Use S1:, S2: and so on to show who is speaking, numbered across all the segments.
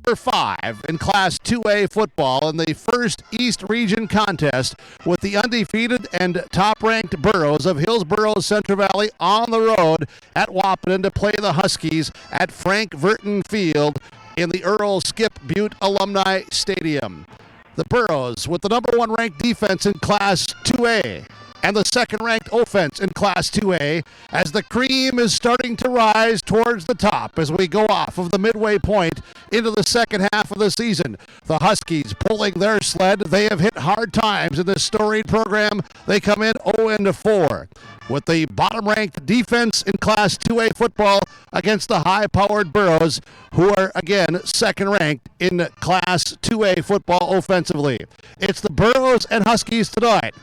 S1: number 5 in Class 2A football in the first East Region contest with the undefeated and top-ranked Burros of Hillsboro Central Valley on the road at Wahpeton to play the Huskies at Frank Verton Field in the Earl Skip Butte Alumni Stadium. The Burros with the number 1 ranked defense in Class 2A and the second-ranked offense in Class 2A as the cream is starting to rise towards the top as we go off of the midway point into the second half of the season. The Huskies pulling their sled. They have hit hard times in this storied program. They come in 0-4 with the bottom-ranked defense in Class 2A football against the high-powered Burros, who are, again, second-ranked in Class 2A football offensively. It's the Burros and Huskies tonight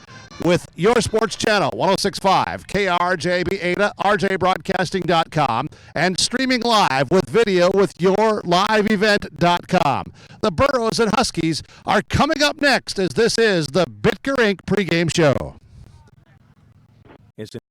S1: with your sports channel, 106.5, KRJB Ada, rjbroadcasting.com, and streaming live with video with yourliveevent.com. The Burros and Huskies are coming up next as this is the Bitker Inc. pregame show.
S2: It's an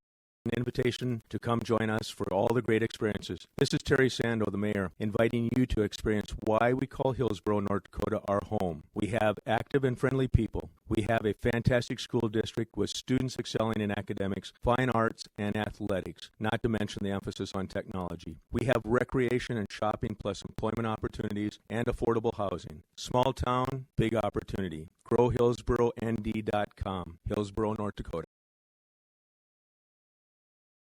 S2: invitation to come join us for all the great experiences. This is Terry Sando, the mayor, inviting you to experience why we call Hillsboro, North Dakota, our home. We have active and friendly people. We have a fantastic school district with students excelling in academics, fine arts, and athletics, not to mention the emphasis on technology. We have recreation and shopping plus employment opportunities and affordable housing. Small town, big opportunity. GrowHillsboroND.com, Hillsboro, North Dakota.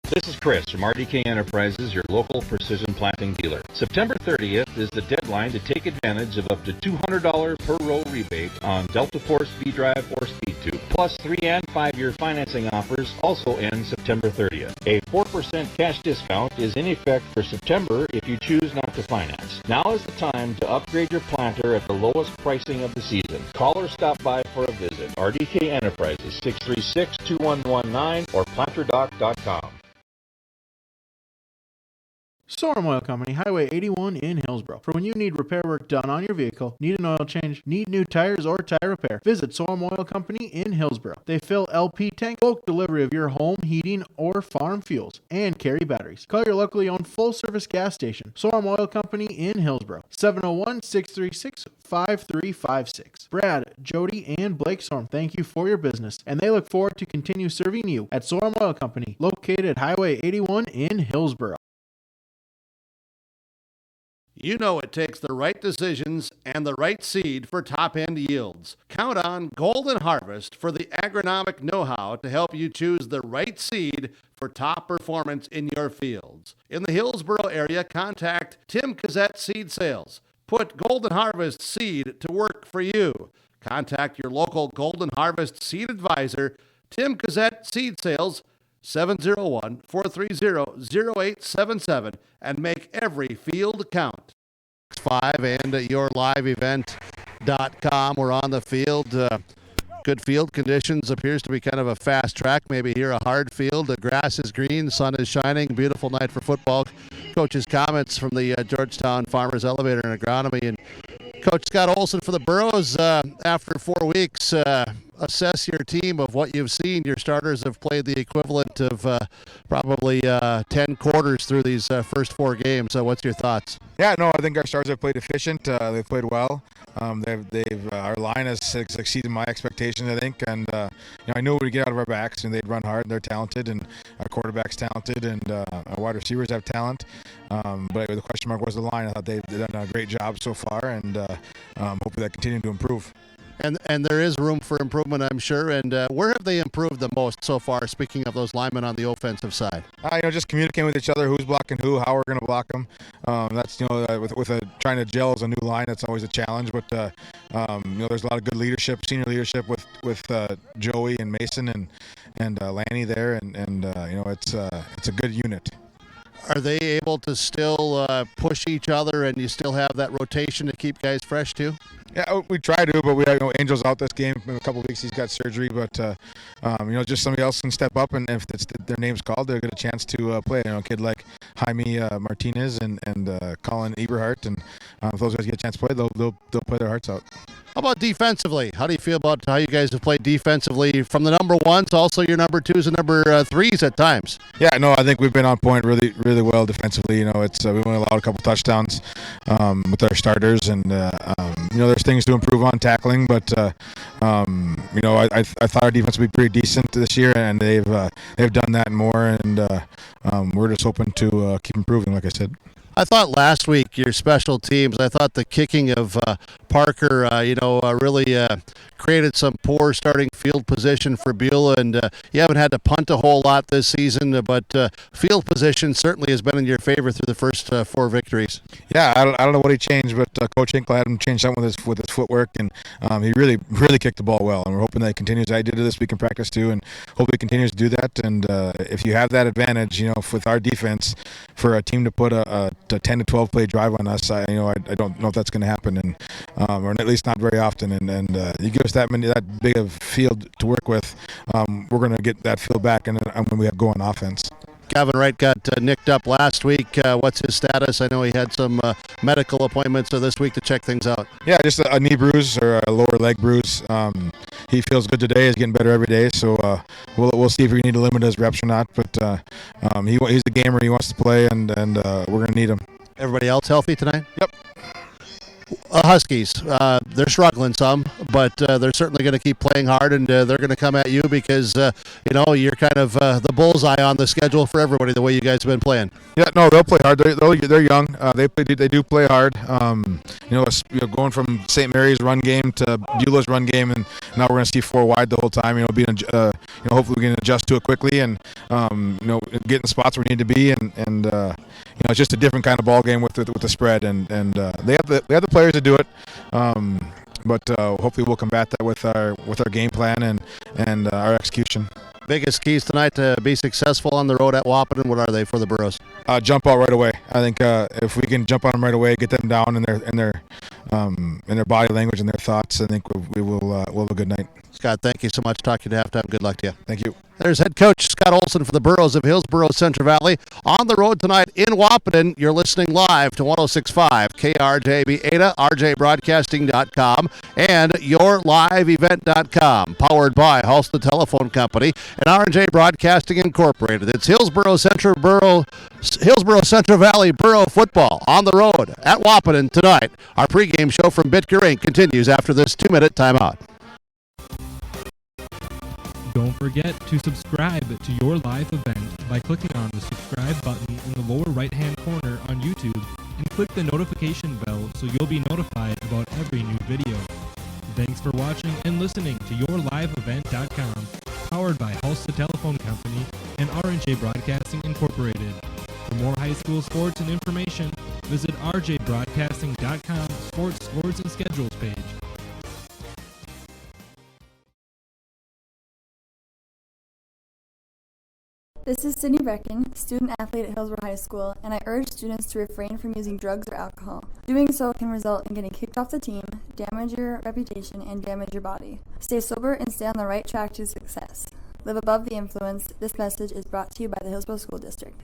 S3: This is Chris from RDK Enterprises, your local precision planting dealer. September 30th is the deadline to take advantage of up to $200 per row rebate on Delta Force V-Drive or Speed Tube. Plus 3 and 5-year financing offers also end September 30th. A 4% cash discount is in effect for September if you choose not to finance. Now is the time to upgrade your planter at the lowest pricing of the season. Call or stop by for a visit. RDK Enterprises, 636-2119 or planterdoc.com.
S4: Sorum Oil Company, Highway 81 in Hillsboro. For when you need repair work done on your vehicle, need an oil change, need new tires or tire repair, visit Sorum Oil Company in Hillsboro. They fill LP tanks, bulk delivery of your home, heating, or farm fuels, and carry batteries. Call your locally owned full-service gas station, Sorum Oil Company in Hillsboro, 701-636-5356. Brad, Jody, and Blake Sorum, thank you for your business, and they look forward to continue serving you at Sorum Oil Company, located at Highway 81 in Hillsboro.
S1: You know it takes the right decisions and the right seed for top-end yields. Count on Golden Harvest for the agronomic know-how to help you choose the right seed for top performance in your fields. In the Hillsboro area, contact Tim Cassette Seed Sales. Put Golden Harvest seed to work for you. Contact your local Golden Harvest seed advisor, Tim Cassette Seed Sales, 701-430-0877, and make every field count. 5 and yourliveevent.com. We're on the field. Good field conditions. Appears to be kind of a fast track. Maybe here a hard field. The grass is green. Sun is shining. Beautiful night for football. Coach's comments from the Georgetown Farmers Elevator and Agronomy. And Coach Scott Olson for the Burros, after 4 weeks, assess your team of what you've seen. Your starters have played the equivalent of probably 10 quarters through these first 4 games. So what's your thoughts?
S5: Yeah, no, I think our starters have played efficient. They've played well. Our line has exceeded my expectations, I think, and I knew we'd get out of our backs, and they'd run hard, and they're talented, and our quarterback's talented, and our wide receivers have talent. But the question mark was the line. I thought they've done a great job so far, and hopefully that continues to improve.
S1: And there is room for improvement, I'm sure. And where have they improved the most so far, speaking of those linemen on the offensive side?
S5: Just communicating with each other, who's blocking who, how we're going to block them. That's, with trying to gel as a new line, that's always a challenge. But, there's a lot of good leadership, senior leadership with Joey and Mason and Lanny there. And it's a good unit.
S1: Are they able to still push each other, and you still have that rotation to keep guys fresh too?
S5: Yeah, we try to, but we have Angel's out this game in a couple of weeks. He's got surgery, but just somebody else can step up, and if their name's called, they'll get a chance to play. A kid like Jaime Martinez and Colin Eberhardt, and if those guys get a chance to play, they'll play their hearts out.
S1: How about defensively? How do you feel about how you guys have played defensively from the number ones, also your number twos and number threes at times?
S5: Yeah, no, I think we've been on point really, really well defensively. You know, it's we only allowed a couple touchdowns with our starters, and you know, there's things to improve on tackling, but you know, I thought our defense would be pretty decent this year, and they've done that and more, and we're just hoping to keep improving, like I said.
S1: I thought last week your special teams, I thought the kicking of Parker, really created some poor starting field position for Beulah, and you haven't had to punt a whole lot this season, but field position certainly has been in your favor through the first 4 victories.
S5: Yeah, I don't know what he changed, but Coach Hinkle had him change something with his footwork, and he really kicked the ball well, and we're hoping that he continues. I did it this week in practice too, and hope he continues to do that. And if you have that advantage, you know, with our defense, for a team to put a 10 to 12 play drive on us, I don't know if that's going to happen, and or at least not very often. And you give us that big of field to work with, we're going to get that field back, and when we have go on offense.
S1: Kevin Wright got nicked up last week. What's his status? I know he had some medical appointments this week to check things out.
S5: Yeah, just a knee bruise or a lower leg bruise. He feels good today. He's getting better every day. So we'll see if we need to limit his reps or not. But he's a gamer. He wants to play, and we're going to need him.
S1: Everybody else healthy tonight?
S5: Yep.
S1: Huskies, they're struggling some, but they're certainly going to keep playing hard, and they're going to come at you because, you're kind of the bullseye on the schedule for everybody the way you guys have been playing.
S5: Yeah, no, they'll play hard. They're young. They do play hard. Going from St. Mary's run game to Beulah's run game, and now we're going to see 4 wide the whole time. Hopefully we can adjust to it quickly, and get in spots where we need to be, and it's just a different kind of ball game with the spread, and they have the players to do it. But hopefully we'll combat that with our game plan and our execution.
S1: Biggest keys tonight to be successful on the road at Wahpeton, what are they for the Burros?
S5: Jump out right away. I think if we can jump on them right away, get them down in their body language and their thoughts, I think we'll have a good night.
S1: Scott, thank you so much. Talk to you at halftime. Good luck to you.
S5: Thank you.
S1: There's head coach Scott Olson for the Burros of Hillsborough Central Valley. On the road tonight in Wahpeton, you're listening live to 106.5 KRJB Ada, rjbroadcasting.com, and yourliveevent.com. Powered by Halston Telephone Company and RJ Broadcasting Incorporated. It's Hillsborough Central Valley Borough football on the road at Wahpeton tonight. Our pregame show from Bitker Inc. continues after this 2-minute timeout.
S6: Don't forget to subscribe to your live event by clicking on the subscribe button in the lower right-hand corner on YouTube and click the notification bell so you'll be notified about every new video. Thanks for watching and listening to yourliveevent.com, powered by Halston Telephone Company and R&J Broadcasting Incorporated. For more high school sports and information, visit rjbroadcasting.com sports scores and schedules page.
S7: This is Sydney Brecken, student athlete at Hillsborough High School, and I urge students to refrain from using drugs or alcohol. Doing so can result in getting kicked off the team, damage your reputation, and damage your body. Stay sober and stay on the right track to success. Live above the influence. This message is brought to you by the Hillsborough School District.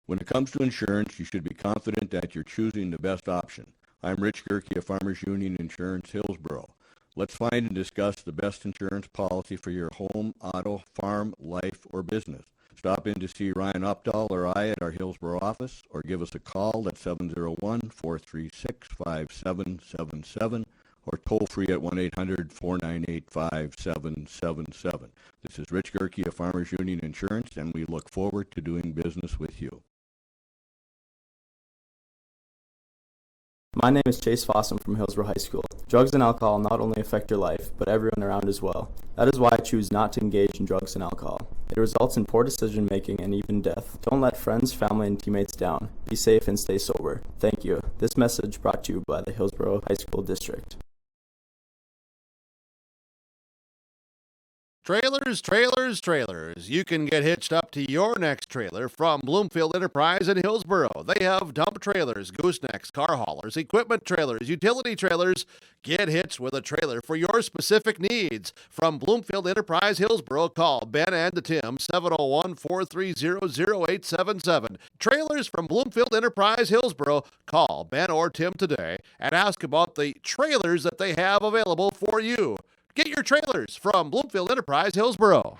S8: When it comes to insurance, you should be confident that you're choosing the best option. I'm Rich Gerke of Farmers Union Insurance, Hillsborough. Let's find and discuss the best insurance policy for your home, auto, farm, life, or business. Stop in to see Ryan Updahl or I at our Hillsborough office, or give us a call at 701-436-5777, or toll free at 1-800-498-5777. This is Rich Gerke of Farmers Union Insurance, and we look forward to doing business with you.
S9: My name is Chase Fossum from Hillsborough High School. Drugs and alcohol not only affect your life, but everyone around as well. That is why I choose not to engage in drugs and alcohol. It results in poor decision making and even death. Don't let friends, family, and teammates down. Be safe and stay sober. Thank you. This message brought to you by the Hillsborough High School District.
S1: Trailers, trailers, trailers. You can get hitched up to your next trailer from Bloomfield Enterprise in Hillsboro. They have dump trailers, goosenecks, car haulers, equipment trailers, utility trailers. Get hitched with a trailer for your specific needs. From Bloomfield Enterprise Hillsboro, call Ben and Tim, 701-430-0877. Trailers from Bloomfield Enterprise Hillsboro, call Ben or Tim today and ask about the trailers that they have available for you. Get your trailers from Bloomfield Enterprise Hillsboro.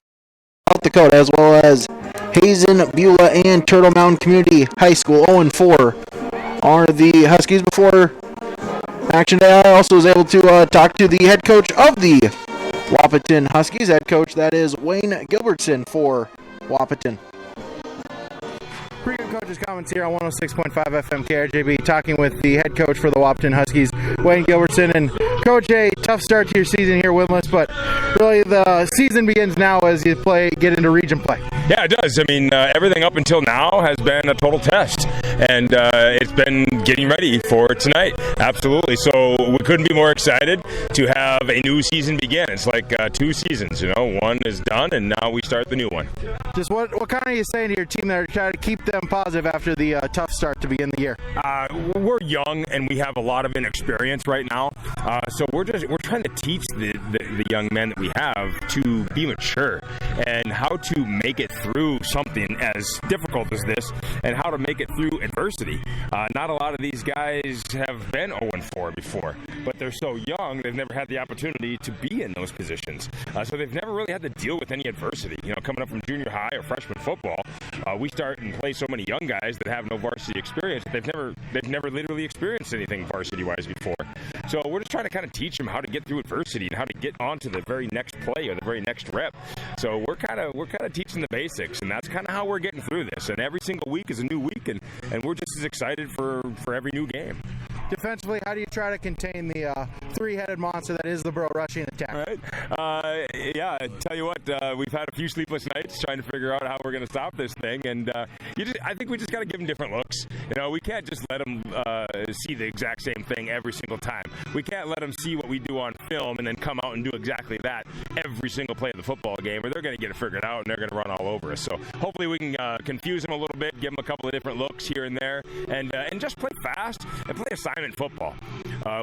S4: South Dakota, as well as Hazen, Beulah, and Turtle Mountain Community High School 0-4 are the Huskies. Before action day, I also was able to talk to the head coach of the Wahpeton Huskies. Head coach, that is Wayne Gilbertson for Wahpeton. Pregame coach's comments here on 106.5 FM KRJB, talking with the head coach for the Wahpeton Huskies, Wayne Gilbertson. And Coach, a tough start to your season here, winless, but really the season begins now as you get into region play.
S10: Yeah, it does. I mean, everything up until now has been a total test, and it's been getting ready for tonight. Absolutely. So we couldn't be more excited to have a new season begin. It's like 2 seasons, you know. One is done, and now we start the new one.
S4: Just what kind are you saying to your team there to try to keep them positive after the tough start to begin the year?
S10: We're young, and we have a lot of inexperience right now. So we're trying to teach the young men that we have to be mature and how to make it through something as difficult as this, and how to make it through adversity. Not a lot of these guys have been 0-4 before, but they're so young, they've never had the opportunity to be in those positions. So they've never really had to deal with any adversity. You know, coming up from junior high or freshman football, we start and play so many young guys that have no varsity experience. They've never literally experienced anything varsity-wise before. So we're just trying to kind of teach them how to get through adversity and how to get on to the very next play or the very next rep. So we're kind of teaching the basics, and that's kind of how we're getting through this. And every single week is a new week, and we're just as excited for every new game.
S4: Defensively, how do you try to contain the three-headed monster that is the Borough rushing attack?
S10: Right. Yeah, I tell you what, we've had a few sleepless nights trying to figure out how we're going to stop this thing, and I think we just got to give them different looks. You know, we can't just let them see the exact same thing every single time. We can't let them see what we do on film and then come out and do exactly that every single play of the football game, or they're going to get it figured out and they're going to run all over us. So hopefully we can confuse them a little bit, give them a couple of different looks here and there, and just play fast and play assignment football.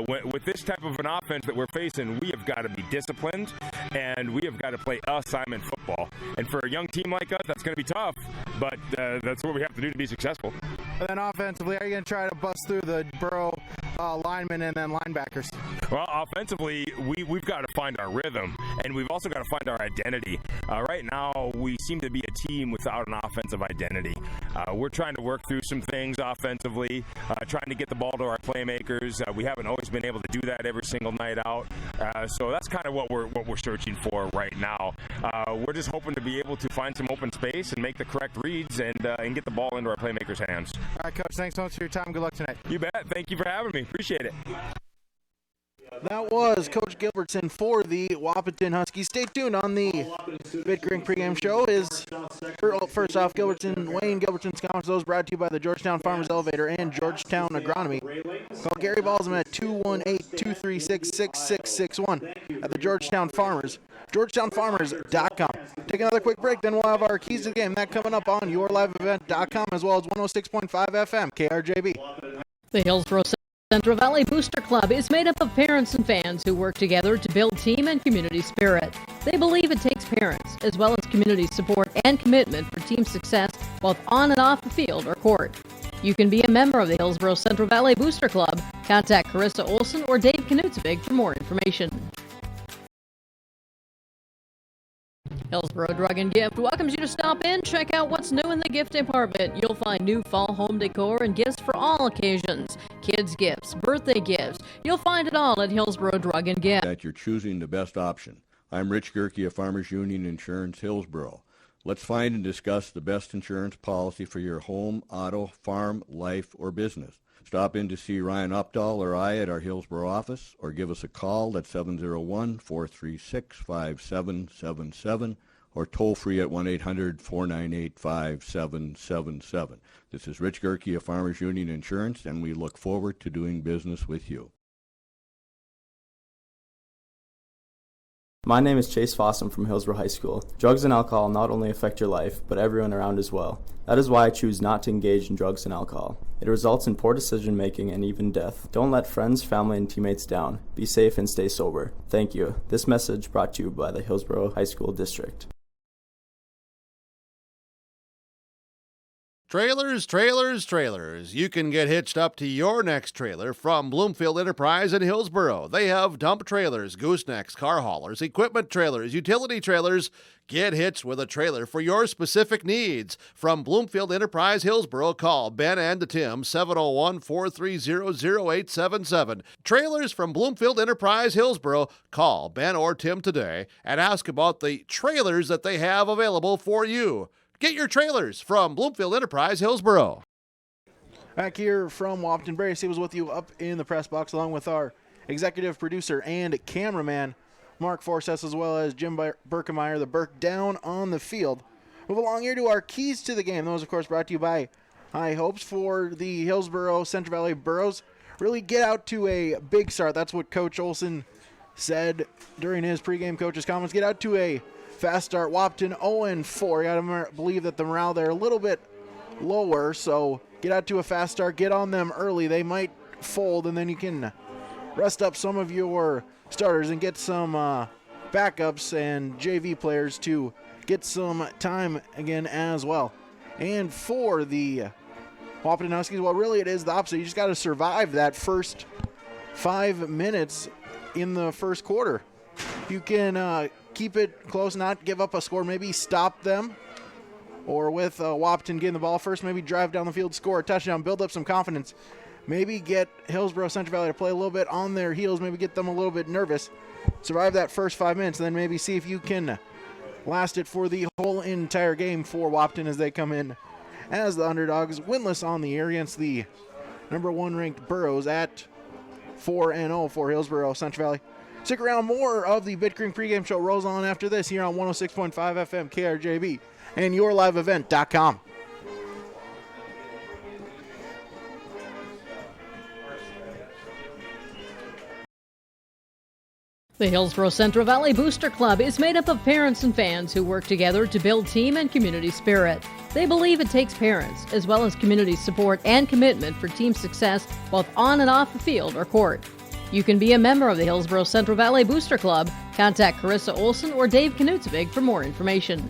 S10: With this type of an offense that we're facing, we have got to be disciplined, and we have got to play assignment football. And for a young team like us, that's going to be tough, but that's what we have to do to be successful.
S4: And then offensively, are you going to try to bust through the Borough linemen and then linebackers?
S10: Well, offensively, we've got to find our rhythm, and we've also got to find our identity. Right now, we seem to be a team without an offensive identity. We're trying to work through some things offensively, trying to get the ball to our playmakers. We haven't always been able to do that every single night out, so that's kind of what we're searching for right now. We're just hoping to be able to find some open space and make the correct reads and get the ball into our playmakers' hands.
S4: All right, Coach, thanks so much for your time. Good luck tonight.
S10: You bet. Thank you for having me. Appreciate it.
S4: That was Coach Gilbertson for the Wahpeton Huskies. Stay tuned on the Bitcoin pregame show. First off, Wayne Gilbertson's comments, those brought to you by the Georgetown Farmers Elevator and Georgetown Agronomy. Call Gary Balsam at 218-236-6661 at the Georgetown Farmers, georgetownfarmers.com. Take another quick break, then we'll have our keys to the game. That coming up on yourliveevent.com as well as 106.5 FM KRJB.
S11: The Hillsboro Central Valley Booster Club is made up of parents and fans who work together to build team and community spirit. They believe it takes parents, as well as community support and commitment for team success, both on and off the field or court. You can be a member of the Hillsboro Central Valley Booster Club. Contact Carissa Olson or Dave Knutsvig for more information. Hillsboro Drug and Gift welcomes you to stop in, check out what's new in the gift department. You'll find new fall home decor and gifts for all occasions. Kids gifts, birthday gifts. You'll find it all at Hillsboro Drug and Gift.
S8: That you're choosing the best option. I'm Rich Gerke of Farmers Union Insurance, Hillsboro. Let's find and discuss the best insurance policy for your home, auto, farm, life, or business. Stop in to see Ryan Updahl or I at our Hillsboro office, or give us a call at 701-436-5777, or toll free at 1-800-498-5777. This is Rich Gerke of Farmers Union Insurance, and we look forward to doing business with you.
S9: My name is Chase Fossum from Hillsborough High School. Drugs and alcohol not only affect your life, but everyone around as well. That is why I choose not to engage in drugs and alcohol. It results in poor decision making and even death. Don't let friends, family, and teammates down. Be safe and stay sober. Thank you. This message brought to you by the Hillsborough High School District.
S1: Trailers, trailers, trailers. You can get hitched up to your next trailer from Bloomfield Enterprise in Hillsborough. They have dump trailers, goosenecks, car haulers, equipment trailers, utility trailers. Get hitched with a trailer for your specific needs. From Bloomfield Enterprise Hillsborough, call Ben and Tim, 701-430-0877. Trailers from Bloomfield Enterprise Hillsborough, call Ben or Tim today and ask about the trailers that they have available for you. Get your trailers from Bloomfield Enterprise Hillsborough.
S4: Back here from Wahpeton, Barry C was with you up in the press box along with our executive producer and cameraman, Mark Forsess, as well as Jim Berkemeyer, the Burke down on the field. Move along here to our keys to the game. Those, of course, brought to you by High Hopes for the Hillsborough Central Valley Burros. Really get out to a big start. That's what Coach Olson said during his pregame coach's comments. Get out to a fast start. Wahpeton 0-4. You got to believe that the morale there a little bit lower, so get out to a fast start. Get on them early. They might fold, and then you can rest up some of your starters and get some backups and JV players to get some time again as well. And for the Wahpeton Huskies, well, really it is the opposite. You just got to survive that first 5 minutes in the first quarter. You can keep it close, not give up a score, maybe stop them. Or with Wahpeton getting the ball first, maybe drive down the field, score a touchdown, build up some confidence. Maybe get Hillsborough Central Valley to play a little bit on their heels, maybe get them a little bit nervous. Survive that first 5 minutes, and then maybe see if you can last it for the whole entire game for Wahpeton as they come in as the underdogs, winless on the year against the number 1 ranked Burros at 4-0 for Hillsborough Central Valley. Stick around, more of the Bitgreen pregame show rolls on after this here on 106.5 FM KRJB and yourliveevent.com.
S11: The Hillsborough Central Valley Booster Club is made up of parents and fans who work together to build team and community spirit. They believe it takes parents, as well as community support and commitment for team success, both on and off the field or court. You can be a member of the Hillsborough Central Valley Booster Club. Contact Carissa Olson or Dave Knutsvig for more information.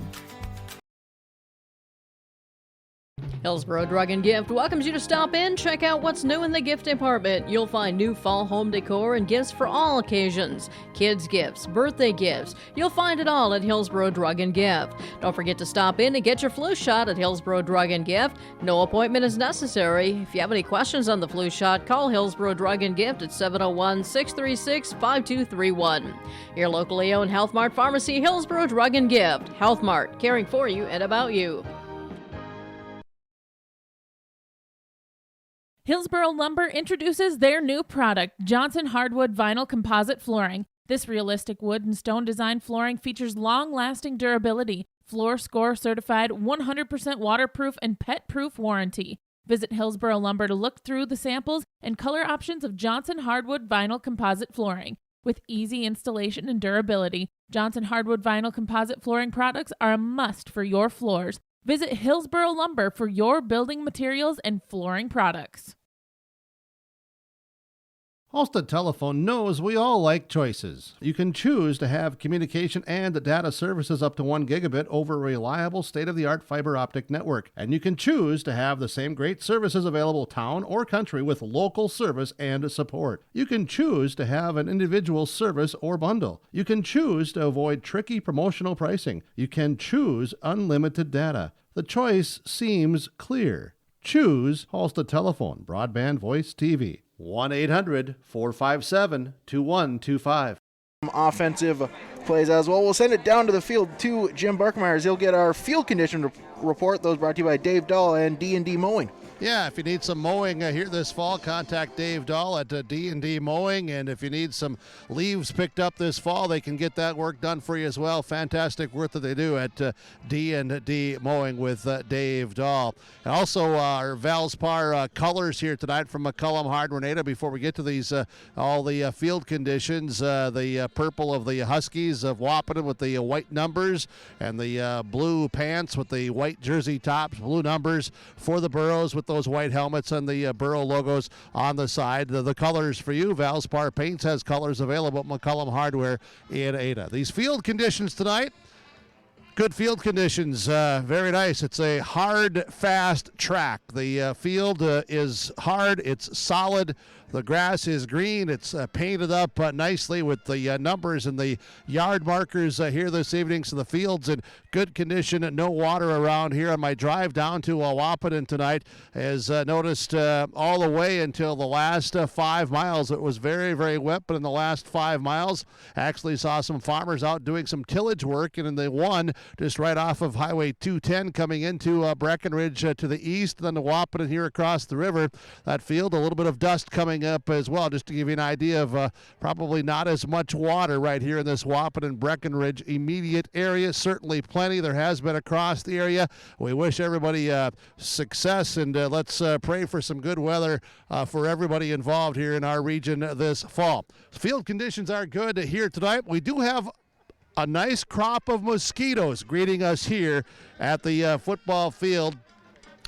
S11: Hillsborough Drug and Gift welcomes you to stop in, check out what's new in the gift department. You'll find new fall home decor and gifts for all occasions. Kids gifts, birthday gifts. You'll find it all at Hillsborough Drug and Gift. Don't forget to stop in and get your flu shot at Hillsborough Drug and Gift. No appointment is necessary. If you have any questions on the flu shot, call Hillsborough Drug and Gift at 701-636-5231. Your locally owned Health Mart Pharmacy, Hillsborough Drug and Gift. Health Mart, caring for you and about you.
S12: Hillsborough Lumber introduces their new product, Johnson Hardwood Vinyl Composite Flooring. This realistic wood and stone design flooring features long-lasting durability, Floor Score certified, 100% waterproof and pet-proof warranty. Visit Hillsborough Lumber to look through the samples and color options of Johnson Hardwood Vinyl Composite Flooring. With easy installation and durability, Johnson Hardwood Vinyl Composite Flooring products are a must for your floors. Visit Hillsborough Lumber for your building materials and flooring products.
S1: Halstead Telephone knows we all like choices. You can choose to have communication and data services up to 1 gigabit over a reliable state-of-the-art fiber optic network. And you can choose to have the same great services available town or country with local service and support. You can choose to have an individual service or bundle. You can choose to avoid tricky promotional pricing. You can choose unlimited data. The choice seems clear. Choose Halstead Telephone, broadband voice TV. 1-800-457-2125.
S4: Offensive plays as well. We'll send it down to the field to Jim Berkemeyer as he'll get our field condition report. Those brought to you by Dave Dahl and D&D Mowing.
S1: Yeah, if you need some mowing here this fall, contact Dave Dahl at D&D Mowing. And if you need some leaves picked up this fall, they can get that work done for you as well. Fantastic work that they do at D&D Mowing with Dave Dahl. And also our Valspar colors here tonight from McCullum Hardware. Before we get to these, all the field conditions, the purple of the Huskies of Wahpeton with the white numbers, and the blue pants with the white jersey tops, blue numbers for the Burros with those white helmets and the Burro logos on the side. The colors for you, Valspar Paints has colors available at McCullum Hardware in Ada. These field conditions tonight, good field conditions, very nice. It's a hard, fast track. The field is hard, it's solid. The grass is green. It's painted up nicely with the numbers and the yard markers here this evening. So the field's in good condition. No water around here. On my drive down to Wahpeton tonight, as noticed all the way until the last 5 miles. It was very, very wet, but in the last 5 miles, actually saw some farmers out doing some tillage work. And in the one just right off of Highway 210 coming into Breckenridge to the east, then to Wahpeton here across the river. That field, a little bit of dust coming up as well, just to give you an idea of probably not as much water right here in this Wahpeton Breckenridge immediate area. Certainly plenty. There has been across the area. We wish everybody success, and let's pray for some good weather for everybody involved here in our region this fall. Field conditions are good here tonight. We do have a nice crop of mosquitoes greeting us here at the football field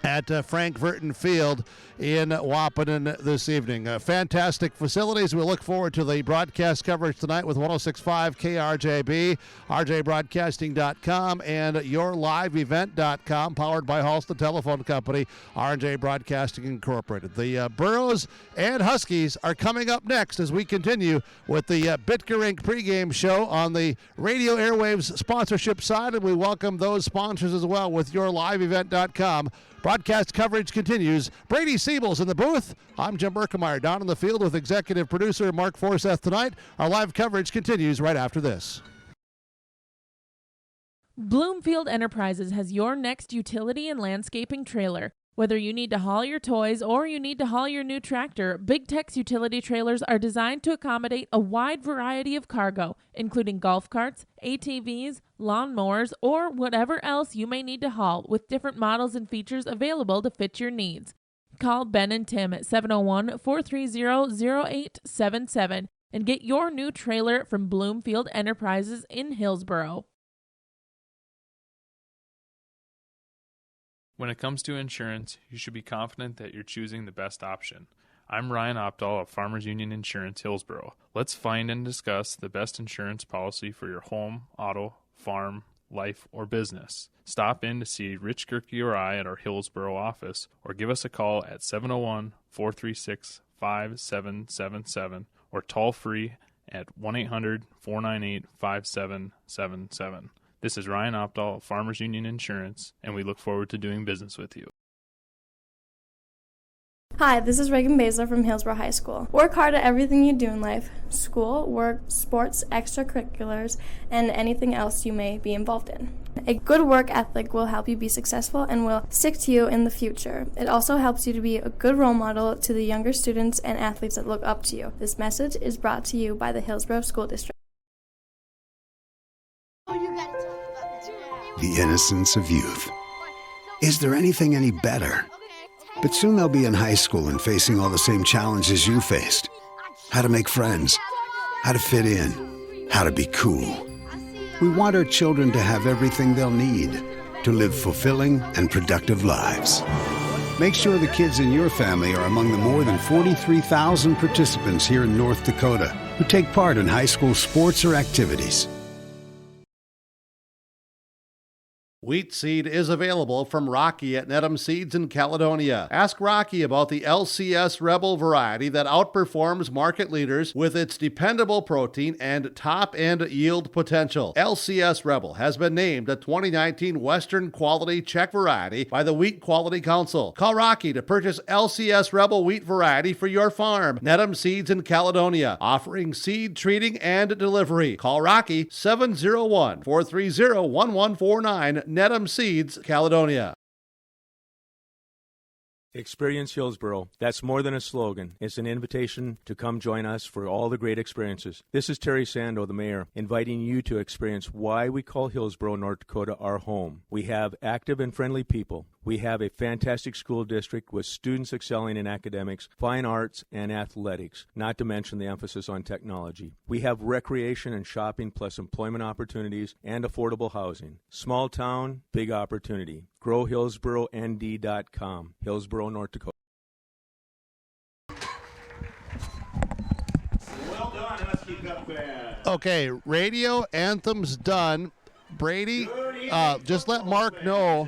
S1: at Frank Verton Field in Wahpeton this evening. Fantastic facilities. We look forward to the broadcast coverage tonight with 106.5 KRJB, rjbroadcasting.com, and yourliveevent.com, powered by Halston Telephone Company, R&J Broadcasting Incorporated. The Burros and Huskies are coming up next as we continue with the Bitker Inc. pregame show on the radio airwaves sponsorship side, and we welcome those sponsors as well with yourliveevent.com. Broadcast coverage continues. Brady Siebel's in the booth. I'm Jim Berkemeyer down in the field with executive producer Mark Forseth tonight. Our live coverage continues right after this.
S12: Bloomfield Enterprises has your next utility and landscaping trailer. Whether you need to haul your toys or you need to haul your new tractor, Big Tech's utility trailers are designed to accommodate a wide variety of cargo, including golf carts, ATVs, lawnmowers, or whatever else you may need to haul, with different models and features available to fit your needs. Call Ben and Tim at 701-430-0877 and get your new trailer from Bloomfield Enterprises in Hillsboro.
S13: When it comes to insurance, you should be confident that you're choosing the best option. I'm Ryan Opdahl of Farmers Union Insurance Hillsboro. Let's find and discuss the best insurance policy for your home, auto, farm, life, or business. Stop in to see Rich Gerke or I at our Hillsboro office, or give us a call at 701-436-5777 or toll free at 1-800-498-5777. This is Ryan Opdahl of Farmers Union Insurance, and we look forward to doing business with you.
S14: Hi, this is Reagan Baszler from Hillsboro High School. Work hard at everything you do in life: school, work, sports, extracurriculars, and anything else you may be involved in. A good work ethic will help you be successful and will stick to you in the future. It also helps you to be a good role model to the younger students and athletes that look up to you. This message is brought to you by the Hillsboro School District.
S15: The innocence of youth. Is there anything any better? But soon they'll be in high school and facing all the same challenges you faced. How to make friends, how to fit in, how to be cool. We want our children to have everything they'll need to live fulfilling and productive lives. Make sure the kids in your family are among the more than 43,000 participants here in North Dakota who take part in high school sports or activities.
S1: Wheat seed is available from Rocky at Nedham Seeds in Caledonia. Ask Rocky about the LCS Rebel variety that outperforms market leaders with its dependable protein and top-end yield potential. LCS Rebel has been named a 2019 Western Quality Check variety by the Wheat Quality Council. Call Rocky to purchase LCS Rebel wheat variety for your farm. Nedham Seeds in Caledonia, offering seed treating and delivery. Call Rocky 701-430-1149. Nedham Seeds, Caledonia.
S2: Experience Hillsboro. That's more than a slogan. It's an invitation to come join us for all the great experiences. This is Terry Sando, the mayor, inviting you to experience why we call Hillsboro, North Dakota, our home. We have active and friendly people. We have a fantastic school district with students excelling in academics, fine arts, and athletics, not to mention the emphasis on technology. We have recreation and shopping plus employment opportunities and affordable housing. Small town, big opportunity. GrowHillsboroND.com. Hillsboro, North Dakota.
S1: Well done, Husky Cup fan. Okay, radio anthem's done. Brady, just let Mark know.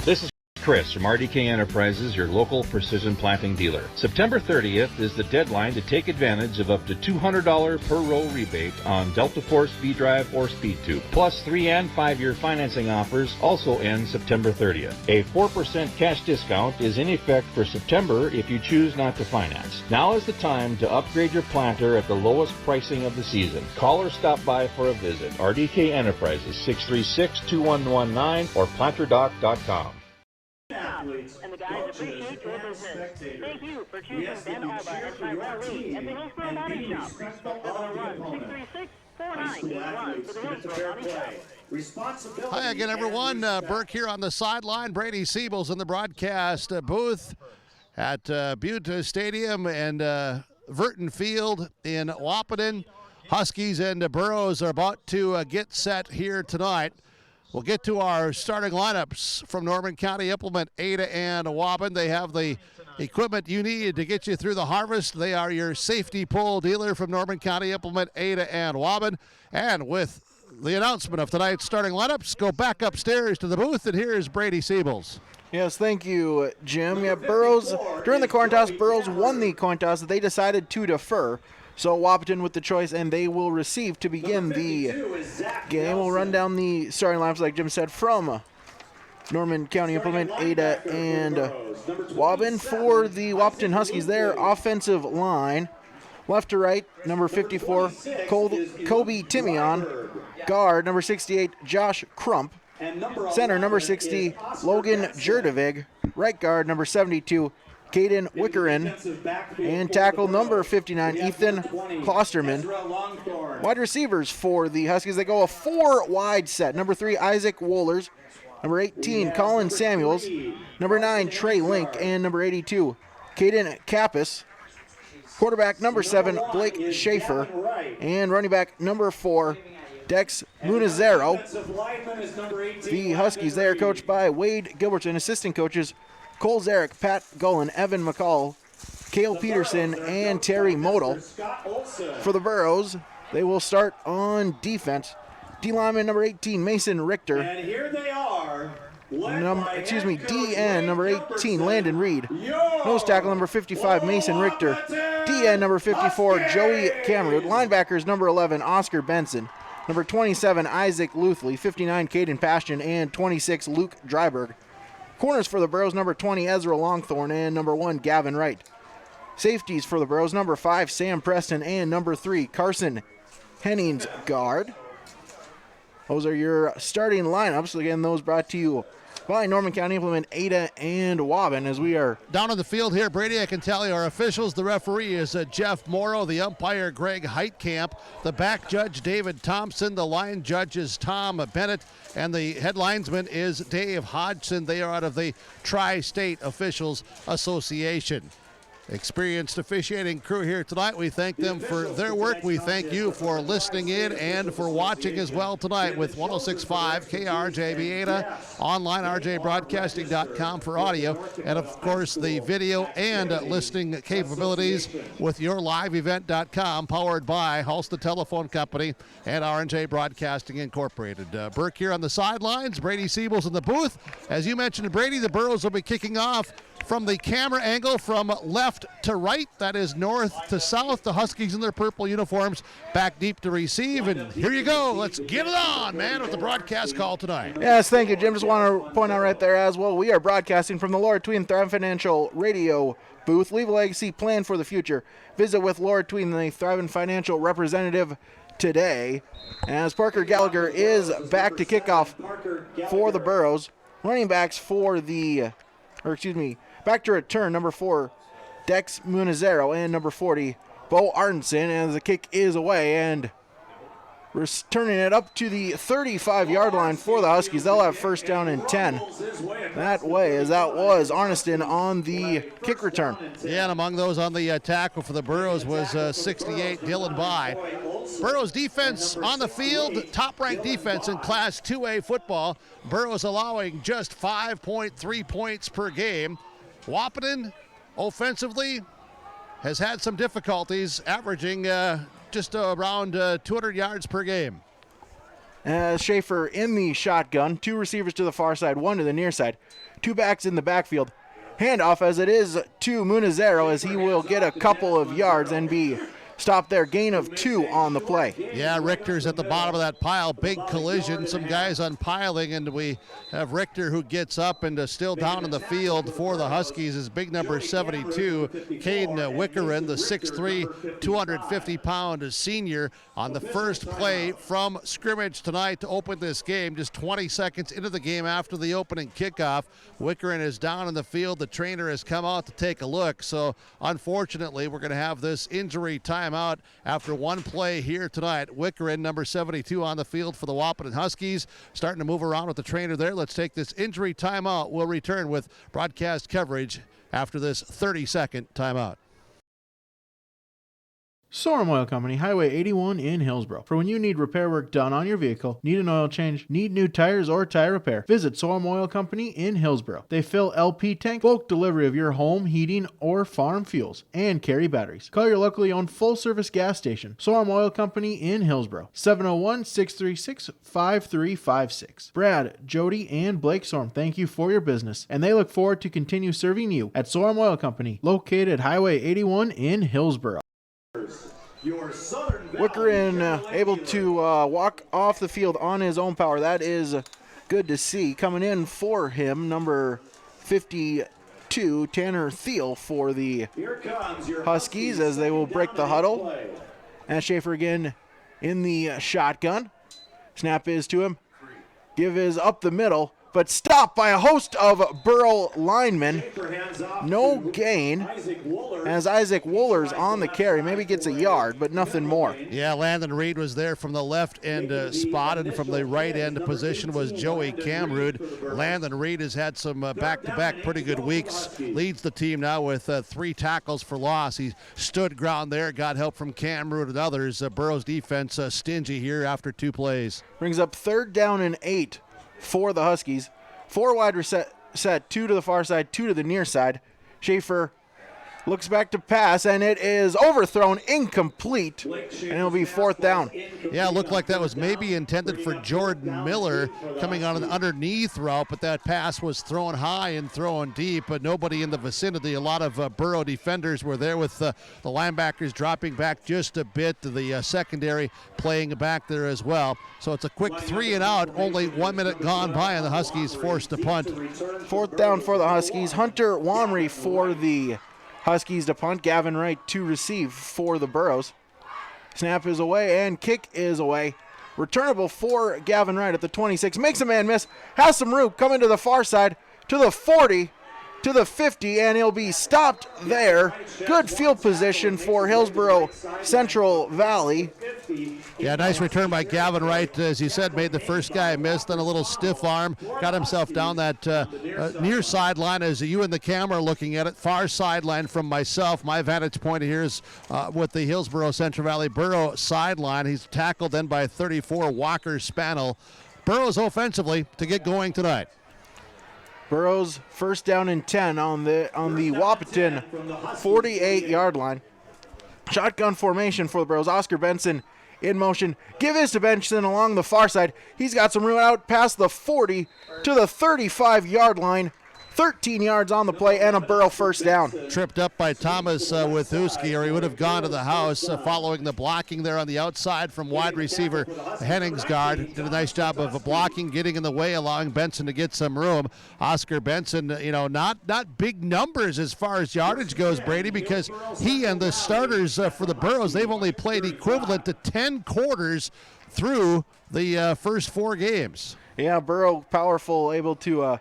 S3: This is Chris from RDK Enterprises, your local precision planting dealer. September 30th is the deadline to take advantage of up to $200 per row rebate on Delta Force V-Drive or Speed Tube. Plus 3 and 5 year financing offers also end September 30th. A 4% cash discount is in effect for September if you choose not to finance. Now is the time to upgrade your planter at the lowest pricing of the season. Call or stop by for a visit. RDK Enterprises, 636-2119 or planterdoc.com.
S16: Athletes, and the guys appreciate your business. Thank you for choosing Ben Alba as my referee at the Hillsboro Body Shop. Run 636-4981 for the Hillsboro Body Shop.
S1: Hi again, everyone. Burke here on the sideline. Brady Siebels in the broadcast booth at Butte Stadium and Verton Field in Wahpeton. Huskies and Burros are about to get set here tonight. We'll get to our starting lineups from Norman County Implement, Ada and Waban. They have the equipment you need to get you through the harvest. They are your safety pole dealer from Norman County Implement, Ada and Waban. And with the announcement of tonight's starting lineups, go back upstairs to the booth, and here's Brady Siebels.
S4: Yes, thank you, Jim. Yeah, Burros, during the coin toss, Burros won the coin toss. They decided to defer. So Wahpeton with the choice, and they will receive to begin the game. We'll run down the starting lineups, like Jim said, from Norman County Implement, Ada and Waban. For the Wahpeton Huskies, their offensive line, left to right, number 54, Kobe Timion. Guard, number 68, Josh Crump. Center, number 60, Logan Jerdevig. Right guard, number 72, Caden Wickerin, and tackle number 59, Ethan Klosterman. Wide receivers for the Huskies, they go a 4-wide set. Number 3, Isaac Wohlers. Number 18, Colin Samuels. Number 9, Trey Link. And number 82, Caden Kappas. Quarterback number 7, Blake Schaefer. And running back number 4, Dex Munizero. The Huskies, they are coached by Wade Gilbertson. Assistant coaches, Cole Zarek, Pat Gullen, Evan McCall, Cale Peterson, and Terry Modal. For the Burros, they will start on defense. D-lineman number 18, Mason Richter.
S17: And here they are.
S4: DN number 18, Landon Reed. Nose tackle number 55, Mason Richter. DN number 54, Joey Cameron. Linebackers number 11, Oscar Benson. Number 27, Isaac Luthley. 59, Caden Passion. And 26, Luke Dryberg. Corners for the Burros, number 20, Ezra Longthorne, and number 1, Gavin Wright. Safeties for the Burros, number 5, Sam Preston, and number 3, Carson Hennings, guard. Those are your starting lineups. Again, those brought to you by Norman County Implement, Ada and Waban, as we are
S1: down on the field here. Brady, I can tell you our officials. The referee is Jeff Morrow, the umpire Greg Heitkamp, the back judge David Thompson, the line judge is Tom Bennett, and the head linesman is Dave Hodgson. They are out of the Tri-State Officials Association. Experienced officiating crew here tonight. We thank them for their work. We thank you for listening in and for watching as well tonight with 106.5 KRJB Ada, online rjbroadcasting.com for audio, and of course the video and listening capabilities with yourliveevent.com, powered by Halstead Telephone Company and R&J Broadcasting Incorporated. Burke here on the sidelines, Brady Siebels in the booth. As you mentioned, Brady, the Burros will be kicking off from the camera angle from left to right. That is north to south. The Huskies in their purple uniforms back deep to receive. And here you go. Let's get it on, man, with the broadcast call tonight.
S4: Yes, thank you, Jim. Just want to point out right there as well, we are broadcasting from the Laura Tween Thrive Financial radio booth. Leave a legacy, plan for the future. Visit with Laura Tween, the Thrive Financial representative today. As Parker Gallagher is back to kickoff for the Burros. Running backs for the back to return, number 4, Dex Munizero, and number 40, Bo Arnson, as the kick is away, and we're turning it up to the 35-yard line for the Huskies. They'll have first down and 10. That way, as that was Arneston on the kick return.
S1: Yeah, and among those on the tackle for the Burros was 68, Dylan By. Burros defense on the field, top-ranked defense in Class 2A football. Burros allowing just 5.3 points per game. Wahpeton, offensively, has had some difficulties, averaging just around 200 yards per game.
S4: Schaefer in the shotgun, 2 receivers to the far side, 1 to the near side, 2 backs in the backfield. Handoff as it is to Munizero, as he will get a couple of yards and be stopped there. Gain of 2 on the play.
S1: Yeah, Richter's at the bottom of that pile. Big collision. Some guys unpiling, and we have Richter who gets up and still down in the field for the Huskies is big number 72, Caden Wickerin, the 6'3", 250-pound senior, on the first play from scrimmage tonight to open this game. Just 20 seconds into the game after the opening kickoff, Wickerin is down in the field. The trainer has come out to take a look. So unfortunately, we're going to have this injury timeout after one play here tonight. Wickerin, number 72, on the field for the Wahpeton Huskies. Starting to move around with the trainer there. Let's take this injury timeout. We'll return with broadcast coverage after this 30-second timeout.
S4: Sorum Oil Company, Highway 81 in Hillsborough. For when you need repair work done on your vehicle, need an oil change, need new tires or tire repair, visit Sorum Oil Company in Hillsborough. They fill LP tank, bulk delivery of your home, heating, or farm fuels, and carry batteries. Call your locally owned full-service gas station, Sorum Oil Company in Hillsborough, 701-636-5356. Brad, Jody, and Blake Sorum, thank you for your business, and they look forward to continue serving you at Sorum Oil Company, located at Highway 81 in Hillsborough. Wickerin able to walk off the field on his own power. That is good to see. Coming in for him, number 52, Tanner Thiel, for the Huskies, as they will break the huddle. And Schaefer again in the shotgun. Snap is to him. Give is up the middle, but stopped by a host of Borough linemen. No gain, as Isaac Wooler's on the carry. Maybe gets a yard, but nothing more.
S1: Yeah, Landon Reed was there from the left end spot, and from the right end position was Joey Camrud. Landon Reed has had some back-to-back pretty good weeks. Leads the team now with 3 tackles for loss. He stood ground there, got help from Camrud and others. Borough's defense stingy here after 2 plays.
S4: Brings up 3rd down and 8 for the Huskies. 4 wide set, 2 to the far side, 2 to the near side. Schaefer looks back to pass, and it is overthrown, incomplete, and it'll be 4th down.
S1: Yeah, it looked like that was maybe intended for Jordan Miller coming on an underneath route, but that pass was thrown high and thrown deep, but nobody in the vicinity. A lot of Borough defenders were there with the linebackers dropping back just a bit, the secondary playing back there as well. So it's a quick 3 and out, only 1 minute gone by, and the Huskies forced to punt.
S4: 4th down for the Huskies. Hunter Wamry for the Huskies to punt. Gavin Wright to receive for the Burros. Snap is away and kick is away. Returnable for Gavin Wright at the 26. Makes a man miss. Has some room coming to the far side, to the 40, to the 50, and he'll be stopped there. Good field position for Hillsborough Central Valley.
S1: Yeah, nice return by Gavin Wright. As you said, made the first guy miss, then a little stiff arm. Got himself down that near sideline as you and the camera are looking at it. Far sideline from myself. My vantage point here is with the Hillsborough Central Valley Borough sideline. He's tackled then by 34, Walker Spannel. Burroughs offensively to get going tonight.
S4: Burroughs 1st down and 10 on the Wahpeton 48-yard line. Shotgun formation for the Burroughs. Oscar Benson in motion. Give is to Benson along the far side. He's got some room out past the 40 to the 35-yard line. 13 yards on the play and a Borough 1st down.
S1: Tripped up by Thomas Withuski, or he would have gone to the house following the blocking there on the outside from wide receiver Henningsgaard. Did a nice job of blocking, getting in the way, allowing Benson to get some room. Oscar Benson, not big numbers as far as yardage goes, Brady, because he and the starters for the Burros, they've only played equivalent to 10 quarters through the first 4 games.
S4: Yeah, Borough powerful, able to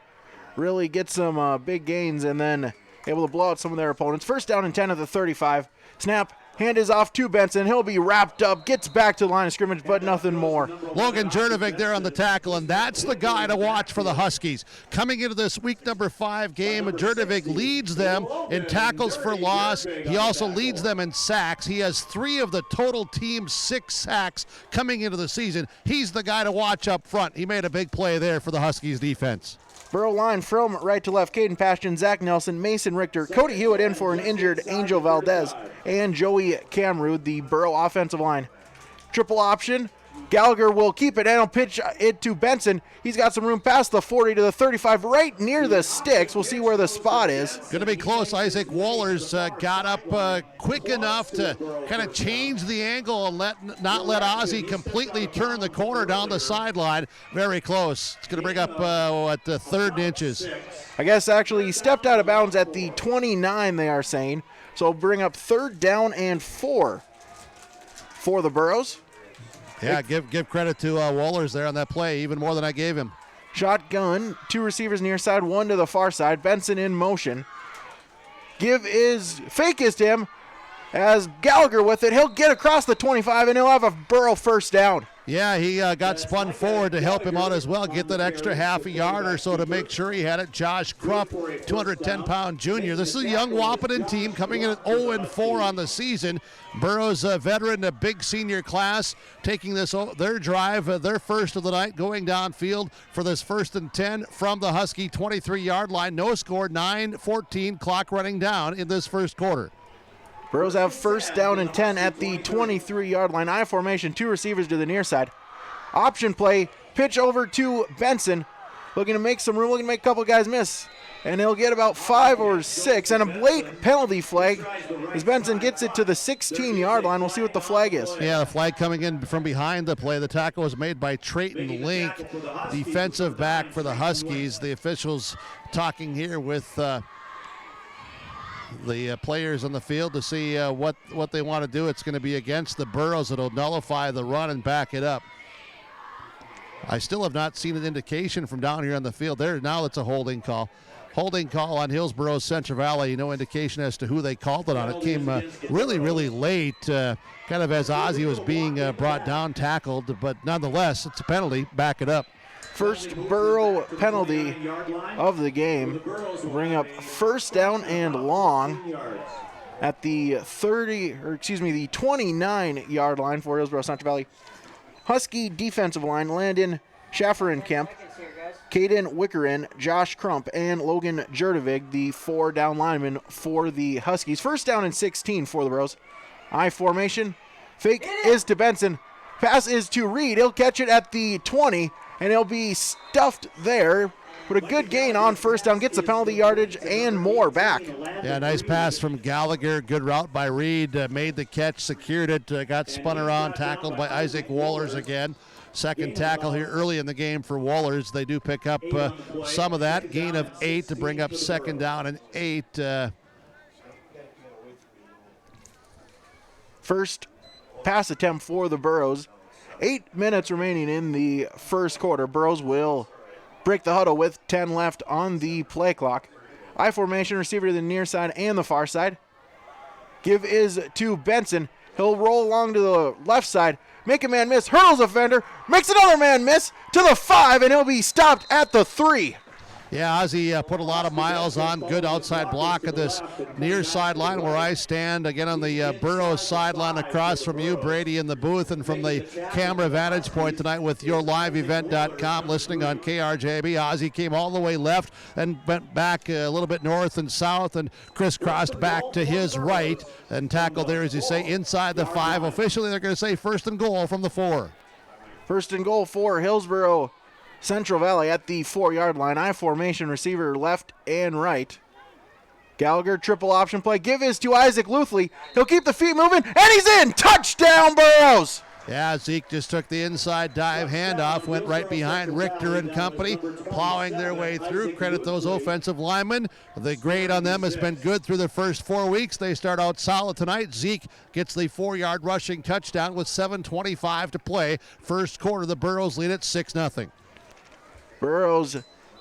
S4: really get some big gains and then able to blow out some of their opponents. First down and 10 at the 35. Snap. Hand is off to Benson. He'll be wrapped up, gets back to the line of scrimmage, but nothing more.
S1: Logan Jurdovic there on the tackle, and that's the guy to watch for the Huskies. Coming into this week number 5 game, Jurdovic leads them in tackles for loss. He also leads them in sacks. He has 3 of the total team's 6 sacks coming into the season. He's the guy to watch up front. He made a big play there for the Huskies defense.
S4: Borough line from right to left. Caden Paston, Zach Nelson, Mason Richter, Cody Hewitt in for an injured Angel Valdez, and Joey Camrud, the Borough offensive line. Triple option. Gallagher will keep it and he'll pitch it to Benson. He's got some room past the 40 to the 35, right near the sticks. We'll see where the spot is.
S1: Going to be close. Isaac Wallers got up quick enough to kind of change the angle and not let Ozzie completely turn the corner down the sideline. Very close. It's going to bring up at the 3rd inches.
S4: I guess actually he stepped out of bounds at the 29, they are saying. So bring up 3rd down and 4 for the Burros.
S1: Yeah, give credit to Wallers there on that play, even more than I gave him.
S4: Shotgun, 2 receivers near side, 1 to the far side. Benson in motion. Fake is to him as Gallagher with it. He'll get across the 25 and he'll have a Burrow first down.
S1: Yeah, he got spun forward to help him out as well, get that extra half a yard or so to make sure he had it. Josh Crump, 210-pound junior. This is a young Wahpeton team coming in at 0-4 on the season. Burrow's a veteran, a big senior class, taking their drive, their first of the night, going downfield for this 1st and 10 from the Husky 23-yard line. No score, 9:14, clock running down in this first quarter.
S4: Burros have first down and 10 at the 23-yard line. I formation, 2 receivers to the near side. Option play, pitch over to Benson. Looking to make some room, looking to make a couple guys miss. And he'll get about 5 or 6. And a late penalty flag as Benson gets it to the 16-yard line. We'll see what the flag is.
S1: Yeah, the flag coming in from behind the play. The tackle was made by Trayton Link, defensive back for the Huskies. The officials talking here with the players on the field to see what they want to do. It's going to be against the Burros. It'll nullify the run and back it up. I still have not seen an indication from down here on the field. There now it's a holding call. Holding call on Hillsborough Central Valley. No indication as to who they called it on. It came really, really late, kind of as Ozzie was being brought down, tackled. But nonetheless, it's a penalty. Back it up.
S4: First Burrow penalty of the game. Bring up first down and long at the 29-yard line for Hillsborough Central Valley. Husky defensive line, Landon Schafferenkamp, Caden Wickerin, Josh Crump, and Logan Jurdovic, the 4 down linemen for the Huskies. First down and 16 for the Burros. I formation. Fake is to Benson. Pass is to Reed. He'll catch it at the 20. And he'll be stuffed there. But a good gain on first down. Gets the penalty yardage and more back.
S1: Yeah, nice pass from Gallagher. Good route by Reed. Made the catch, secured it. Got spun around, tackled by Isaac Wallers again. Second tackle here early in the game for Wallers. They do pick up some of that. Gain of 8 to bring up 2nd down and 8.
S4: First pass attempt for the Burros. 8 minutes remaining in the first quarter. Burros will break the huddle with 10 left on the play clock. I formation, receiver to the near side and the far side. Give is to Benson. He'll roll along to the left side, make a man miss, hurdles a defender, makes another man miss to the 5, and he'll be stopped at the 3.
S1: Yeah, Ozzie put a lot of miles on. Good outside block of this near sideline where I stand. Again on the Burros sideline across from you, Brady, in the booth, and from the camera vantage point tonight with yourliveevent.com, listening on KRJB. Ozzie came all the way left and went back a little bit north and south and crisscrossed back to his right and tackled there, as you say, inside the 5. Officially, they're going to say 1st and goal from the 4.
S4: 1st and goal for Hillsborough Central Valley at the 4-yard line. I formation, receiver left and right. Gallagher, triple option play. Give is to Isaac Luthley. He'll keep the feet moving, and he's in. Touchdown, Burros.
S1: Yeah, Zeke just took the inside dive handoff, went right behind Richter and company, plowing their way through. Credit those offensive linemen. The grade on them has been good through the first 4 weeks. They start out solid tonight. Zeke gets the 4-yard rushing touchdown with 7:25 to play. First quarter, the Burros lead at 6-0.
S4: Burros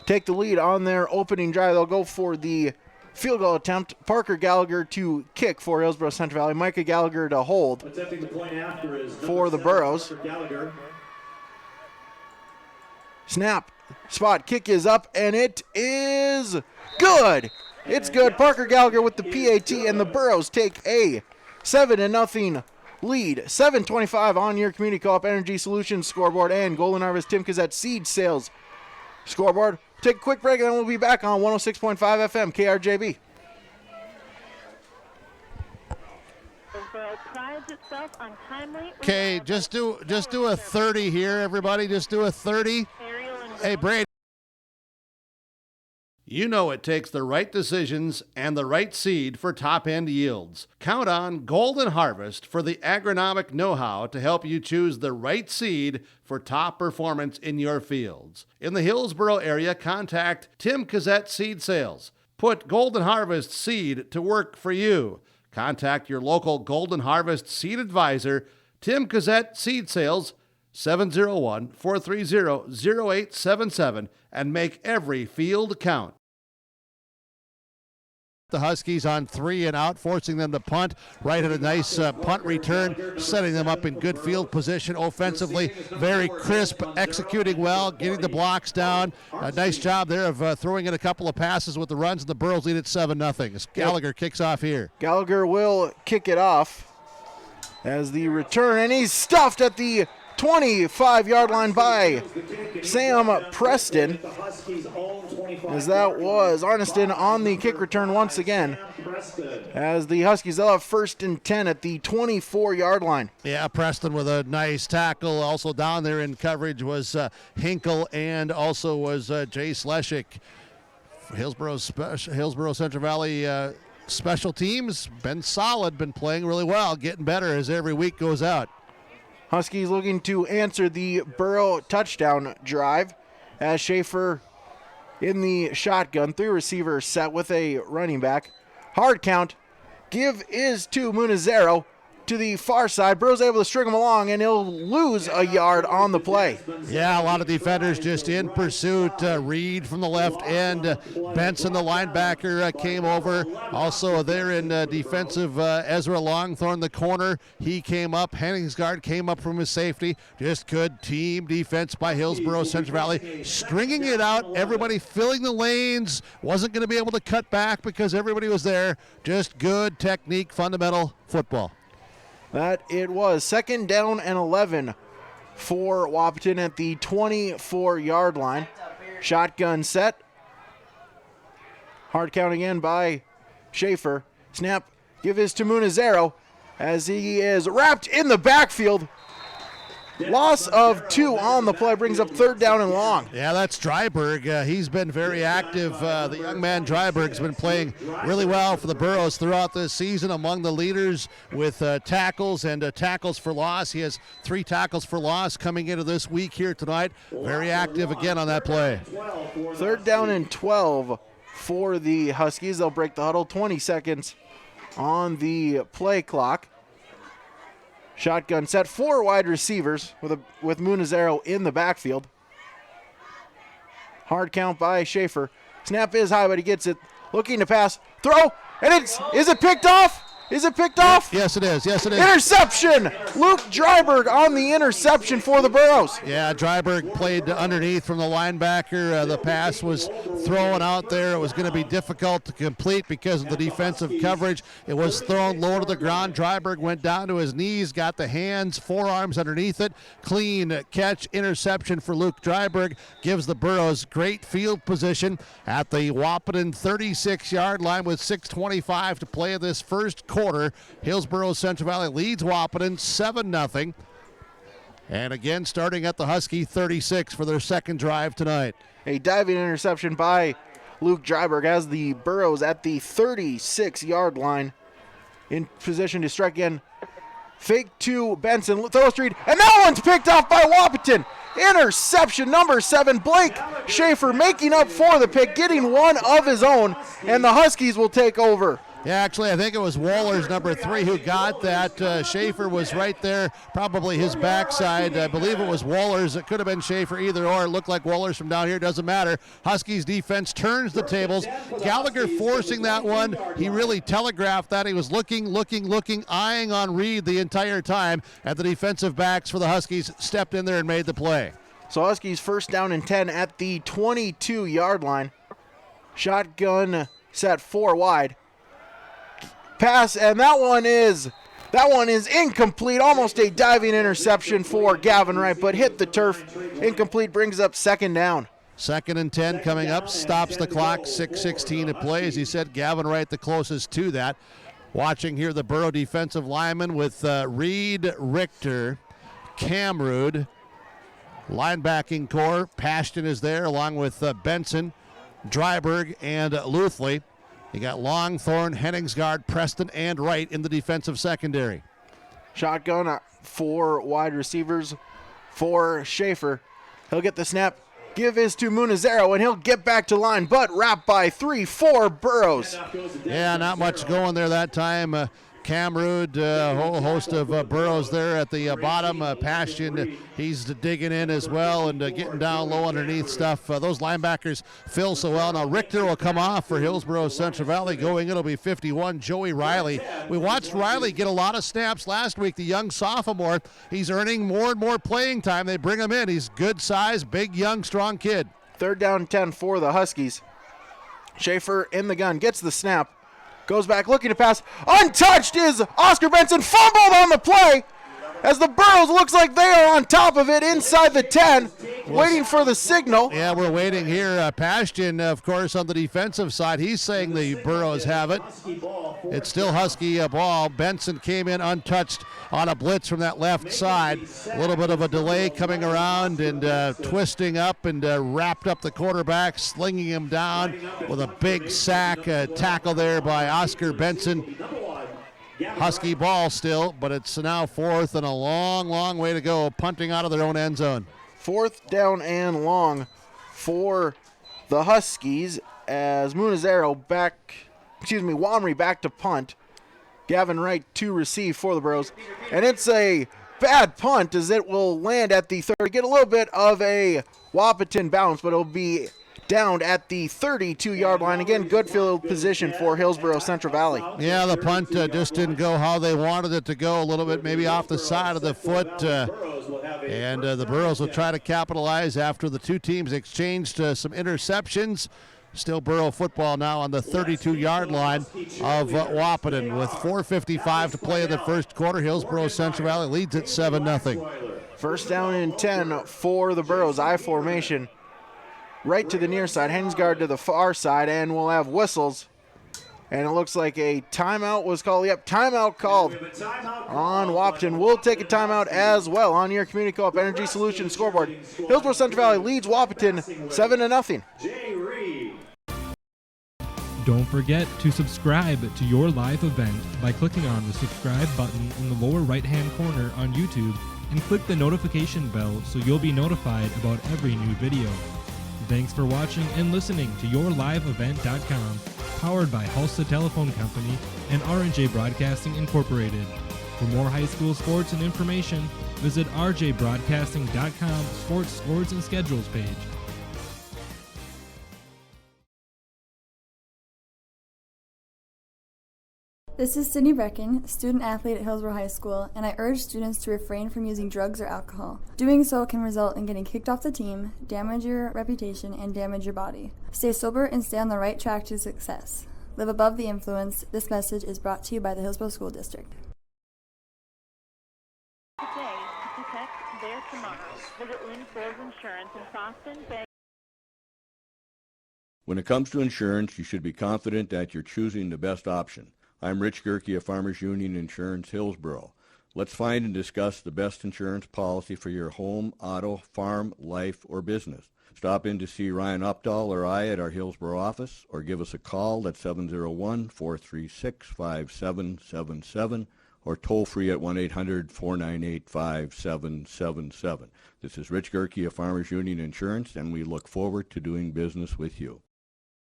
S4: take the lead on their opening drive. They'll go for the field goal attempt. Parker Gallagher to kick for Hillsborough Central Valley. Micah Gallagher to hold
S16: Attempting the point after is
S4: for the Burros.
S16: Gallagher.
S4: Snap, spot, kick is up, and it is good. It's good. Parker Gallagher with the PAT, and the Burros take a 7-0 lead. 7:25 on your Community Co-op Energy Solutions scoreboard and Golden Harvest Tim Kazette Seed Sales scoreboard. Take a quick break, and then we'll be back on 106.5 FM KRJB.
S1: Okay, just do a 30 here, everybody. Just do a 30. Hey, Brady. You know it takes the right decisions and the right seed for top-end yields. Count on Golden Harvest for the agronomic know-how to help you choose the right seed for top performance in your fields. In the Hillsborough area, contact Tim Kazette Seed Sales. Put Golden Harvest seed to work for you. Contact your local Golden Harvest seed advisor, Tim Kazette Seed Sales, 701-430-0877, and make every field count. The Huskies on 3 and out, forcing them to punt. Right at a nice punt return, setting them up in good field position offensively. Very crisp, executing well, getting the blocks down. A nice job there of throwing in a couple of passes with the runs, and the Burros lead at 7-0 as Gallagher kicks off here.
S4: Gallagher will kick it off as the return, and he's stuffed at the 25-yard line by Sam Preston, as that was Arneston on the kick return once again, as the Huskies, they'll have 1st and 10 at the 24-yard line.
S1: Yeah, Preston with a nice tackle. Also down there in coverage was Hinkle, and also was Jay Sleshik. Hillsborough Central Valley special teams, been solid, been playing really well, getting better as every week goes out.
S4: Huskies looking to answer the Burrow touchdown drive as Schaefer in the shotgun. 3 receivers set with a running back. Hard count. Give is to Munizero to the far side. Burrow's able to string him along, and he'll lose a yard on the play.
S1: Yeah, a lot of defenders just in pursuit. Reed from the left end. Benson, the linebacker, came over. Also there in defensive, Ezra Longthorn, the corner. He came up. Henningsgaard came up from his safety. Just good team defense by Hillsborough Central Valley. Stringing it out. Everybody filling the lanes. Wasn't going to be able to cut back because everybody was there. Just good technique, fundamental football.
S4: That it was. 2nd down and 11 for Wahpeton at the 24-yard line. Shotgun set. Hard count again by Schaefer. Snap, give is to Munizero as he is wrapped in the backfield. Loss of 2 on the play brings up 3rd down and long.
S1: Yeah, that's Dryberg. He's been very active. The young man Dryberg's been playing really well for the Burros throughout this season, among the leaders with tackles and tackles for loss. He has 3 tackles for loss coming into this week here tonight. Very active again on that play.
S4: 3rd down and 12 for the Huskies. They'll break the huddle. 20 seconds on the play clock. Shotgun set, 4 wide receivers with Munizero in the backfield. Hard count by Schaefer. Snap is high, but he gets it. Looking to pass. Throw, and is it picked off? Is it picked off?
S1: Yes, it is. Yes, it is.
S4: Interception! Luke Dryberg on the interception for the Burros.
S1: Yeah, Dryberg played underneath from the linebacker. The pass was thrown out there. It was going to be difficult to complete because of the defensive coverage. It was thrown low to the ground. Dryberg went down to his knees, got the hands, forearms underneath it. Clean catch, interception for Luke Dryberg. Gives the Burros great field position at the Wahpeton 36-yard line with 6:25 to play in this first quarter. Hillsborough Central Valley leads Wahpeton 7-0. And again, starting at the Husky 36 for their second drive tonight.
S4: A diving interception by Luke Dryberg has the Burros at the 36-yard line in position to strike again. Fake to Benson, throw street, and that one's picked off by Wahpeton. Interception number 7, Blake Schaefer making up for the pick, getting one of his own, and the Huskies will take over
S1: Yeah, actually, I think it was Waller's number 3 who got that. Schaefer was right there, probably his backside. I believe it was Waller's. It could have been Schaefer, either or. It looked like Waller's from down here. Doesn't matter. Huskies defense turns the tables. Gallagher forcing that one. He really telegraphed that. He was looking, eyeing on Reed the entire time. And the defensive backs for the Huskies stepped in there and made the play.
S4: So Huskies first down and 10 at the 22-yard line. Shotgun set 4 wide. Pass, and that one is incomplete. Almost a diving interception for Gavin Wright, but hit the turf. Incomplete, brings up second down.
S1: 2nd and 10 coming up, stops the clock, 6:16 to play. As he said, Gavin Wright the closest to that. Watching here the Borough defensive lineman with Reed, Richter, Camrud, linebacking core. Pashton is there along with Benson, Dryberg, and Luthley. You got Longthorne, Henningsgaard, Preston, and Wright in the defensive secondary.
S4: Shotgun, 4 wide receivers for Schaefer. He'll get the snap, give his to Munizero, and he'll get back to line, but wrapped by 3-4 Burrows.
S1: Yeah, not much going there that time. Camrud, a whole host of Burrows there at the bottom. Pashton, he's digging in as well and getting down low underneath stuff. Those linebackers fill so well. Now Richter will come off for Hillsborough Central Valley. Going, it'll be 51, Joey Riley. We watched Riley get a lot of snaps last week, the young sophomore. He's earning more and more playing time. They bring him in. He's good size, big, young, strong kid.
S4: 3rd down and 10 for the Huskies. Schaefer in the gun, gets the snap. Goes back, looking to pass. Untouched is Oscar Benson. Fumbled on the play as the Burrows looks like they are on top of it inside the 10, waiting for the signal.
S1: Yeah, we're waiting here. Pashton, of course, on the defensive side. He's saying the Burrows have it. It's still Husky ball. Benson came in untouched on a blitz from that left side. A little bit of a delay coming around and twisting up and wrapped up the quarterback, slinging him down with a big sack tackle there by Oscar Benson. Husky ball still, but it's now 4th and a long way to go, punting out of their own end zone.
S4: 4th down and long for the Huskies as Wamry back to punt. Gavin Wright to receive for the Burrows. And it's a bad punt as it will land at the 30. Get a little bit of a Wahpeton bounce, but it'll be down at the 32-yard line. Again, good field position for Hillsborough Central Valley.
S1: Yeah, the punt just didn't go how they wanted it to go. A little bit maybe off the side of the foot. And the Burrows will try to capitalize after the two teams exchanged some interceptions. Still Borough football now on the 32-yard line of Wahpeton with 4:55 to play in the first quarter. Hillsborough Central Valley leads at 7-0.
S4: 1st down and 10 for the Burrows. I formation. Right to the near side, Henningsgaard to the far side, and we'll have whistles. And it looks like a timeout was called. Yep, timeout called on Wahpeton. We'll take a timeout as well on your Community Co-op Energy Solutions scoreboard. Hillsborough Central Valley leads Wahpeton 7-0.
S6: Don't forget to subscribe to your live event by clicking on the subscribe button in the lower right-hand corner on YouTube and click the notification bell so you'll be notified about every new video. Thanks for watching and listening to YourLiveEvent.com, powered by Hulsa Telephone Company and R&J Broadcasting Incorporated. For more high school sports and information, visit rjbroadcasting.com sports scores and schedules page.
S7: This is Sydney Brecken, student athlete at Hillsborough High School, and I urge students to refrain from using drugs or alcohol. Doing so can result in getting kicked off the team, damage your reputation, and damage your body. Stay sober and stay on the right track to success. Live above the influence. This message is brought to you by the Hillsborough School District.
S17: Today to protect their tomorrow. Visit Lynn Ford Insurance in Boston Bay.
S8: When it comes to insurance, you should be confident that you're choosing the best option. I'm Rich Gerke of Farmers Union Insurance, Hillsborough. Let's find and discuss the best insurance policy for your home, auto, farm, life, or business. Stop in to see Ryan Updahl or I at our Hillsborough office, or give us a call at 701-436-5777, or toll free at 1-800-498-5777. This is Rich Gerke of Farmers Union Insurance, and we look forward to doing business with you.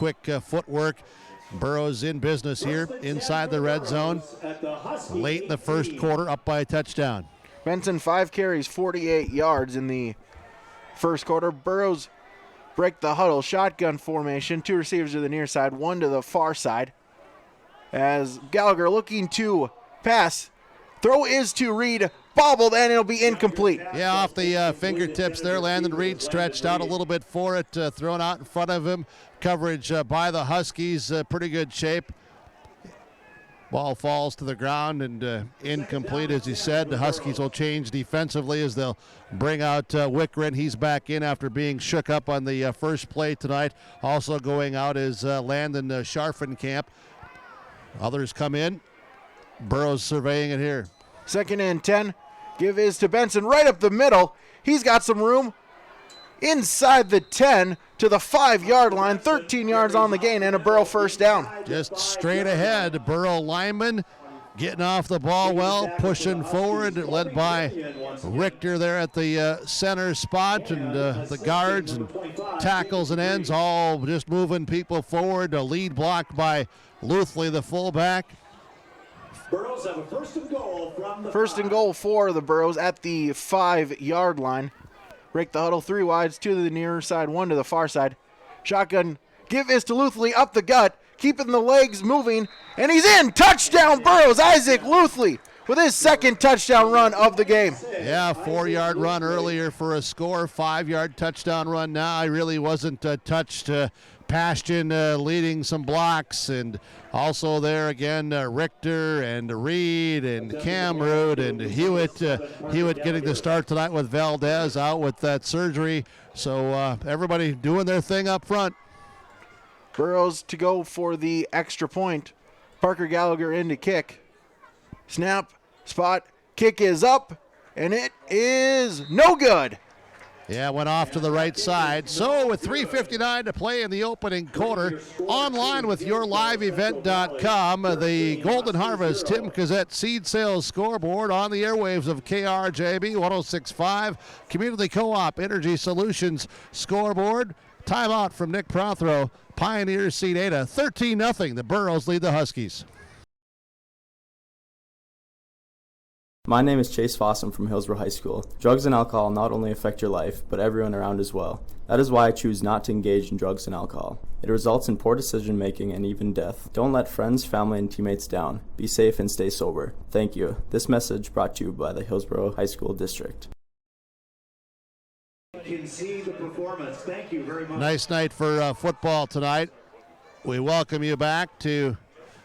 S1: Quick footwork Burrows in business here inside the red zone. Late in the first quarter, up by a touchdown.
S4: Benson 5 carries, 48 yards in the first quarter. Burrows break the huddle, shotgun formation. 2 receivers to the near side, 1 to the far side. As Gallagher looking to pass. Throw is to Reed, bobbled, and it'll be incomplete.
S1: Yeah, off the fingertips there. Landon Reed stretched out a little bit for it, thrown out in front of him. Coverage by the Huskies, pretty good shape. Ball falls to the ground and incomplete, as he said. The Huskies will change defensively as they'll bring out Wickren. He's back in after being shook up on the first play tonight. Also going out is Landon Scharfenkamp. Others come in. Burrows surveying it here.
S4: 2nd and 10. Give is to Benson right up the middle. He's got some room inside the 10 to the 5-yard line. 13 yards on the gain and a Burrow first down.
S1: Just straight ahead. Burrow lineman getting off the ball well, pushing forward, led by Richter there at the center spot, and the guards and tackles and ends all just moving people forward. A lead blocked by Luthley, the fullback.
S16: Burrows have a first and goal from the
S4: First and goal for the Burrows at the 5-yard line. Break the huddle, 3 wides, 2 to the near side, 1 to the far side. Shotgun give is to Luthley up the gut, keeping the legs moving, and he's in. Touchdown Burrows. Isaac Luthley with his 2nd touchdown run of the game.
S1: Yeah, 4-yard run earlier for a score, 5-yard touchdown run now. He really wasn't touched. Pashton leading some blocks, and also there again Richter and Reed and Camroot and Hewitt. Hewitt getting the start tonight with Valdez out with that surgery. So everybody doing their thing up front.
S4: Burrows to go for the extra point. Parker Gallagher in to kick. Snap, spot, kick is up, and it is no good.
S1: Yeah, went off to the right side. So with 3:59 to play in the opening quarter, online with yourliveevent.com, the Golden Harvest Tim Cassette Seed Sales Scoreboard on the airwaves of KRJB 106.5, Community Co-op Energy Solutions Scoreboard. Timeout from Nick Prothero. Pioneers Seed Ada, 13-0. The Burrows lead the Huskies.
S9: My name is Chase Fossum from Hillsborough High School. Drugs and alcohol not only affect your life, but everyone around as well. That is why I choose not to engage in drugs and alcohol. It results in poor decision making and even death. Don't let friends, family, and teammates down. Be safe and stay sober. Thank you. This message brought to you by the Hillsborough High School District.
S16: You can see the performance. Thank you very much.
S1: Nice night for football tonight. We welcome you back to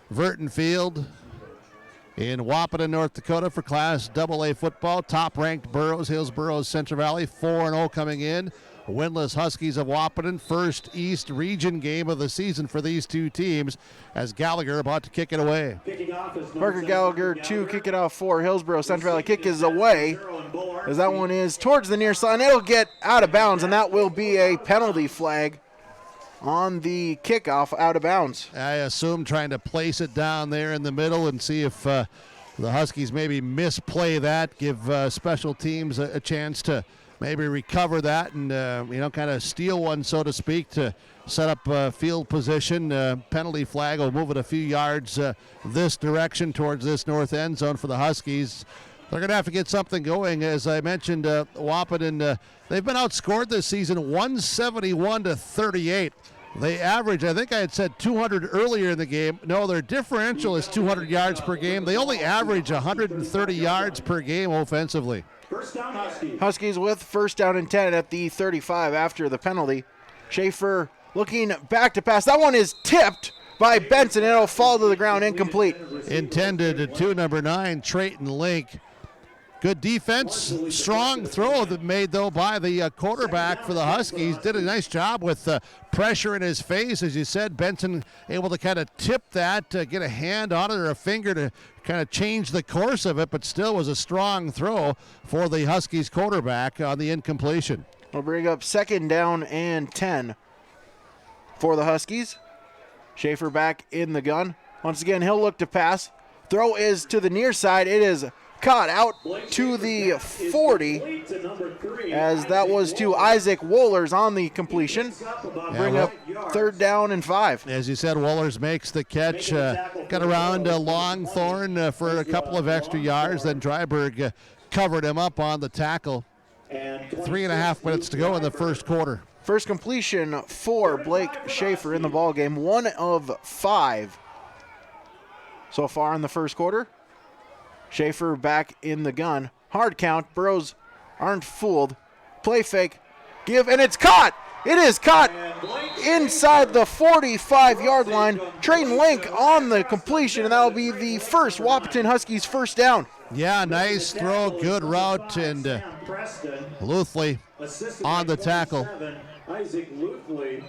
S1: Verton Field in Wahpeton, North Dakota for Class AA football. Top-ranked Burrows, Hillsborough, Central Valley, 4-0 coming in. Winless Huskies of Wahpeton, first East Region game of the season for these two teams as Gallagher about to kick it away.
S4: Parker Gallagher to kick it off for Hillsborough. Central Valley kick is away as that one is towards the near side. It'll get out of bounds, and that will be a penalty flag on the kickoff out of bounds.
S1: I assume trying to place it down there in the middle and see if the Huskies maybe misplay that, give special teams a chance to maybe recover that and, kind of steal one, so to speak, to set up field position. Penalty flag will move it a few yards this direction towards this north end zone for the Huskies. They're going to have to get something going. As I mentioned, Wahpeton, they've been outscored this season 171-38. They average, I think I had said 200 earlier in the game. No, their differential is 200 yards per game. They only average 130 yards per game offensively.
S16: First down, Huskies.
S4: Huskies with first down and 10 at the 35 after the penalty. Schaefer looking back to pass. That one is tipped by Benson. It'll fall to the ground, incomplete.
S1: Intended to number 9, Trayton Link. Good defense, strong throw that made, though, by the quarterback for the Huskies. Did a nice job with pressure in his face. As you said, Benson able to kind of tip that, get a hand on it or a finger to kind of change the course of it, but still was a strong throw for the Huskies quarterback on the incompletion.
S4: We'll bring up second down and 10 for the Huskies. Schaefer back in the gun. Once again, he'll look to pass. Throw is to the near side. It is caught out to the 40, as that was to Isaac Wohlers on the completion. Bring up 3rd down and 5.
S1: As you said, Wohlers makes the catch, got around Longthorn for a couple of extra yards, then Dryburgh covered him up on the tackle. 3.5 minutes to go in the first quarter.
S4: First completion for Blake Schaefer in the ballgame, 1 of 5 so far in the first quarter. Schaefer back in the gun. Hard count. Burrows aren't fooled. Play fake. Give, and it's caught. It is caught inside the 45-yard line. Trayton Link on the completion, and that will be the first Wahpeton Huskies first down.
S1: Yeah, nice throw, good route, and Luthley on the tackle.
S16: Isaac Luthley.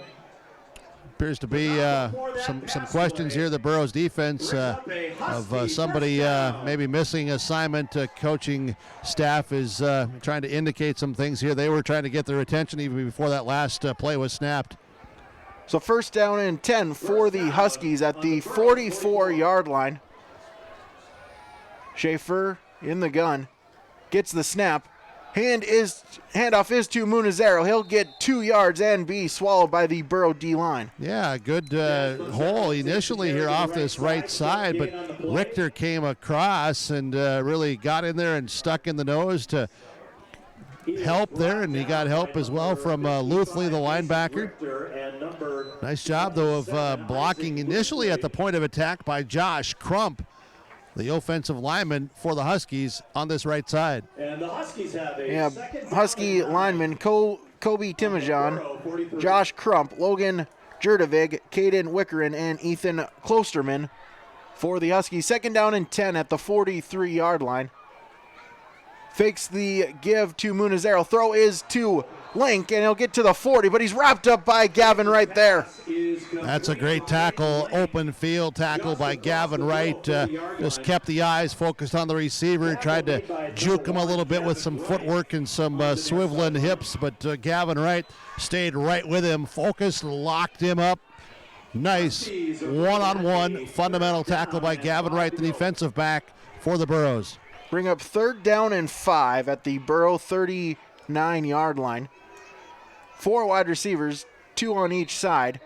S1: Appears to be some questions here. The Burrows defense of somebody maybe missing assignment. Coaching staff is trying to indicate some things here. They were trying to get their attention even before that last play was snapped.
S4: So first down and 10 for the Huskies at the 44-yard line. Schaefer in the gun, gets the snap. Handoff is to Munizero. He'll get 2 yards and be swallowed by the Burrow D-line.
S1: Yeah, good hole initially here off this right side, but Richter came across and really got in there and stuck in the nose to help there, and he got help as well from Luthley, the linebacker. Nice job, though, of blocking initially at the point of attack by Josh Crump, the offensive lineman for the Huskies on this right side.
S16: And the Huskies have a
S4: Husky lineman Kobe Timojan, Josh Crump, Logan Jurdavig, Caden Wickerin, and Ethan Klosterman for the Huskies. Second down and 10 at the 43-yard line. Fakes the give to Munizero. Throw is to Link, and he'll get to the 40, but he's wrapped up by Gavin Wright there.
S1: That's a great tackle, open field tackle by Gavin Wright. Just kept the eyes focused on the receiver, tried to juke him a little bit with some footwork and some swiveling hips, but Gavin Wright stayed right with him, focused, locked him up. Nice one-on-one fundamental tackle by Gavin Wright, the defensive back for the Burrows.
S4: Bring up 3rd down and 5 at the Burrow 39-yard line. 4 wide receivers, 2 on each side,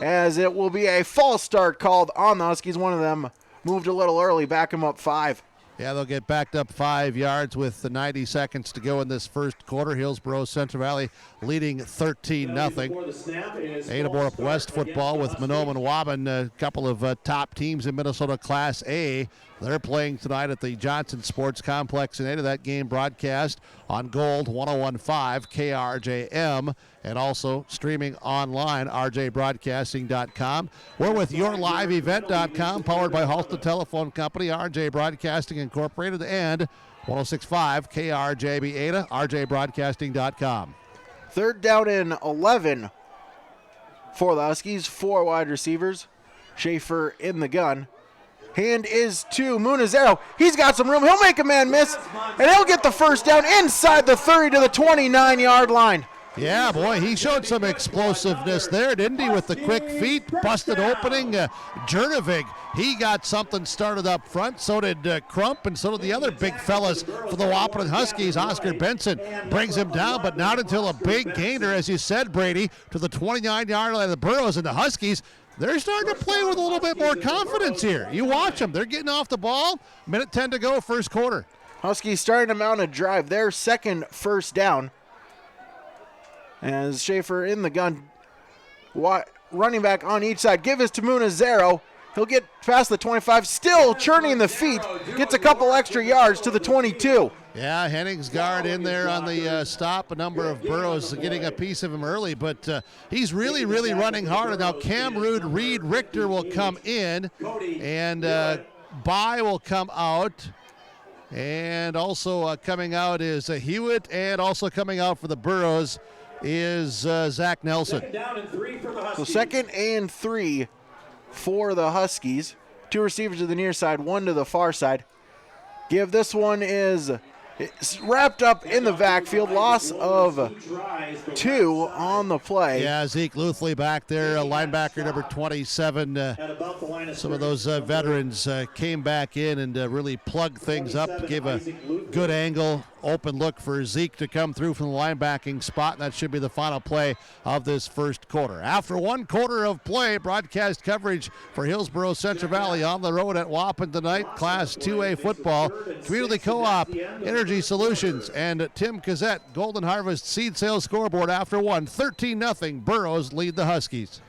S4: as it will be a false start called on the Huskies. One of them moved a little early, back him up 5.
S1: Yeah, they'll get backed up 5 yards with the 90 seconds to go in this first quarter. Hillsborough Central Valley leading 13-0. Ada Borup West football with Monome and Waban, a couple of top teams in Minnesota Class A. They're playing tonight at the Johnson Sports Complex in Ada. That game broadcast on Gold 101.5 KRJM and also streaming online, rjbroadcasting.com. We're with yourliveevent.com, powered by Halstead Telephone Company, RJ Broadcasting Incorporated, and 106.5 KRJB Ada, rjbroadcasting.com.
S4: 3rd down and 11 for the Huskies. 4 wide receivers. Schaefer in the gun. Hand is to Munizero. He's got some room. He'll make a man miss, and he'll get the first down inside the 30 to the 29-yard line.
S1: Yeah, boy, he showed some explosiveness there, didn't he, with the quick feet, busted opening. Jurnovic, he got something started up front. So did Crump, and so did the other big fellas for the Wahpeton Huskies. Oscar Benson brings him down, but not until a big gainer, as you said, Brady, to the 29-yard line of the Burrows. And the Huskies, they're starting to play with a little bit more confidence here. You watch them. They're getting off the ball. Minute 10 to go, first quarter.
S4: Huskies starting to mount a drive. Their second first down. As Schaefer in the gun, running back on each side. Give is to Munizero. He'll get past the 25, still churning the feet. Gets a couple extra yards to the 22.
S1: Yeah, Henningsgaard in there on the stop. A number of Burrows getting a piece of him early, but he's really, really running hard. And now Camrud Reed Richter will come in, and Bai will come out. And also coming out is Hewitt, and also coming out for the Burrows is Zach Nelson.
S4: So 2nd and 3 for the Huskies. 2 receivers to the near side, 1 to the far side. Give, this one is It's wrapped up in the backfield. Loss of 2 on the play.
S1: Yeah, Zeke Luthley back there, linebacker number 27. Some of those veterans came back in and really plugged things up, gave a good angle, open look for Zeke to come through from the linebacking spot, and that should be the final play of this first quarter. After 1 quarter of play, broadcast coverage for Hillsborough Central Valley on the road at Wahpeton tonight. Class 2A football, Community Co-op, Energy Solutions, and Tim Cassette. Golden Harvest seed sales scoreboard after 1, 13-0. Burrows lead the Huskies.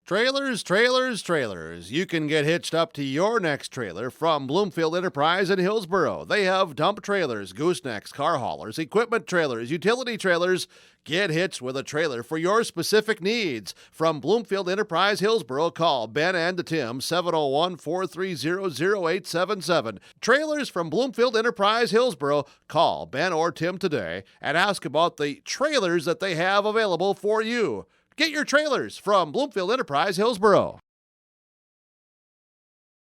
S1: Trailers, trailers, trailers. You can get hitched up to your next trailer from Bloomfield Enterprise in Hillsborough. They have dump trailers, goosenecks, car haulers, equipment trailers, utility trailers. Get hitched with a trailer for your specific needs. From Bloomfield Enterprise Hillsborough, call Ben and Tim, 701-430-0877. Trailers from Bloomfield Enterprise Hillsborough, call Ben or Tim today and ask about the trailers that they have available for you. Get your trailers from Bloomfield Enterprise Hillsborough.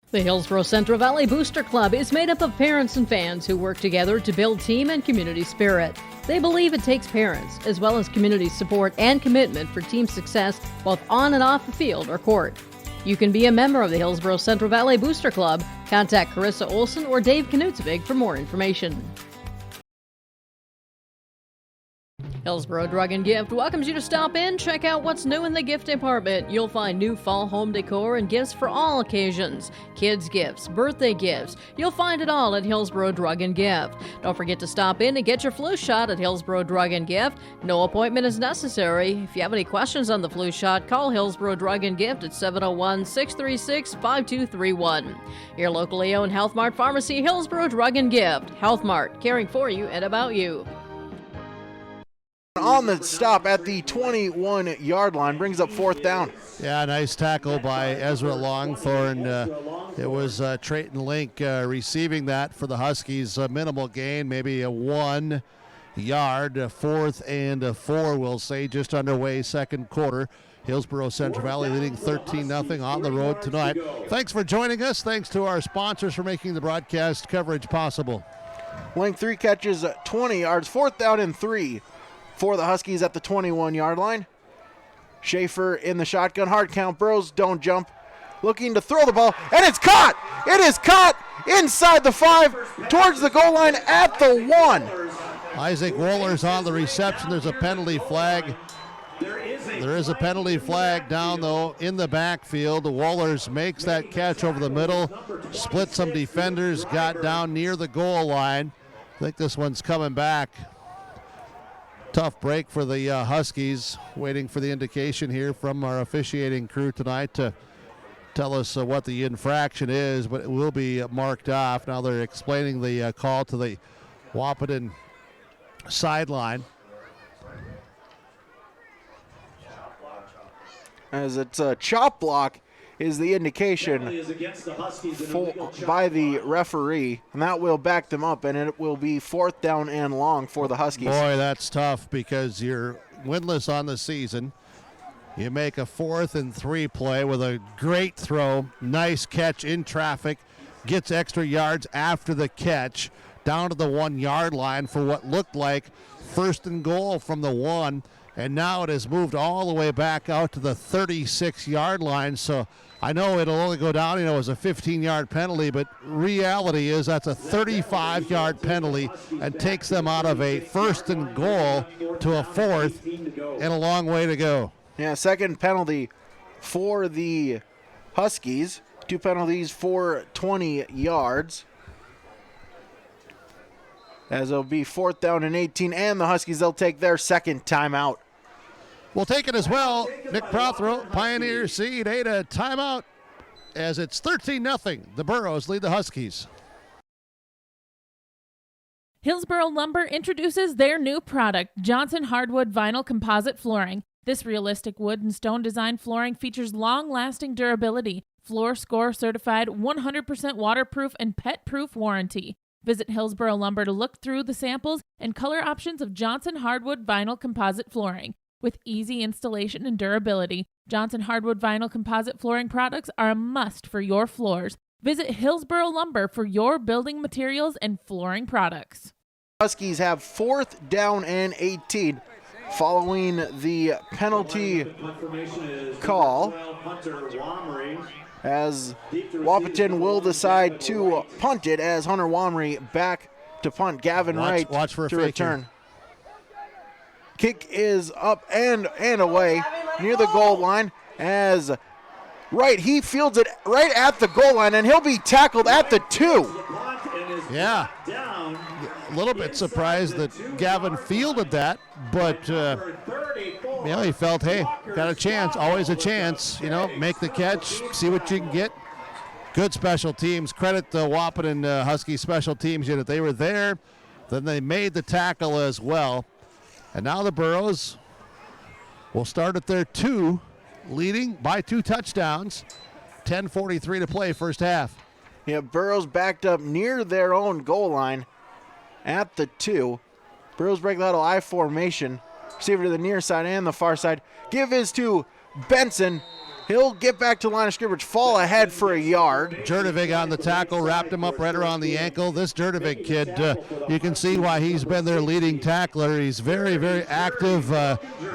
S11: The Hillsborough Central Valley Booster Club is made up of parents and fans who work together to build team and community spirit. They believe it takes parents, as well as community support and commitment for team success, both on and off the field or court. You can be a member of the Hillsborough Central Valley Booster Club. Contact Carissa Olson or Dave Knutsvig for more information. Hillsborough Drug and Gift welcomes you to stop in, check out what's new in the gift department. You'll find new fall home decor and gifts for all occasions. Kids gifts, birthday gifts. You'll find it all at Hillsborough Drug and Gift. Don't forget to stop in and get your flu shot at Hillsborough Drug and Gift. No appointment is necessary. If you have any questions on the flu shot, call Hillsborough Drug and Gift at 701-636-5231. Your locally owned Health Mart Pharmacy, Hillsborough Drug and Gift. Health Mart, caring for you and about you.
S4: On the stop at the 21-yard line, brings up 4th down.
S1: Yeah, nice tackle by Ezra Longthorne. It was Trayton Link receiving that for the Huskies. Minimal gain, maybe a 1 yard, 4th and 4, we'll say, just underway second quarter. Hillsborough Central Valley leading 13-0 on the road tonight. Thanks for joining us. Thanks to our sponsors for making the broadcast coverage possible.
S4: Link 3 catches, 20 yards, 4th down and 3. For the Huskies at the 21-yard line. Schaefer in the shotgun. Hard count. Burrows don't jump. Looking to throw the ball. And it's caught! It is caught inside the 5 towards the goal line at the 1.
S1: Isaac Woller's on the reception. There's a penalty flag. There is a penalty flag down, though, in the backfield. Wollers makes that catch over the middle. Split some defenders. Got down near the goal line. I think this one's coming back. Tough break for the Huskies. Waiting for the indication here from our officiating crew tonight to tell us what the infraction is, but it will be marked off. Now they're explaining the call to the Wahpeton sideline.
S4: As it's a chop block is the indication by the referee, and that will back them up, and it will be 4th down and long for the Huskies.
S1: Boy, that's tough because you're winless on the season. You make a 4th and 3 play with a great throw, nice catch in traffic, gets extra yards after the catch, down to the 1 yard line for what looked like 1st and goal from the 1, and now it has moved all the way back out to the 36 yard line. So I know it'll only go down, as a 15-yard penalty, but reality is that's a 35-yard penalty and takes them out of a 1st and goal to a 4th, and a long way to go.
S4: Yeah, second penalty for the Huskies. 2 penalties for 20 yards. As it'll be 4th down and 18, and the Huskies, they'll take their second timeout.
S1: We'll take it as well. Nick Prothero, Pioneer Seed, a timeout as it's 13-0. The Burrows lead the Huskies.
S12: Hillsborough Lumber introduces their new product, Johnson Hardwood Vinyl Composite Flooring. This realistic wood and stone design flooring features long-lasting durability, Floor Score certified, 100% waterproof and pet-proof warranty. Visit Hillsborough Lumber to look through the samples and color options of Johnson Hardwood Vinyl Composite Flooring. With easy installation and durability, Johnson Hardwood Vinyl Composite Flooring products are a must for your floors. Visit Hillsboro Lumber for your building materials and flooring products.
S4: Huskies have 4th down and 18 following the penalty call, as Wahpeton will decide to punt it as Hunter Womry back to punt. Gavin Wright
S1: watch for a
S4: to
S1: fake
S4: return. Kick is up and away near the goal line as Wright, he fields it right at the goal line, and he'll be tackled at the 2.
S1: Yeah, a little bit surprised that Gavin fielded that, but he felt, hey, got a chance, always a chance, make the catch, see what you can get. Good special teams. Credit the Wahpeton Husky special teams unit. They were there, then they made the tackle as well. And now the Burros will start at their 2, leading by 2 touchdowns. 10:43 to play, first half.
S4: Yeah, Burros backed up near their own goal line at the 2. Burros break that I formation. Receiver to the near side and the far side. Give is to Benson. He'll get back to line of scrimmage, fall ahead for a yard.
S1: Jurdevig on the tackle, wrapped him up right around the ankle. This Jurdevig kid, you can see why he's been their leading tackler. He's very, very active,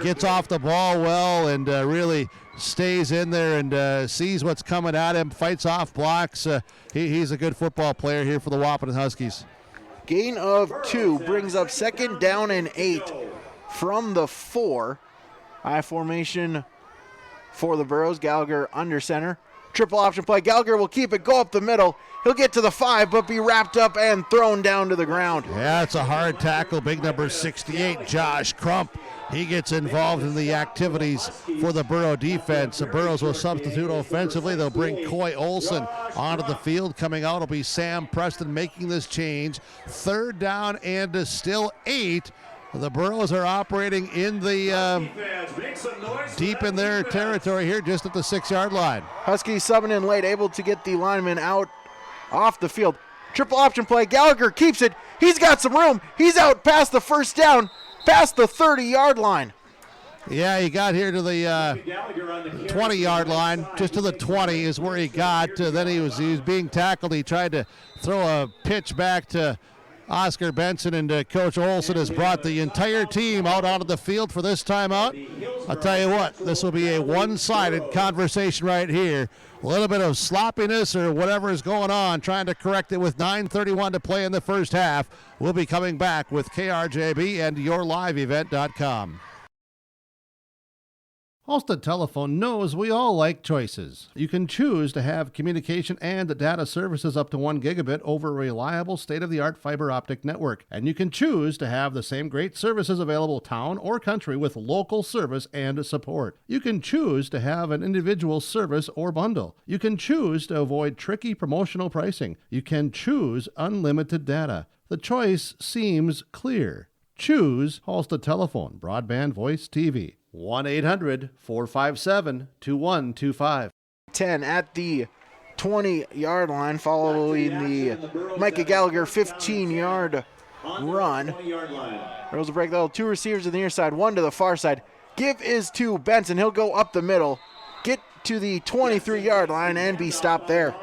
S1: gets off the ball well, and really stays in there and sees what's coming at him, fights off blocks. He's a good football player here for the Wahpeton Huskies.
S4: Gain of 2 brings up 2nd down and 8 from the 4. I formation for the Burros. Gallagher under center. Triple option play. Gallagher will keep it, go up the middle. He'll get to the 5, but be wrapped up and thrown down to the ground.
S1: Yeah, it's a hard tackle. Big number 68, Josh Crump. He gets involved in the activities for the Burro defense. The Burros will substitute offensively. They'll bring Coy Olson onto the field. Coming out will be Sam Preston making this change. 3rd down and still 8. The Burros are operating in the deep in their territory here, just at the 6-yard line.
S4: Huskies subbing in late, able to get the lineman out off the field. Triple option play. Gallagher keeps it. He's got some room. He's out past the 1st down, past the 30-yard line.
S1: Yeah, he got here to the 20-yard line. Just to the 20 is where he got. Then he was being tackled. He tried to throw a pitch back to Oscar Benson, and Coach Olson has brought the entire team out onto the field for this timeout. I'll tell you what, this will be a one-sided conversation right here. A little bit of sloppiness or whatever is going on, trying to correct it with 9:31 to play in the first half. We'll be coming back with KRJB and YourLiveEvent.com. Halstead Telephone knows we all like choices. You can choose to have communication and data services up to 1 gigabit over a reliable state-of-the-art fiber optic network. And you can choose to have the same great services available town or country with local service and support. You can choose to have an individual service or bundle. You can choose to avoid tricky promotional pricing. You can choose unlimited data. The choice seems clear. Choose Halstead Telephone, broadband voice TV. 1-800-457-2125.
S4: 10 at the 20-yard line following the Micah Gallagher 15-yard run. Burros will break the 2 receivers to the near side, 1 to the far side. Give is to Benson. He'll go up the middle, get to the 23-yard line, and be stopped there.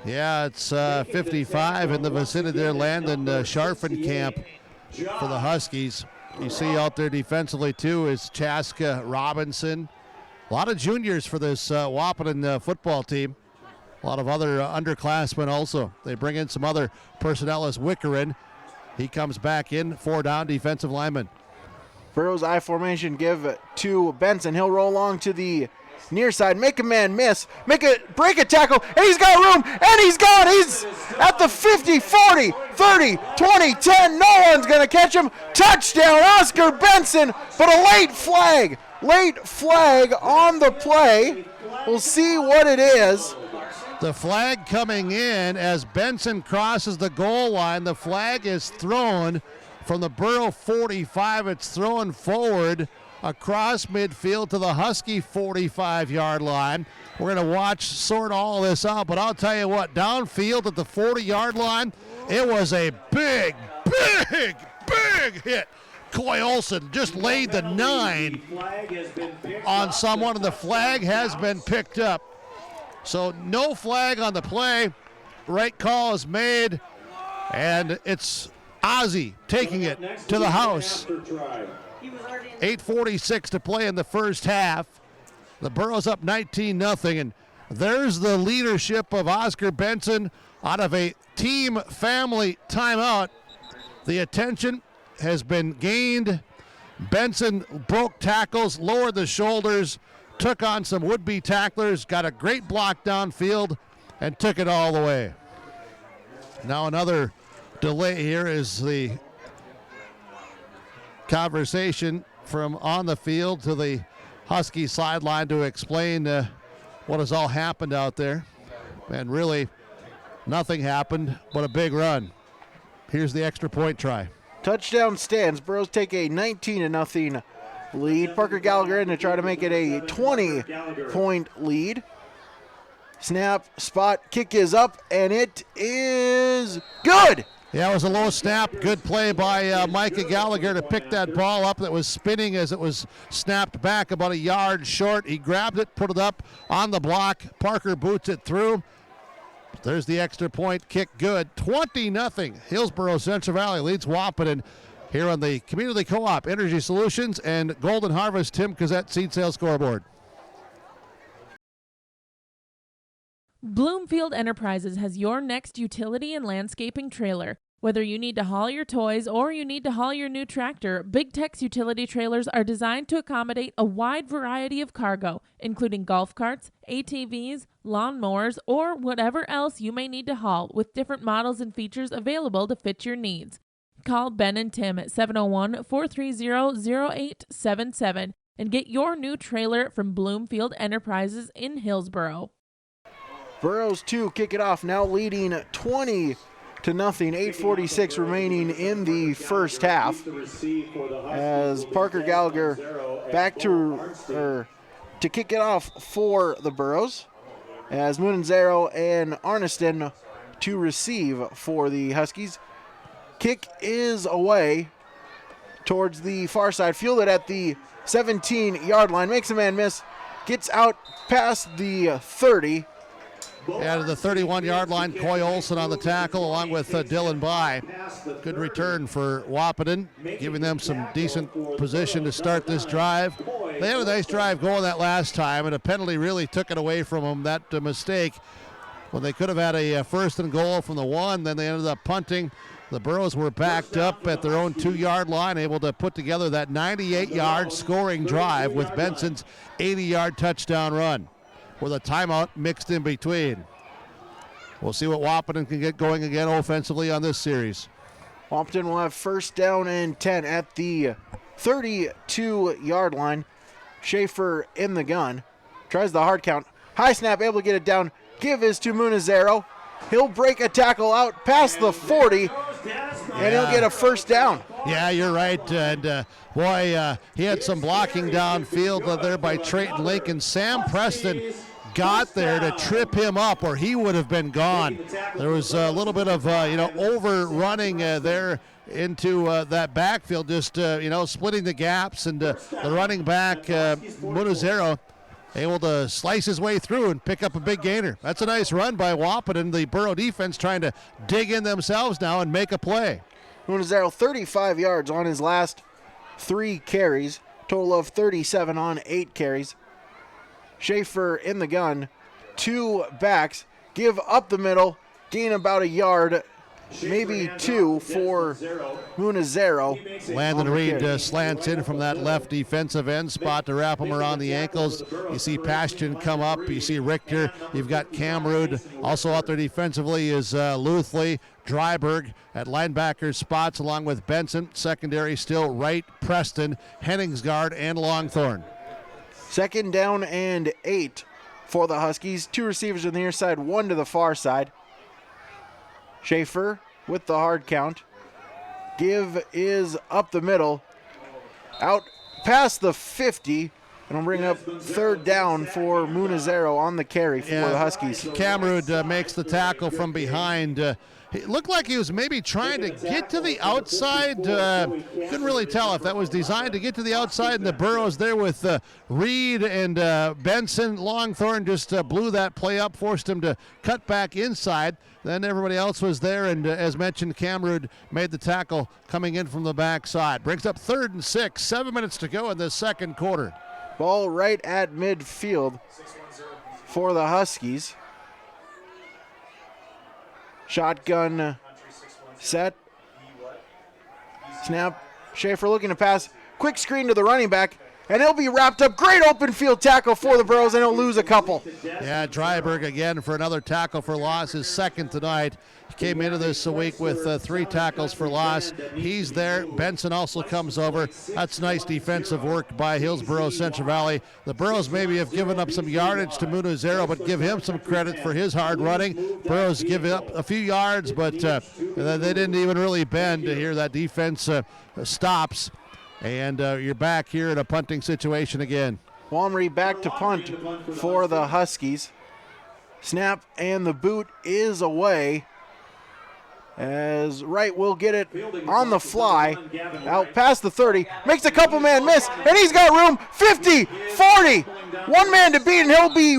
S1: Yeah, it's 55 in the vicinity there, Landon Scharfenkamp for the Huskies. You see out there defensively, too, is Chaska Robinson. A lot of juniors for this Wahpeton football team. A lot of other underclassmen also. They bring in some other personnel as Wickerin. He comes back in, 4 down defensive lineman.
S4: Burros I formation, give to Benson. He'll roll along to the near side, make a man miss, break a tackle, and he's got room, and he's gone. He's at the 50, 40, 30, 20, 10. No one's going to catch him. Touchdown, Oscar Benson, but a late flag on the play. We'll see what it is.
S1: The flag coming in as Benson crosses the goal line. The flag is thrown from the Burro 45. It's thrown forward across midfield to the Husky 45-yard line. We're going to sort all this out, but I'll tell you what, downfield at the 40-yard line, it was a big hit. Coy Olson just laid the 9 on someone, and the flag has been picked up. So no flag on the play. Right call is made, and it's Ozzie taking it to the house. 8:46 to play in the first half. The Burros up 19-0, and there's the leadership of Oscar Benson out of a team family timeout. The attention has been gained. Benson broke tackles, lowered the shoulders, took on some would-be tacklers, got a great block downfield, and took it all the way. Now another delay here is the conversation from on the field to the Husky sideline to explain what has all happened out there. And really, nothing happened but a big run. Here's the extra point try.
S4: Touchdown stands. Burros take a 19-0 lead. Parker Gallagher in to try to make it a 20-point lead. Snap, spot, kick is up, and it is good.
S1: Yeah, it was a low snap. Good play by Micah Gallagher to pick that ball up that was spinning as it was snapped back about a yard short. He grabbed it, put it up on the block. Parker boots it through. There's the extra point kick, good. 20-0. Hillsborough Central Valley leads Wahpeton here on the Community Co-op Energy Solutions and Golden Harvest Tim Cazette seed sales scoreboard.
S12: Bloomfield Enterprises has your next utility and landscaping trailer. Whether you need to haul your toys or you need to haul your new tractor, Big Tex utility trailers are designed to accommodate a wide variety of cargo, including golf carts, ATVs, lawnmowers, or whatever else you may need to haul, with different models and features available to fit your needs. Call Ben and Tim at 701-430-0877 and get your new trailer from Bloomfield Enterprises in Hillsborough.
S4: Burros 2 kick it off, now leading 20-0. 8:46 remaining in the first half. As Parker Gallagher back to kick it off for the Burros. As Munanzero and Arniston to receive for the Huskies. Kick is away towards the far side. Fielded at the 17-yard line. Makes a man miss. Gets out past the 30.
S1: Yeah, to the 31-yard line, Coy Olson on the tackle along with Dylan By. Good return for Wahpeton, giving them some decent position to start this drive. They had a nice drive going that last time, and a penalty really took it away from them, that mistake. When they could have had a first and goal from the 1, then they ended up punting. The Burros were backed up at their own 2-yard line, able to put together that 98-yard scoring drive with Benson's 80-yard touchdown run, with a timeout mixed in between. We'll see what Wahpeton can get going again offensively on this series.
S4: Wahpeton will have first down and 10 at the 32-yard line. Schaefer in the gun. Tries the hard count. High snap, able to get it down. Give is to Munazero. He'll break a tackle out past the 40, and he'll get a first down.
S1: Yeah, you're right. And he had some blocking downfield there by Trayton Lincoln. Sam Preston got there to trip him up, or he would have been gone. There was a little bit of overrunning there into that backfield, just splitting the gaps, and the running back Munazero able to slice his way through and pick up a big gainer. That's a nice run by Wahpeton. The Burro defense trying to dig in themselves now and make a play.
S4: Munazero 35 yards on his last 3 carries. Total of 37 on 8 carries. Schaefer in the gun. 2 backs. Give up the middle. Gain about a yard. Maybe 2 for Munazero.
S1: Landon Reed slants in from that left defensive end spot to wrap him around the ankles. You see Pashton come up. You see Richter. You've got Camrud. Also out there defensively is Luthley, Dryberg at linebacker spots along with Benson. Secondary still Wright, Preston, Henningsgaard, and Longthorn.
S4: Second down and 8 for the Huskies. 2 receivers on the near side, 1 to the far side. Schaefer with the hard count. Give is up the middle. Out past the 50. It'll bring up third down for Munizero on the carry for the Huskies.
S1: Camrud makes the tackle from behind. It looked like he was maybe trying to get to the outside. Couldn't really tell if that was designed to get to the outside, and the Burrows there with Reed and Benson. Longthorn just blew that play up, forced him to cut back inside. Then everybody else was there, and as mentioned, Camrud made the tackle coming in from the backside. Brings up 3rd and 6, 7 minutes to go in the second quarter.
S4: Ball right at midfield for the Huskies. Shotgun set. Snap. Schaefer looking to pass. Quick screen to the running back. And he'll be wrapped up. Great open field tackle for the Burrows, and he'll lose a couple.
S1: Yeah, Dryberg again for another tackle for loss, his second tonight. He came into this week with 3 tackles for loss. He's there. Benson also comes over. That's nice defensive work by Hillsborough Central Valley. The Burrows maybe have given up some yardage to Munizero, but give him some credit for his hard running. Burrows give up a few yards, but they didn't even really bend to hear that defense stops. And you're back here in a punting situation again.
S4: Walmrey back to punt for the Huskies. Snap, and the boot is away. As Wright will get it on the fly. Out past the 30. Makes a couple man miss, and he's got room. 50, 40. One man to beat, and he'll be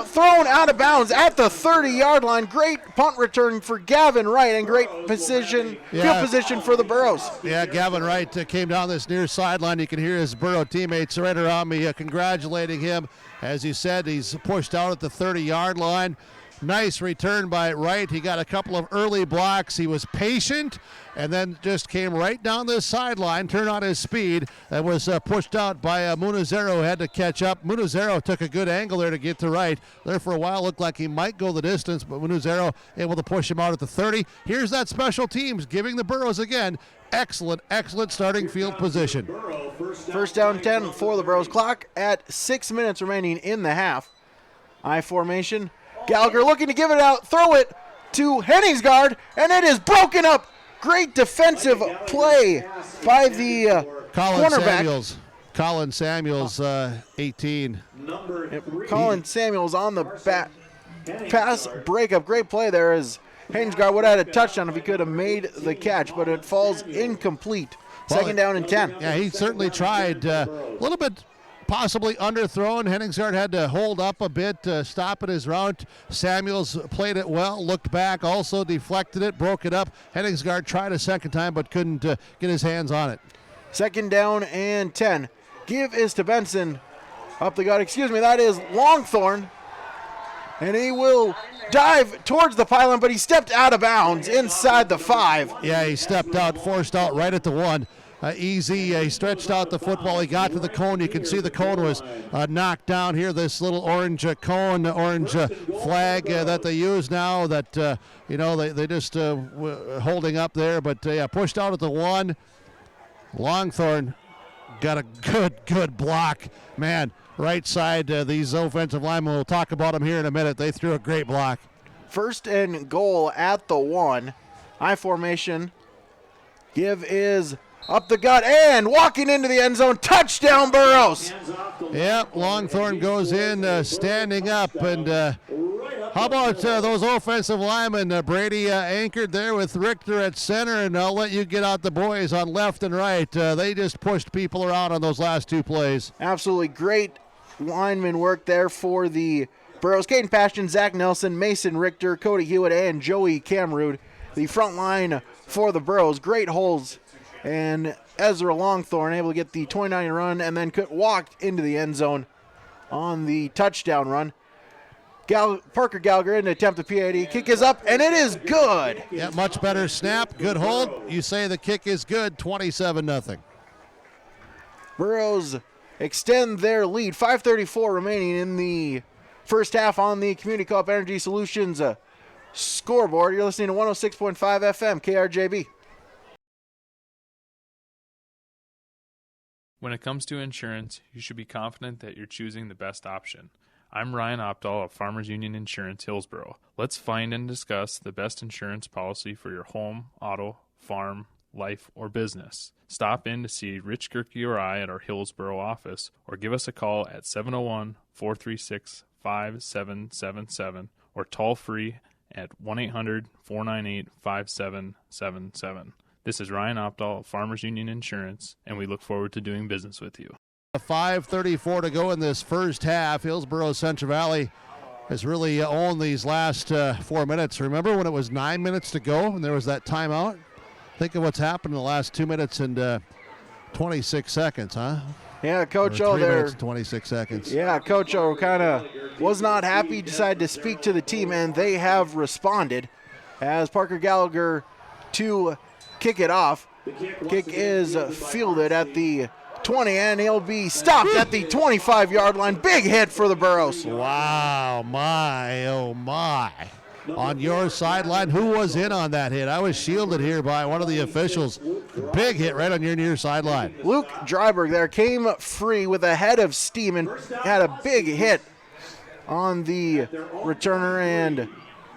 S4: thrown out of bounds at the 30-yard line. Great punt return for Gavin Wright, and great field position for the Burrows.
S1: Yeah, Gavin Wright came down this near sideline. You can hear his Burrow teammates right around me congratulating him. As you said, he's pushed out at the 30-yard line. Nice return by Wright. He got a couple of early blocks. He was patient and then just came right down this sideline, turned on his speed, and was pushed out by Munizero, who had to catch up. Munizero took a good angle there to get to Wright. There for a while looked like he might go the distance, but Munizero able to push him out at the 30. Here's that special teams giving the Burrows again excellent starting field position.
S4: First down 10 for the Burrows. Clock at 6 minutes remaining in the half. I formation. Gallagher looking to give it out, throw it to Henningsgaard, and it is broken up. Great defensive play by the cornerback.
S1: Colin Samuels, 18.
S4: Colin Samuels on the pass breakup. Great play there as Henningsgaard would have had a touchdown if he could have made the catch, but it falls incomplete. Second down and 10.
S1: Yeah, he certainly tried. A little bit possibly underthrown. Henningsgaard had to hold up a bit, stop at his route. Samuels played it well, looked back, also deflected it, broke it up. Henningsgaard tried a second time but couldn't get his hands on it.
S4: Second down and 10. Give is to Benson. Up the gut, that is Longthorn. And he will dive towards the pylon, but he stepped out of bounds inside the 5.
S1: Yeah, he stepped out, forced out right at the 1. Easy. He stretched out the football. He got to the cone. You can see the cone was knocked down here. This little orange cone, orange flag that they use now that, they just holding up there. But, pushed out at the 1. Longthorn got a good block. Man, right side, these offensive linemen, we'll talk about them here in a minute. They threw a great block.
S4: First and goal at the 1. I formation. Give is up the gut and walking into the end zone. Touchdown, Burrows.
S1: Yep, Longthorn goes in standing up. And how about those offensive linemen? Brady anchored there with Richter at center, and I'll let you get out the boys on left and right. They just pushed people around on those last 2 plays.
S4: Absolutely great lineman work there for the Burrows. Caden Passion, Zach Nelson, Mason Richter, Cody Hewitt, and Joey Camrud. The front line for the Burrows. Great holes. And Ezra Longthorn able to get the 29 run and then walked into the end zone on the touchdown run. Parker Gallagher in to attempt the PAT. Kick is up, and it is good.
S1: Yeah, much better snap. Good hold. You say the kick is good. 27-0.
S4: Burrows extend their lead. 5:34 remaining in the first half on the Community Co-op Energy Solutions scoreboard. You're listening to 106.5 FM, KRJB.
S13: When it comes to insurance, you should be confident that you're choosing the best option. I'm Ryan Opdahl of Farmers Union Insurance Hillsborough. Let's find and discuss the best insurance policy for your home, auto, farm, life, or business. Stop in to see Rich Gerke or I at our Hillsborough office, or give us a call at 701-436-5777 or toll free at 1-800-498-5777. This is Ryan Opdahl of Farmers Union Insurance, and we look forward to doing business with you.
S1: 5:34 to go in this first half. Hillsborough Central Valley has really owned these last 4 minutes. Remember when it was 9 minutes to go and there was that timeout? Think of what's happened in the last 2 minutes and 26 seconds, huh?
S4: Yeah, Coach
S1: O
S4: O there.
S1: 3 minutes and 26 seconds.
S4: Yeah, Coach O kind of was not happy, decided to speak to the team, and they have responded as Parker Gallagher to kick it off. Kick is fielded at the 20, and he'll be stopped at the 25-yard line. Big hit for the Burros.
S1: Wow, my, oh my. On your sideline, who was in on that hit? I was shielded here by one of the officials. Big hit right on your near sideline.
S4: Luke Dryberg there came free with a head of steam and had a big hit on the returner. And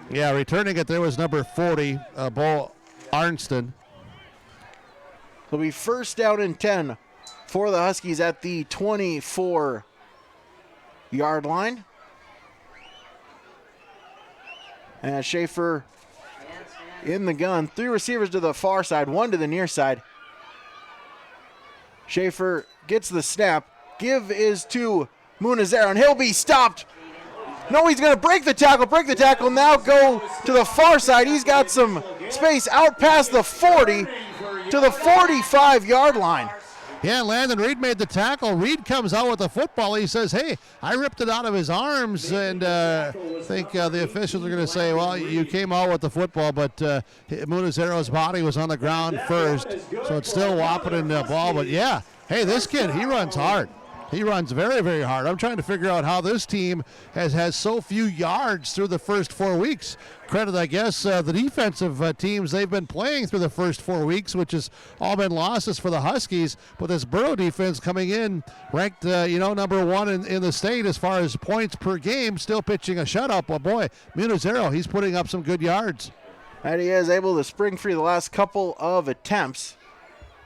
S1: yeah, returning it there was number 40, Bo Arnston.
S4: It'll be first down and 10 for the Huskies at the 24-yard line. And Schaefer in the gun. 3 receivers to the far side, 1 to the near side. Schaefer gets the snap. Give is to Munizero, and he'll be stopped. No, he's going to break the tackle, now go to the far side. He's got some space out past the 40 to the 45-yard line.
S1: Yeah, Landon Reed made the tackle. Reed comes out with the football. He says, hey, I ripped it out of his arms. And I think the officials are going to say, well, you came out with the football, but Munizero's body was on the ground first. So it's still Wahpeton ball. But, yeah, hey, this kid, he runs hard. He runs very, very hard. I'm trying to figure out how this team has so few yards through the first 4 weeks. Credit, I guess, the defensive teams they've been playing through the first 4 weeks, which has all been losses for the Huskies. But this Borough defense coming in, ranked, number 1 in the state as far as points per game, still pitching a shutout. But, boy, Munizero, he's putting up some good yards.
S4: And he is able to spring free the last couple of attempts.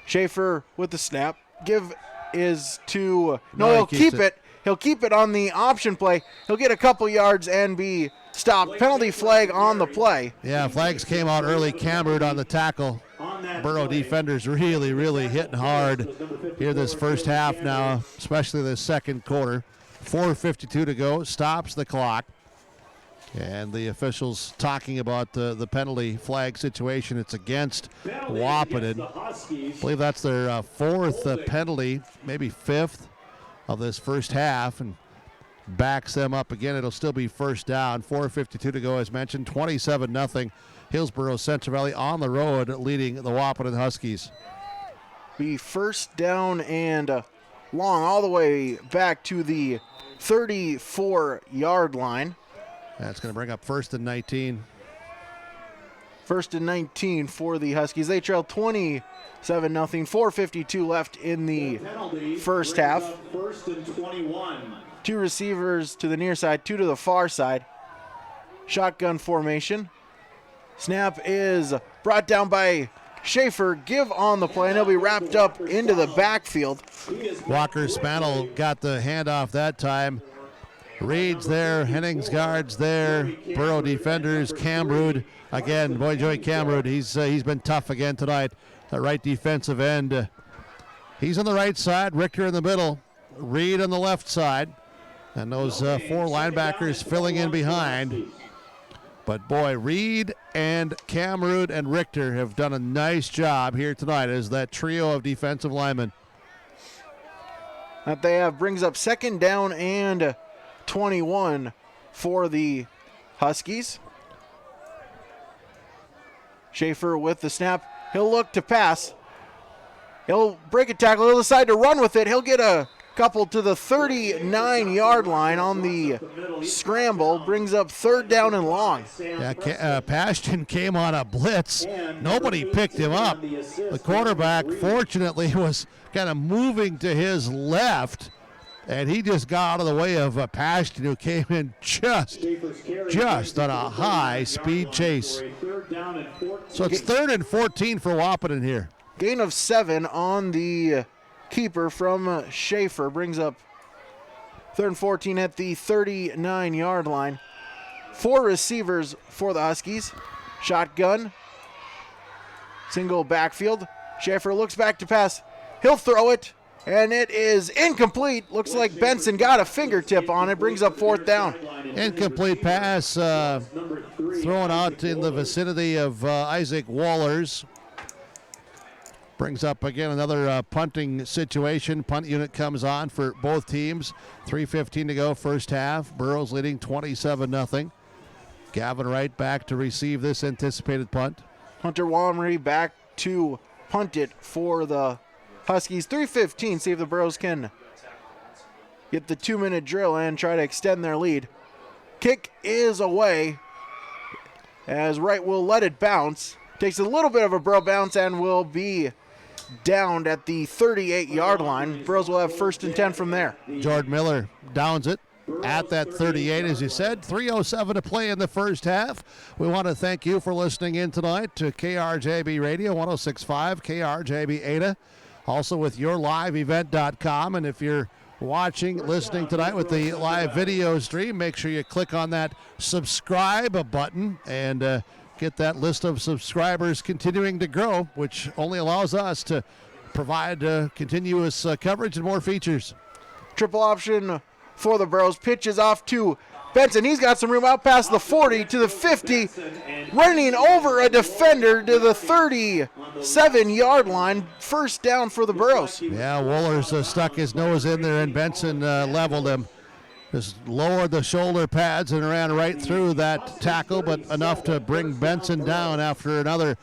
S4: Schaefer with the snap. Give is to he'll keep it. He'll keep it on the option play. He'll get a couple yards and be stopped. Penalty flag on the play.
S1: Yeah, flags came out early. Cameron on the tackle. Borough defenders really, really hitting hard here this first half now, especially the second quarter. 4:52 to go. Stops the clock. And the officials talking about the penalty flag situation. It's against Wahpeton. I believe that's their 4th penalty, maybe 5th of this first half, and backs them up again. It'll still be first down. 4:52 to go, as mentioned. 27-0. Hillsborough Central Valley on the road leading the Wahpeton Huskies.
S4: Be first down and long all the way back to the 34-yard line.
S1: That's going to bring up 1st and 19.
S4: 1st and 19 for the Huskies. They trail 27-0. 4:52 left in the first half.
S16: 1st and 21.
S4: 2 receivers to the near side, 2 to the far side. Shotgun formation. Snap is brought down by Schaefer. Give on the play, and he'll be wrapped up into the backfield.
S1: Walker Spannel got the handoff that time. Reed's there, Hennings guards there, Borough defenders, Camrud again. Boy, Joey Camrud, he's been tough again tonight. The right defensive end. He's on the right side, Richter in the middle, Reed on the left side, and those 4 linebackers filling in behind. But boy, Reed and Camrud and Richter have done a nice job here tonight as that trio of defensive linemen.
S4: That they have brings up 2nd down and 21 for the Huskies. Schaefer with the snap. He'll look to pass. He'll break a tackle. He'll decide to run with it. He'll get a couple to the 39-yard line on the scramble. Brings up 3rd down and long.
S1: Yeah, Pashton came on a blitz. Nobody picked him up. The quarterback, fortunately, was kind of moving to his left. And he just got out of the way of Pashton, who came in just on a high-speed chase. So it's 3rd and 14 for Wahpeton here.
S4: Gain of 7 on the keeper from Schaefer. Brings up 3rd and 14 at the 39-yard line. 4 receivers for the Huskies. Shotgun. Single backfield. Schaefer looks back to pass. He'll throw it, and it is incomplete. Looks like Benson got a fingertip on it. Brings up 4th down.
S1: Incomplete pass thrown out in the vicinity of Isaac Wallers. Brings up again another punting situation. Punt unit comes on for both teams. 3:15 to go, first half. Burroughs leading 27-0. Gavin Wright back to receive this anticipated punt.
S4: Hunter Walmery back to punt it for the Huskies. 3:15. See if the Burros can get the 2-minute drill and try to extend their lead. Kick is away as Wright will let it bounce. Takes a little bit of a Burrow bounce and will be downed at the 38-yard line. Burros will have 1st and 10 from there.
S1: Jordan Miller downs it at that 38, as you said. 3:07 to play in the first half. We want to thank you for listening in tonight to KRJB Radio 106.5, KRJB Ada. Also with yourliveevent.com. And if you're listening tonight with the live video stream, make sure you click on that subscribe button and get that list of subscribers continuing to grow, which only allows us to provide continuous coverage and more features.
S4: Triple option for the Burros. Pitches off to Benson. He's got some room out past the 40 to the 50. Running over a defender to the 37-yard line. 1st down for the Burros.
S1: Yeah, Wallers stuck his nose in there and Benson leveled him. Just lowered the shoulder pads and ran right through that tackle, but enough to bring Benson down after another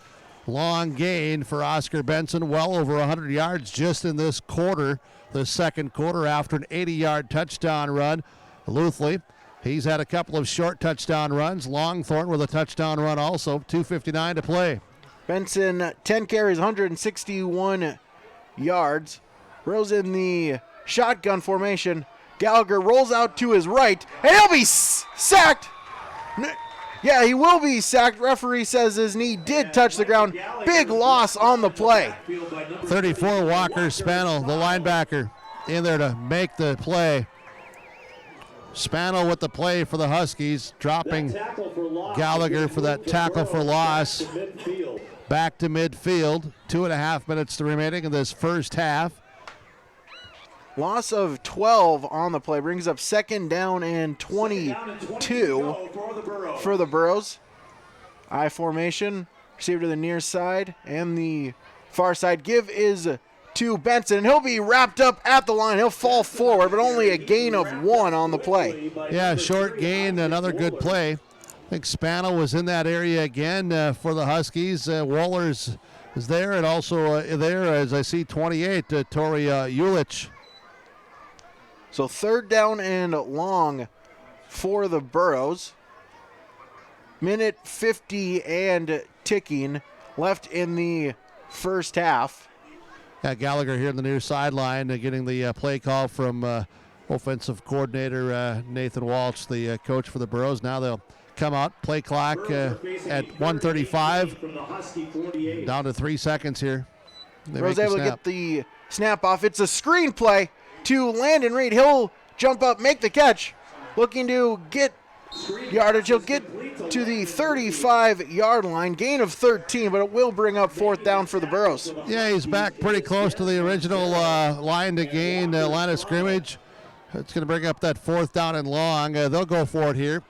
S1: long gain for Oscar Benson. Well over 100 yards just in this quarter, the second quarter, after an 80-yard touchdown run. Luthley, he's had a couple of short touchdown runs. Longthorne with a touchdown run also. 2:59 to play.
S4: Benson, 10 carries, 161 yards. Rose in the shotgun formation. Gallagher rolls out to his right, and he'll be sacked. Yeah, he will be sacked. Referee says his knee did touch the ground. Big loss on the play.
S1: 34, Walker Spannel, the linebacker, in there to make the play. Spannel with the play for the Huskies, dropping Gallagher for that tackle for loss. Back to midfield. 2.5 minutes to remaining in this first half.
S4: Loss of 12 on the play brings up 2nd down and 22 for the Burros. I formation, receiver to the near side and the far side. Give is to Benson, and he'll be wrapped up at the line. He'll fall forward, but only a gain of 1 on the play.
S1: Yeah, short gain, another good play. I think Spannel was in that area again for the Huskies. Wallers is there, and also there, as I see, 28, Tori Ulich.
S4: So 3rd down and long for the Burros. Minute 50 and ticking left in the first half.
S1: Yeah, Gallagher here on the near sideline getting the play call from offensive coordinator Nathan Walsh, the coach for the Burros. Now they'll come out, play clock at 1:35, down to 3 seconds here.
S4: Burros able to get the snap off. It's a screen play to Landon Reed. He'll jump up, make the catch. Looking to get yardage. He'll get to the 35-yard line. Gain of 13, but it will bring up 4th down for the Burros.
S1: Yeah, he's back pretty close to the original line to gain, line of scrimmage. It's going to bring up that 4th down and long. They'll go for it here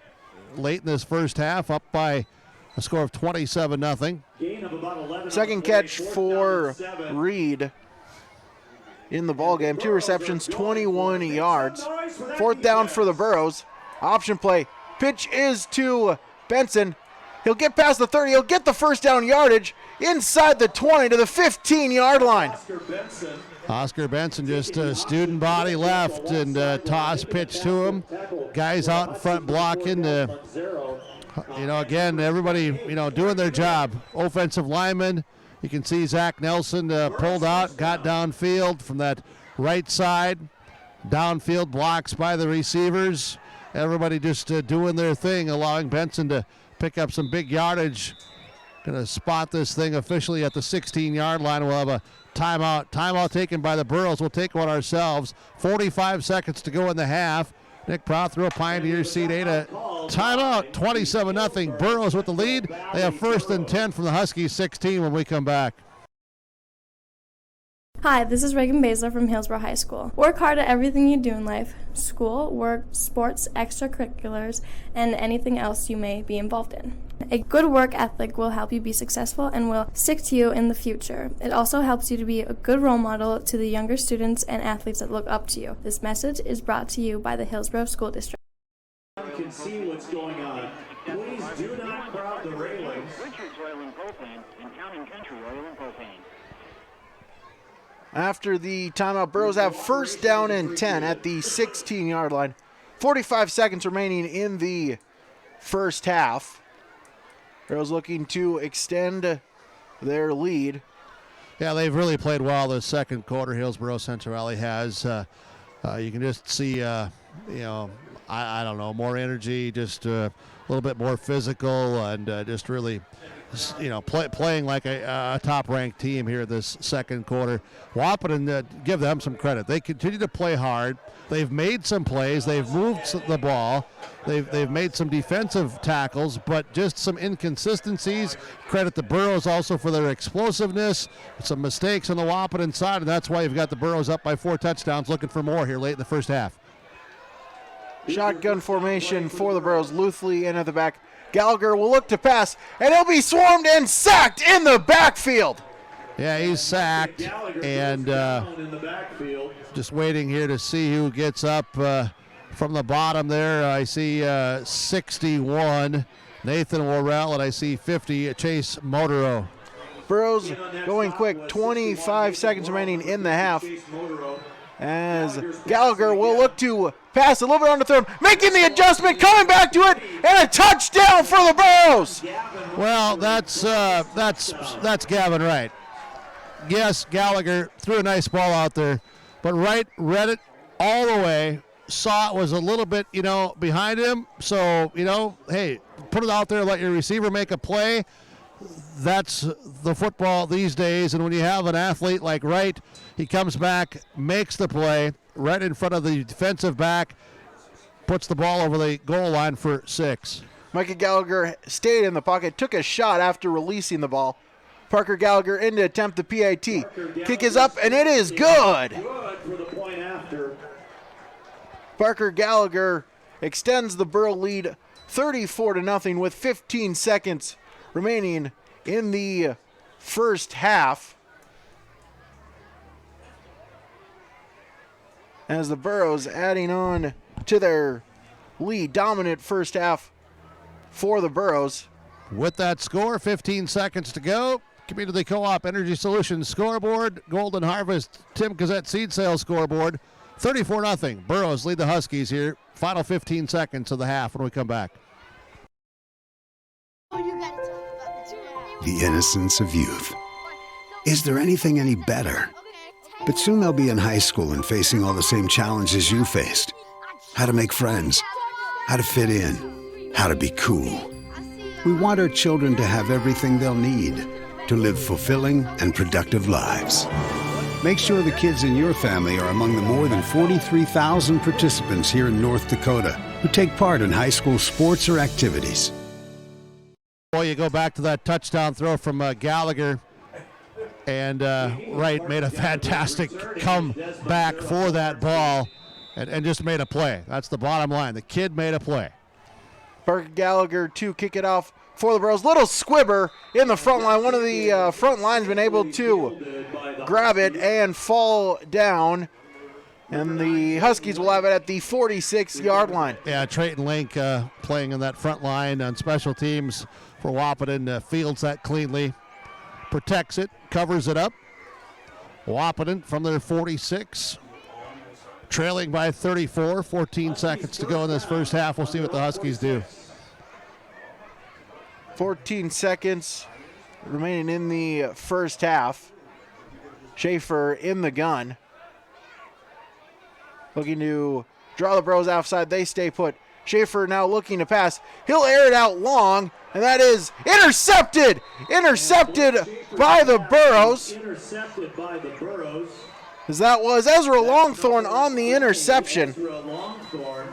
S1: late in this first half, up by a score of 27-0.
S4: Second catch for Reed in the ballgame. 2 receptions, 21 yards. 4th down for the Burros. Option play. Pitch is to Benson. He'll get past the 30. He'll get the 1st down yardage inside the 20 to the 15-yard line.
S1: Oscar Benson just student body left and toss pitch to him. Guys out in front blocking. Again, everybody, doing their job. Offensive lineman. You can see Zach Nelson pulled out, got downfield from that right side. Downfield blocks by the receivers. Everybody just doing their thing, allowing Benson to pick up some big yardage Going to spot this thing officially at the 16-yard line. We'll have a timeout. Timeout taken by the Burros. We'll take one ourselves. 45 seconds to go in the half. Nick Prothero, Pioneer Seat 8, a timeout. 27-0. Burros with the lead. They have 1st and 10 from the Huskies 16 when we come back.
S14: Hi, this is Reagan Baszler from Hillsborough High School. Work hard at everything you do in life: school, work, sports, extracurriculars, and anything else you may be involved in. A good work ethic will help you be successful and will stick to you in the future. It also helps you to be a good role model to the younger students and athletes that look up to you. This message is brought to you by the Hillsborough School District.
S16: You can see what's going on. Please do not crowd the railings.
S17: Richards Oil and Propane and Town and Country Oil and Propane.
S4: After the timeout, Burros have 1st down and 10 at the 16-yard line. 45 seconds remaining in the first half. Burros looking to extend their lead.
S1: Yeah, they've really played well this second quarter. Hillsborough Central Valley has. You can just see, I don't know, more energy, just a little bit more physical, and just really, playing like a top-ranked team here this second quarter. Wahpeton, give them some credit. They continue to play hard. They've made some plays. They've moved the ball. They've made some defensive tackles, but just some inconsistencies. Credit the Burros also for their explosiveness. Some mistakes on the Wahpeton side, and that's why you've got the Burros up by 4 touchdowns, looking for more here late in the first half.
S4: Shotgun formation for the Burros. Luthley in at the back. Gallagher will look to pass, and he'll be swarmed and sacked in the backfield.
S1: Yeah, he's sacked, and just waiting here to see who gets up from the bottom there. I see 61, Nathan Worrell, and I see 50, Chase Motoro.
S4: Burros going quick, 25 seconds remaining in the half. As Gallagher will look to pass a little bit underthrown, making the adjustment, coming back to it, and a touchdown for the Burros.
S1: Well, that's Gavin Wright. Yes, Gallagher threw a nice ball out there, but Wright read it all the way, saw it was a little bit, behind him. So, hey, put it out there, let your receiver make a play. That's the football these days, and when you have an athlete like Wright, he comes back, makes the play right in front of the defensive back, puts the ball over the goal line for 6.
S4: Micah Gallagher stayed in the pocket, took a shot after releasing the ball. Parker Gallagher in to attempt the PAT. Kick is up, and it is good. Parker Gallagher extends the Burro lead 34-0 with 15 seconds remaining in the first half. As the Burros adding on to their lead, dominant first half for the Burros.
S1: With that score, 15 seconds to go. Community Co-op Energy Solutions scoreboard, Golden Harvest Tim Gazette Seed Sales scoreboard, 34-0. Burros lead the Huskies here. Final 15 seconds of the half when we come back.
S15: The innocence of youth. Is there anything any better? But soon they'll be in high school and facing all the same challenges you faced. How to make friends, how to fit in, how to be cool. We want our children to have everything they'll need to live fulfilling and productive lives. Make sure the kids in your family are among the more than 43,000 participants here in North Dakota who take part in high school sports or activities.
S1: Boy, you go back to that touchdown throw from Gallagher, and Wright made a fantastic comeback for that ball and just made a play. That's the bottom line. The kid made a play.
S4: Parker Gallagher to kick it off for the Burros. Little squibber in the front line. One of the front linesmen able to grab it and fall down. And the Huskies will have it at the 46-yard line.
S1: Yeah, Trayton Link playing in that front line on special teams for Wahpeton. Fields that cleanly, protects it, covers it up. Wahpeton from their 46, trailing by 34, 14 seconds to go in this first half. We'll see what the Huskies do.
S4: 14 seconds remaining in the first half. Schaefer in the gun. Looking to draw the Burros outside. They stay put. Schaefer now looking to pass. He'll air it out long, and that is intercepted! Intercepted by the Burros.
S16: Intercepted by the Burros.
S4: As that was Ezra Longthorn on the interception.
S16: Ezra Longthorn.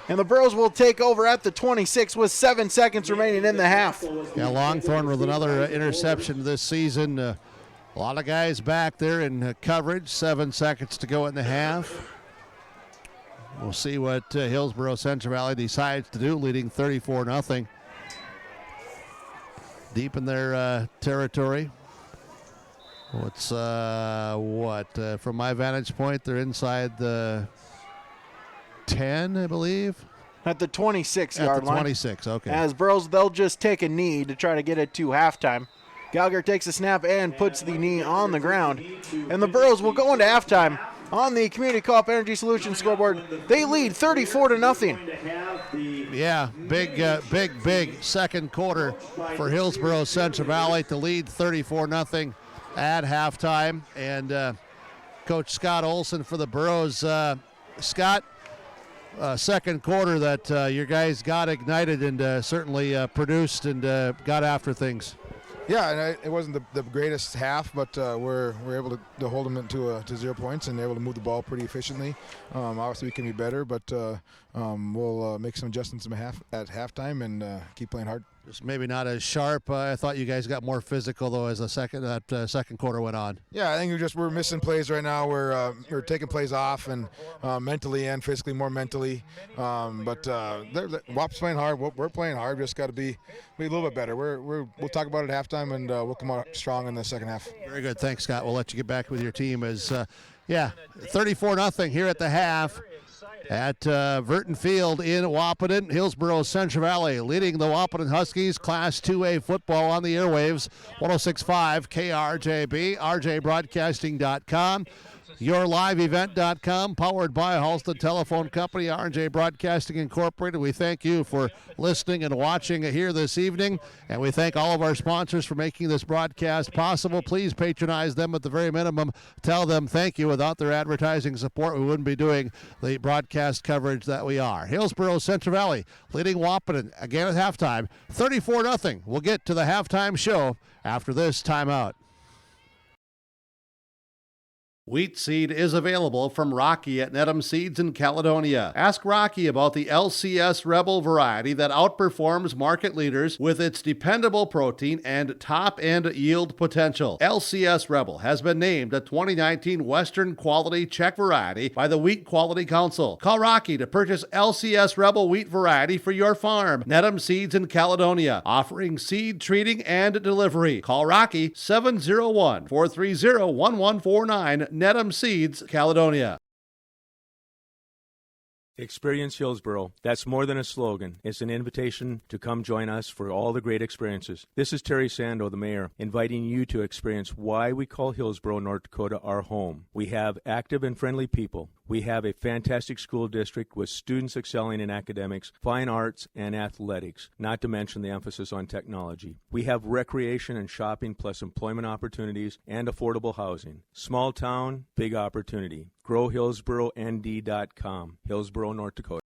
S4: And the Burros will take over at the 26 with 7 seconds remaining in the half.
S1: Yeah, Longthorn with another interception this season. A lot of guys back there in coverage. 7 seconds to go in the half. We'll see what Hillsborough Central Valley decides to do, leading 34-0. Deep in their territory. It's from my vantage point, they're inside the 10, I believe.
S4: At the 26-yard line.
S1: 26, okay.
S4: As Burros, they'll just take a knee to try to get it to halftime. Gallagher takes a snap and puts the knee on the ground. And the Burros will go into halftime on the Community Co-op Energy Solutions scoreboard. They lead 34-0.
S1: Yeah, big second quarter for Hillsborough Central Valley to lead 34-0 at halftime. And Coach Scott Olson for the Burros. Scott, second quarter that your guys got ignited and certainly produced and got after things.
S5: Yeah, and it wasn't the greatest half, but we're able to hold them to 0 points and able to move the ball pretty efficiently. Obviously, we can be better, but we'll make some adjustments at halftime and keep playing hard.
S1: Just maybe not as sharp. I thought you guys got more physical though as the second quarter went on.
S5: Yeah, I think we're missing plays right now. We're taking plays off and mentally and physically, more mentally. But WAP's playing hard. We're playing hard. Just got to be a little bit better. We'll talk about it at halftime and we'll come out strong in the second half.
S1: Very good. Thanks, Scott. We'll let you get back with your team. As 34-0 here at the half. At Verton Field in Wahpeton, Hillsborough Central Valley leading the Wahpeton Huskies Class 2A football on the airwaves. 106.5 KRJB, rjbroadcasting.com, yourliveevent.com, powered by Halsted Telephone Company, RJ Broadcasting Incorporated. We thank you for listening and watching here this evening, and we thank all of our sponsors for making this broadcast possible. Please patronize them at the very minimum. Tell them thank you. Without their advertising support, we wouldn't be doing the broadcast coverage that we are. Hillsborough Central Valley leading Wahpeton again at halftime, 34-0. We'll get to the halftime show after this timeout. Wheat seed is available from Rocky at Nedham Seeds in Caledonia. Ask Rocky about the LCS Rebel variety that outperforms market leaders with its dependable protein and top-end yield potential. LCS Rebel has been named a 2019 Western Quality Check variety by the Wheat Quality Council. Call Rocky to purchase LCS Rebel wheat variety for your farm. Nedham Seeds in Caledonia, offering seed treating and delivery. Call Rocky 701-430-1149. Nedham Seeds, Caledonia.
S2: Experience Hillsborough. That's more than a slogan. It's an invitation to come join us for all the great experiences. This is Terry Sando, the mayor, inviting you to experience why we call Hillsborough, North Dakota, our home. We have active and friendly people. We have a fantastic school district with students excelling in academics, fine arts, and athletics, not to mention the emphasis on technology. We have recreation and shopping plus employment opportunities and affordable housing. Small town, big opportunity. GrowHillsboroND.com. Hillsborough, North Dakota.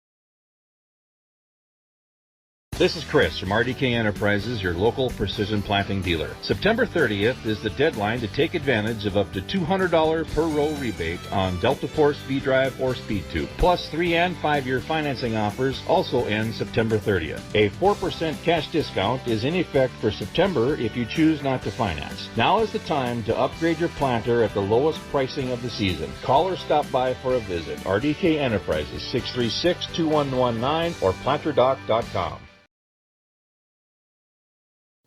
S3: This is Chris from RDK Enterprises, your local precision planting dealer. September 30th is the deadline to take advantage of up to $200 per row rebate on Delta Force V-Drive or Speed Tube. Plus 3 and 5 year financing offers also end September 30th. A 4% cash discount is in effect for September if you choose not to finance. Now is the time to upgrade your planter at the lowest pricing of the season. Call or stop by for a visit. RDK Enterprises, 636-2119 or planterdoc.com.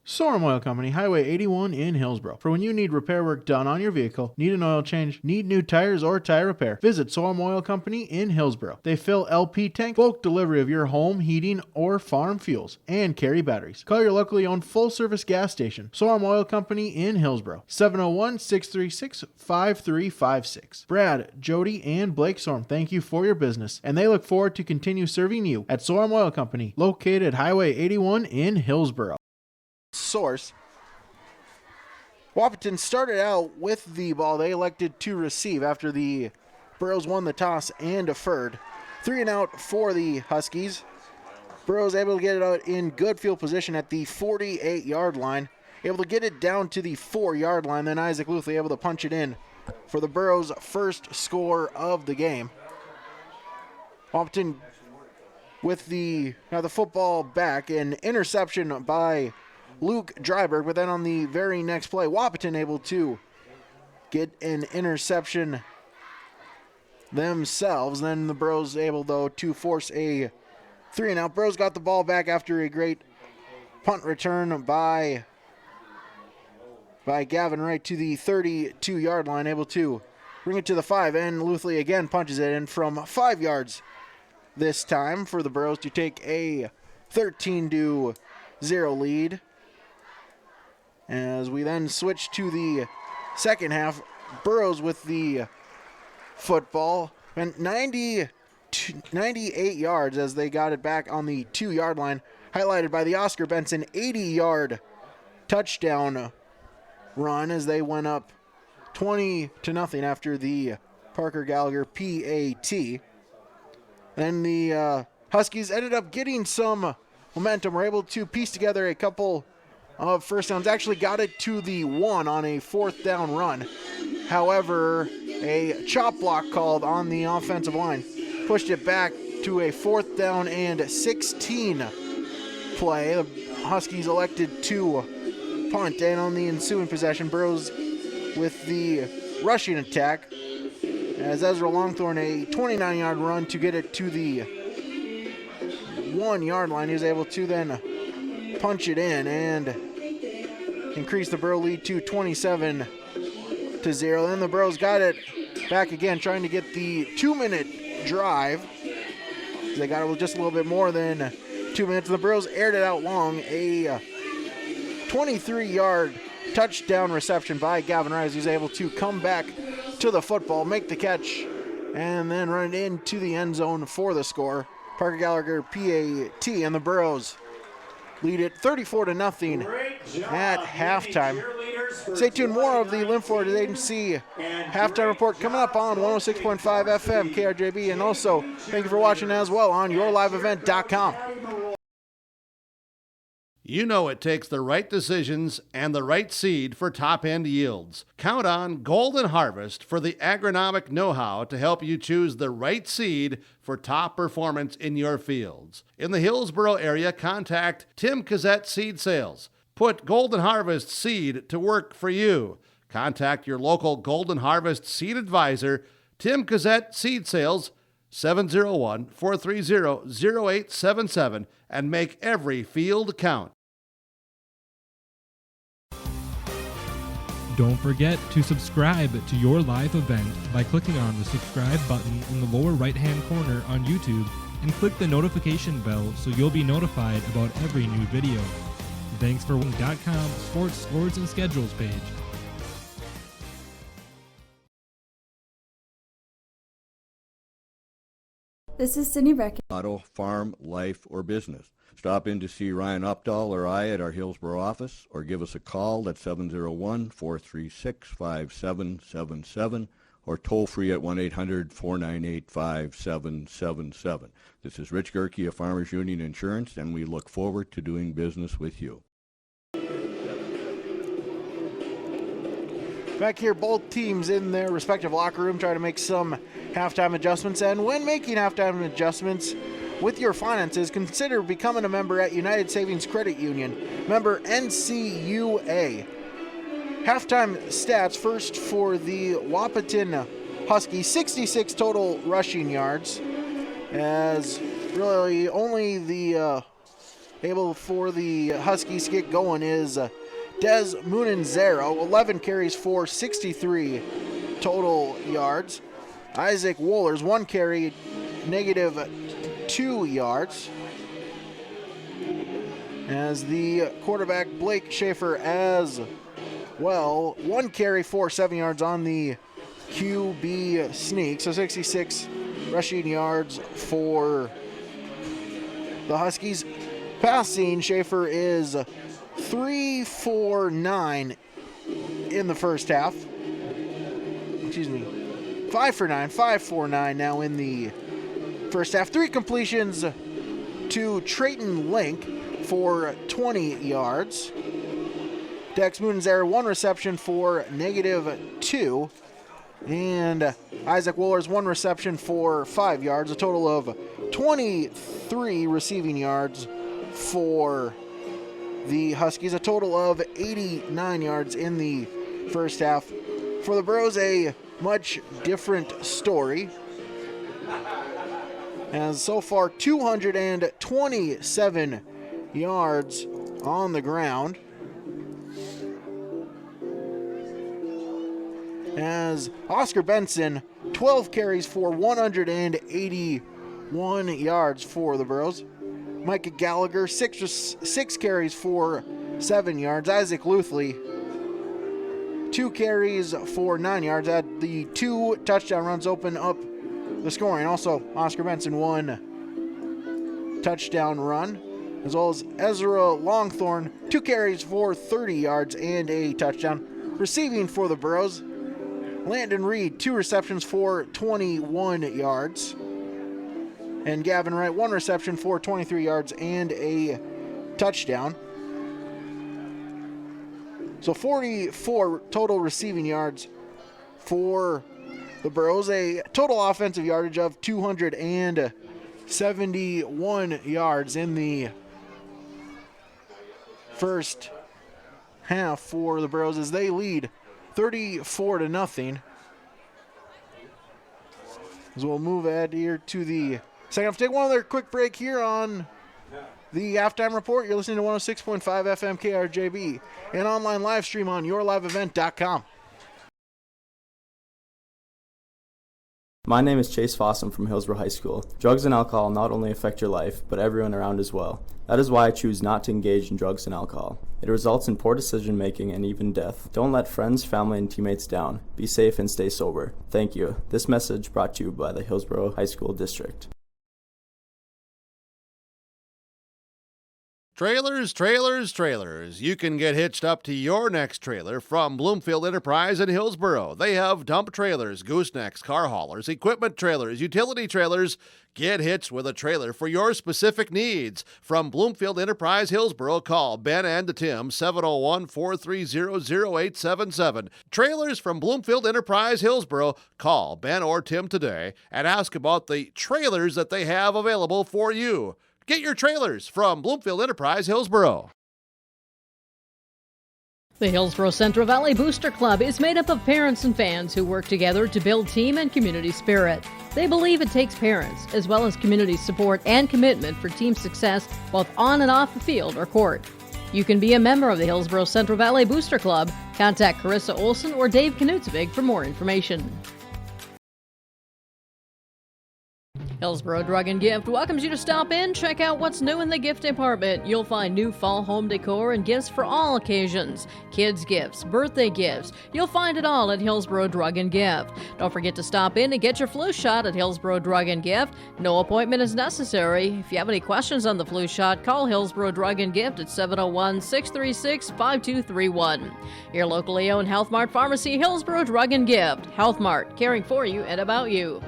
S4: Sorum Oil Company, Highway 81 in Hillsborough. For when you need repair work done on your vehicle, need an oil change, need new tires or tire repair, visit Sorum Oil Company in Hillsborough. They fill LP tank, bulk delivery of your home, heating, or farm fuels, and carry batteries. Call your locally owned full-service gas station, Sorum Oil Company in Hillsborough, 701-636-5356. Brad, Jody, and Blake Sorum thank you for your business, and they look forward to continue serving you at Sorum Oil Company, located at Highway 81 in Hillsborough. Source. Wahpeton started out with the ball. They elected to receive after the Burros won the toss and deferred. 3 and out for the Huskies. Burrows able to get it out in good field position at the 48-yard line. Able to get it down to the 4-yard line. Then Isaac Luthley able to punch it in for the Burrows' first score of the game. Wahpeton with the football back. An interception by Luke Dryberg. But then on the very next play, Wahpeton able to get an interception themselves. Then the Burrows able, though, to force a 3-and-out. Burrows got the ball back after a great punt return by Gavin Wright to the 32-yard line, able to bring it to the 5, and Luthley again punches it in from 5 yards this time for the Burrows to take a 13-0 lead. As we then switch to the second half, Burrows with the football, and 98 yards as they got it back on the 2-yard line, highlighted by the Oscar Benson 80-yard touchdown run as they went up 20-0 after the Parker Gallagher PAT. Then the Huskies ended up getting some momentum, were able to piece together a couple of first downs, actually got it to the 1 on a 4th down run. However, a chop block called on the offensive line pushed it back to a 4th down and 16 play. The Huskies elected to punt, and on the ensuing possession, Burrows with the rushing attack as Ezra Longthorne, a 29-yard run to get it to the 1-yard line. He was able to then punch it in and increase the Burrow lead to 27-0. Then the Burrows got it back again, trying to get the 2-minute drive. They got it with just a little bit more than 2 minutes. The Burrows aired it out long. A 23-yard touchdown reception by Gavin Rice, who's able to come back to the football, make the catch, and then run it into the end zone for the score. Parker Gallagher PAT, and the Burrows lead it 34-0 at halftime. Stay tuned. More of the Lynn Florida Agency halftime report coming up on 106.5 FM KRJB, and also thank you for watching as well on yourliveevent.com.
S1: You know it takes the right decisions and the right seed for top-end yields. Count on Golden Harvest for the agronomic know-how to help you choose the right seed for top performance in your fields. In the Hillsboro area, contact Tim Cassette Seed Sales. Put Golden Harvest seed to work for you. Contact your local Golden Harvest seed advisor, Tim Cassette Seed Sales, 701-430-0877, and make every field count.
S6: Don't forget to subscribe to your live event by clicking on the subscribe button in the lower right-hand corner on YouTube and click the notification bell so you'll be notified about every new video. Thanks for watching.com sports scores and schedules page.
S7: This is Sydney Brecken.
S8: Auto, farm, life, or business. Stop in to see Ryan Updahl or I at our Hillsboro office, or give us a call at 701-436-5777, or toll free at 1-800-498-5777. This is Rich Gerke of Farmers Union Insurance, and we look forward to doing business with you.
S4: Back here, both teams in their respective locker room try to make some halftime adjustments. And when making halftime adjustments with your finances, consider becoming a member at United Savings Credit Union, member NCUA. Halftime stats first for the Wahpeton Huskies: 66 total rushing yards, as really only the able for the Huskies to get going is Des Munenzero, 11 carries for 63 total yards. Isaac Wohlers, 1 carry, -2 yards. As the quarterback Blake Schaefer as well, 1 carry for 7 yards on the QB sneak. So 66 rushing yards for the Huskies. Passing, Schaefer is 3 for 9 in the first half. 5 for 9 now in the first half. 3 completions to Trayton Link for 20 yards. Dex Moonzer, 1 reception for -2. And Isaac Wohlers, 1 reception for 5 yards, a total of 23 receiving yards for the Huskies, a total of 89 yards in the first half. For the Bros, a much different story, as so far 227 yards on the ground, as Oscar Benson, 12 carries for 181 yards for the Bros. Micah Gallagher, 6 carries for 7 yards. Isaac Luthley, 2 carries for 9 yards. Had the 2 touchdown runs open up the scoring. Also, Oscar Benson, 1 touchdown run, as well as Ezra Longthorne, 2 carries for 30 yards and a touchdown. Receiving for the Bros, Landon Reed, 2 receptions for 21 yards. And Gavin Wright, 1 reception for 23 yards and a touchdown. So 44 total receiving yards for the Bros. A total offensive yardage of 271 yards in the first half for the Bros, as they lead 34-0. As we'll move ahead here to the second half. Take one other quick break here on the halftime report. You're listening to 106.5 FM KRJB, an online live stream on yourliveevent.com.
S9: My name is Chase Fossum from Hillsborough High School. Drugs and alcohol not only affect your life, but everyone around as well. That is why I choose not to engage in drugs and alcohol. It results in poor decision making and even death. Don't let friends, family, and teammates down. Be safe and stay sober. Thank you. This message brought to you by the Hillsborough High School District.
S1: Trailers, trailers, trailers. You can get hitched up to your next trailer from Bloomfield Enterprise in Hillsborough. They have dump trailers, goosenecks, car haulers, equipment trailers, utility trailers. Get hitched with a trailer for your specific needs. From Bloomfield Enterprise Hillsborough, call Ben and Tim, 701-430-0877. Trailers from Bloomfield Enterprise Hillsborough, call Ben or Tim today and ask about the trailers that they have available for you. Get your trailers from Bloomfield Enterprise Hillsborough.
S11: The Hillsborough Central Valley Booster Club is made up of parents and fans who work together to build team and community spirit. They believe it takes parents, as well as community support and commitment for team success, both on and off the field or court. You can be a member of the Hillsborough Central Valley Booster Club. Contact Carissa Olson or Dave Knutsvig for more information. Hillsborough Drug and Gift welcomes you to stop in, check out what's new in the gift department. You'll find new fall home decor and gifts for all occasions. Kids gifts, birthday gifts. You'll find it all at Hillsborough Drug and Gift. Don't forget to stop in and get your flu shot at Hillsborough Drug and Gift. No appointment is necessary. If you have any questions on the flu shot, call Hillsborough Drug and Gift at 701-636-5231. Your locally owned Health Mart Pharmacy, Hillsborough Drug and Gift. Health Mart, caring for you and about you.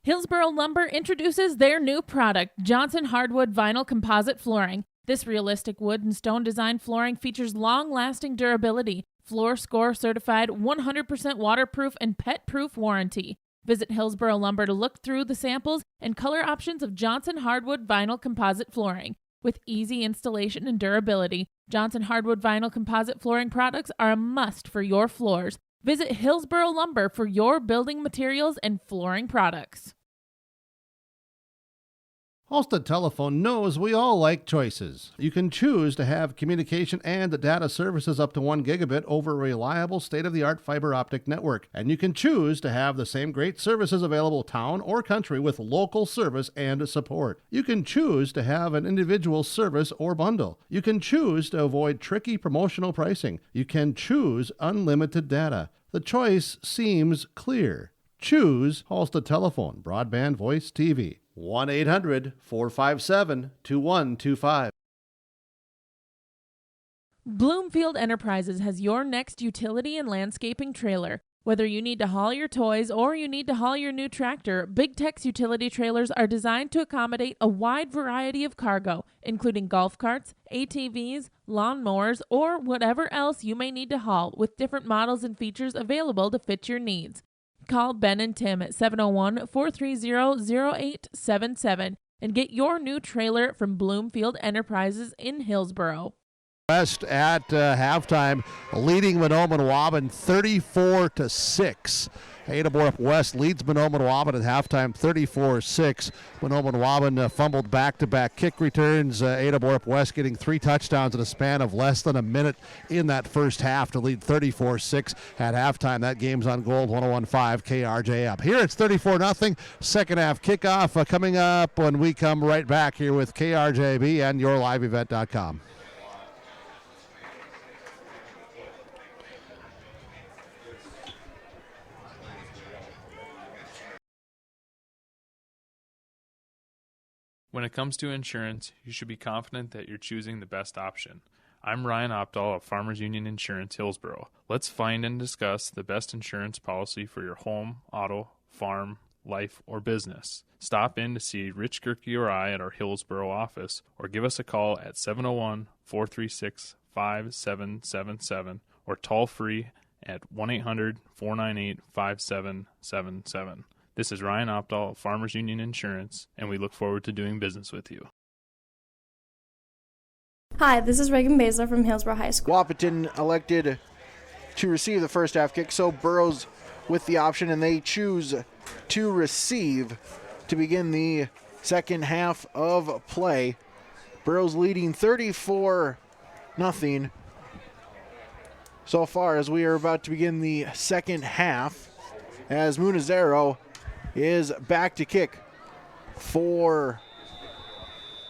S12: Hillsborough Lumber introduces their new product, Johnson Hardwood Vinyl Composite Flooring. This realistic wood and stone design flooring features long-lasting durability, Floor Score certified, 100% waterproof and pet-proof warranty. Visit Hillsborough Lumber to look through the samples and color options of Johnson Hardwood Vinyl Composite Flooring. With easy installation and durability, Johnson Hardwood Vinyl Composite Flooring products are a must for your floors. Visit Hillsborough Lumber for your building materials and flooring products.
S1: Halstead Telephone knows we all like choices. You can choose to have communication and data services up to 1 gigabit over a reliable state-of-the-art fiber optic network. And you can choose to have the same great services available town or country with local service and support. You can choose to have an individual service or bundle. You can choose to avoid tricky promotional pricing. You can choose unlimited data. The choice seems clear. Choose Halstead Telephone, broadband voice TV. 1-800-457-2125.
S12: Bloomfield Enterprises has your next utility and landscaping trailer. Whether you need to haul your toys or you need to haul your new tractor, Big Tex utility trailers are designed to accommodate a wide variety of cargo, including golf carts, ATVs, lawnmowers, or whatever else you may need to haul, with different models and features available to fit your needs. Call Ben and Tim at 701-430-0877 and get your new trailer from Bloomfield Enterprises in Hillsboro.
S1: West at halftime, leading Mahnomen-Waban 34-6. Ada Borup West leads Mahnomen-Waban at halftime 34-6. Mahnomen-Waban fumbled back-to-back kick returns. Ada Borup West getting 3 touchdowns in a span of less than a minute in that first half to lead 34-6 at halftime. That game's on Gold 101.5 KRJ up. Here it's 34-0. Second half kickoff coming up when we come right back here with KRJB and YourLiveEvent.com.
S13: When it comes to insurance, you should be confident that you're choosing the best option. I'm Ryan Opdahl of Farmers Union Insurance Hillsboro. Let's find and discuss the best insurance policy for your home, auto, farm, life, or business. Stop in to see Rich Gerke or I at our Hillsboro office, or give us a call at 701-436-5777 or toll free at 1-800-498-5777. This is Ryan Opdahl of Farmers Union Insurance, and we look forward to doing business with you.
S14: Hi, this is Reagan Baszler from Hillsboro High School.
S4: Wahpeton elected to receive the first half kick, so Burrows with the option, and they choose to receive to begin the second half of play. Burrows leading 34-0 so far as we are about to begin the second half, as Munizero is back to kick for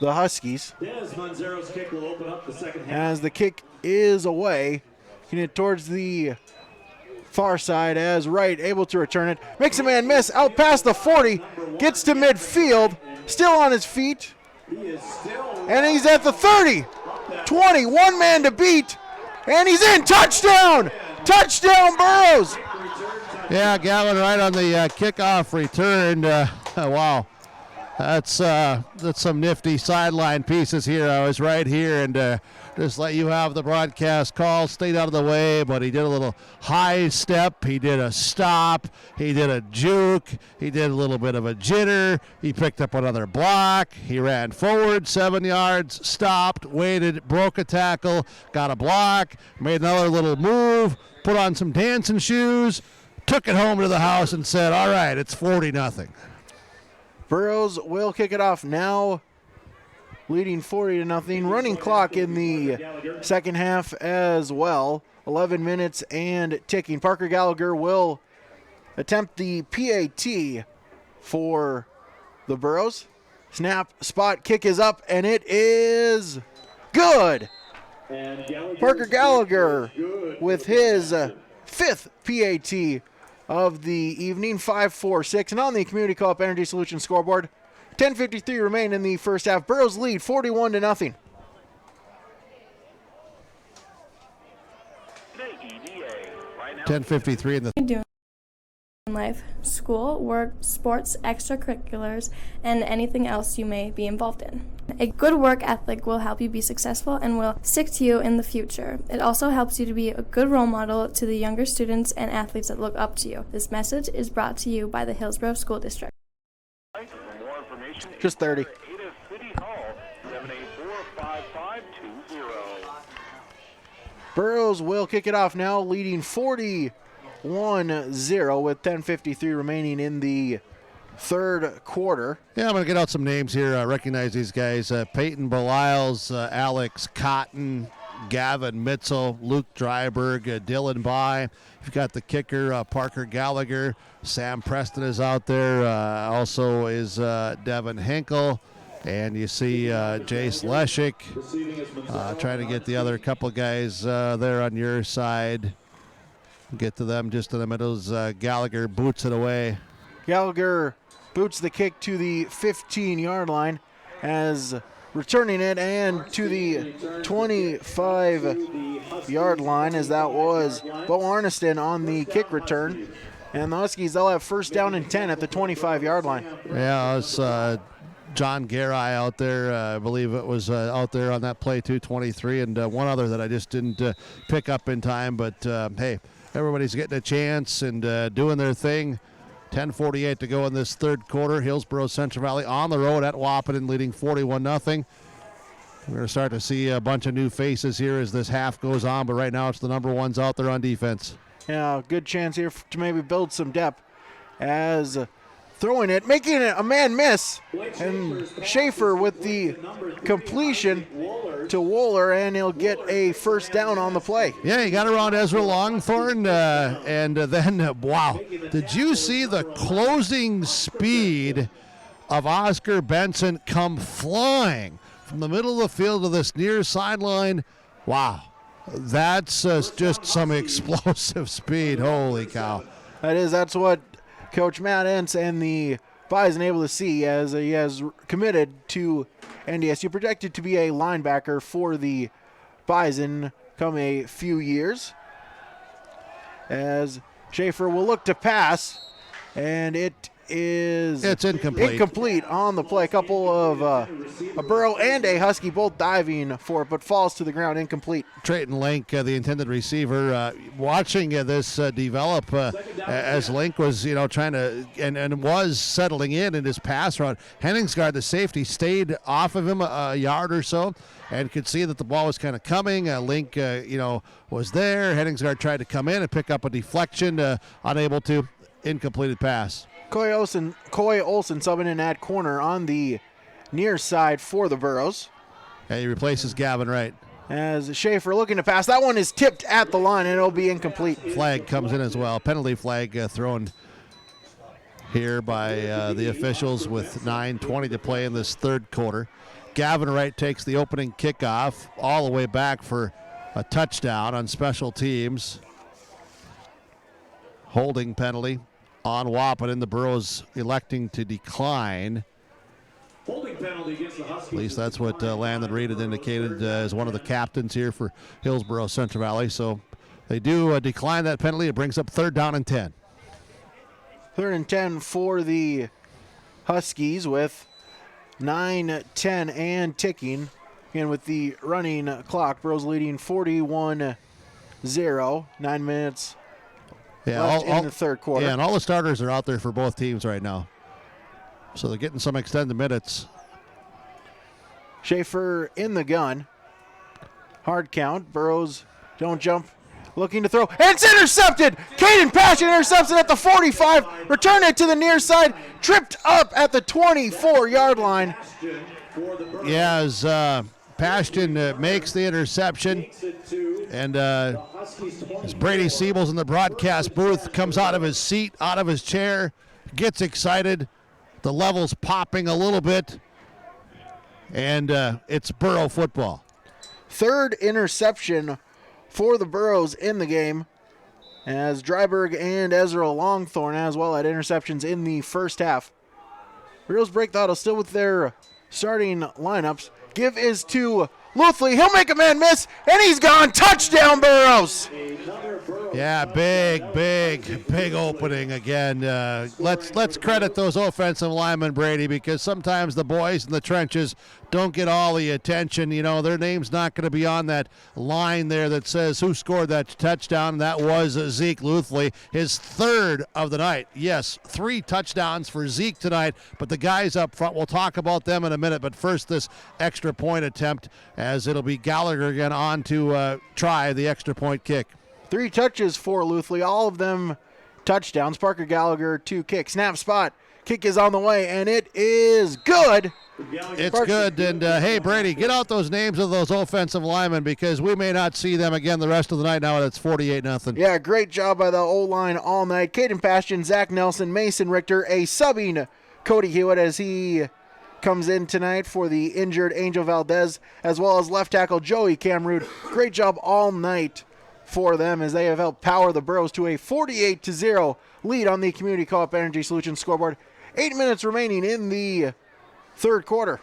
S4: the Huskies.
S16: Munzero's kick will open up the second half.
S4: As the kick is away, getting it towards the far side as Wright able to return it. Makes a man miss out past the 40, gets to midfield, still on his feet, and he's at the 30. 20, one man to beat, and he's in. Touchdown! Touchdown, Burrows!
S1: Yeah, Gavin Wright on the kickoff return. Wow. That's some nifty sideline pieces here. I was right here and just let you have the broadcast call. Stayed out of the way, but he did a little high step. He did a stop. He did a juke. He did a little bit of a jitter. He picked up another block. He ran forward 7 yards, stopped, waited, broke a tackle, got a block, made another little move, put on some dancing shoes, took it home to the house and said, all right, it's 40-0.
S4: Burrows will kick it off now, leading 40-0. Running clock in the second half as well. 11 minutes and ticking. Parker Gallagher will attempt the PAT for the Burrows. Snap, spot, kick is up, and it is good. Parker Gallagher with his fifth PAT of the evening, 5-4-6. And on the Community Co-op Energy Solutions scoreboard, 10:53 remain in the first half. Burrows lead 41-0.
S1: $10.53 in the
S14: In life, school, work, sports, extracurriculars, and anything else you may be involved in. A good work ethic will help you be successful and will stick to you in the future. It also helps you to be a good role model to the younger students and athletes that look up to you. This message is brought to you by the Hillsboro School District.
S4: Just 30. Burrows will kick it off now, leading 41-0 with 10:53 remaining in the third quarter.
S1: Yeah, I'm going to get out some names here. I recognize these guys. Peyton Beliles, Alex Cotton, Gavin Mitzel, Luke Dryberg, Dylan By. You've got the kicker, Parker Gallagher. Sam Preston is out there. Also is Devin Hinkle. And you see Jace Leshik trying to get the other couple guys there on your side. Get to them just in the middle as Gallagher boots it away.
S4: Gallagher boots the kick to the 15-yard line as returning it and to the 25-yard line, as that was Bo Arneston on the kick return. And the Huskies, they'll have first down and 10 at the 25-yard line.
S1: Yeah, it's John Garai out there. I believe it was out there on that play, 223, and one other that I just didn't pick up in time. But, hey, everybody's getting a chance and doing their thing. 10:48 to go in this third quarter. Hillsborough Central Valley on the road at Wahpeton, leading 41-0. We're going to start to see a bunch of new faces here as this half goes on, but right now it's the number ones out there on defense.
S4: Yeah, good chance here to maybe build some depth as throwing it, making it a man miss, and Schaefer with the completion to Wooler, and he'll get a first down on the play.
S1: Yeah, he got around Ezra Longthorn, and then, wow, did you see the closing speed of Oscar Benson come flying from the middle of the field to this near sideline? Wow, that's just some explosive speed. Holy cow.
S4: That's what Coach Matt Entz and the Bison able to see, as he has committed to NDSU, projected to be a linebacker for the Bison come a few years. As Schaefer will look to pass, and it's incomplete on the play. A couple of a Burrow and a Husky both diving for it, but falls to the ground, incomplete.
S1: Trayton Link, the intended receiver, watching this develop as Link was, trying to and was settling in his pass route. Henningsgaard, the safety, stayed off of him a yard or so and could see that the ball was kind of coming. Link, was there. Henningsgaard tried to come in and pick up a deflection, unable to. Incompleted pass.
S4: Coy Olsen subbing in at corner on the near side for the Burros.
S1: And he replaces Gavin Wright.
S4: As Schaefer looking to pass. That one is tipped at the line, and it'll be incomplete.
S1: Flag comes in as well. Penalty flag thrown here by the officials with 9:20 to play in this third quarter. Gavin Wright takes the opening kickoff all the way back for a touchdown on special teams. Holding penalty on Wahpeton. The Burros electing to decline.
S16: Holding penalty against the Huskies.
S1: At least that's what Landon Reed had indicated as one of the captains here for Hillsborough Central Valley. So they do decline that penalty. It brings up third down and 10.
S4: 3rd and 10 for the Huskies with 9:10 and ticking. And with the running clock, Burros leading 41-0. 9 minutes left in the third quarter.
S1: Yeah, and all the starters are out there for both teams right now. So they're getting some extended minutes.
S4: Schaefer in the gun. Hard count. Burros don't jump. Looking to throw. And it's intercepted! Caden Passion intercepts it at the 45. Return it to the near side. Tripped up at the 24-yard line.
S1: Yeah, as Passion makes the interception. And as Brady Siebels in the broadcast booth comes out of his seat, out of his chair, gets excited. The level's popping a little bit. And it's Burrow football.
S4: 3rd interception for the Burros in the game, as Dryberg and Ezra Longthorn as well had interceptions in the first half. Burros break the huddle still with their starting lineups. Give is to Luthley. He'll make a man miss, and he's gone. Touchdown, Burros.
S1: Yeah, big opening again. Let's credit those offensive linemen, Brady, because sometimes the boys in the trenches don't get all the attention. Their name's not going to be on that line there that says who scored that touchdown. That was Zeke Luthley, his 3rd of the night. Yes, 3 touchdowns for Zeke tonight, but the guys up front, we'll talk about them in a minute. But first, this extra point attempt, as it'll be Gallagher again on to try the extra point kick.
S4: 3 touches for Luthley, all of them touchdowns. Parker Gallagher 2 kicks. Snap spot. Kick is on the way, and it is good.
S1: It's good. And, hey, Brady, get out those names of those offensive linemen because we may not see them again the rest of the night now. It's 48-0.
S4: Yeah, great job by the O-line all night. Caden Passion, Zach Nelson, Mason Richter, a subbing Cody Hewitt as he comes in tonight for the injured Angel Valdez, as well as left tackle Joey Camrood. Great job all night for them as they have helped power the Burros to a 48-0 lead on the Community Co-op Energy Solutions scoreboard. 8 minutes remaining in the third quarter.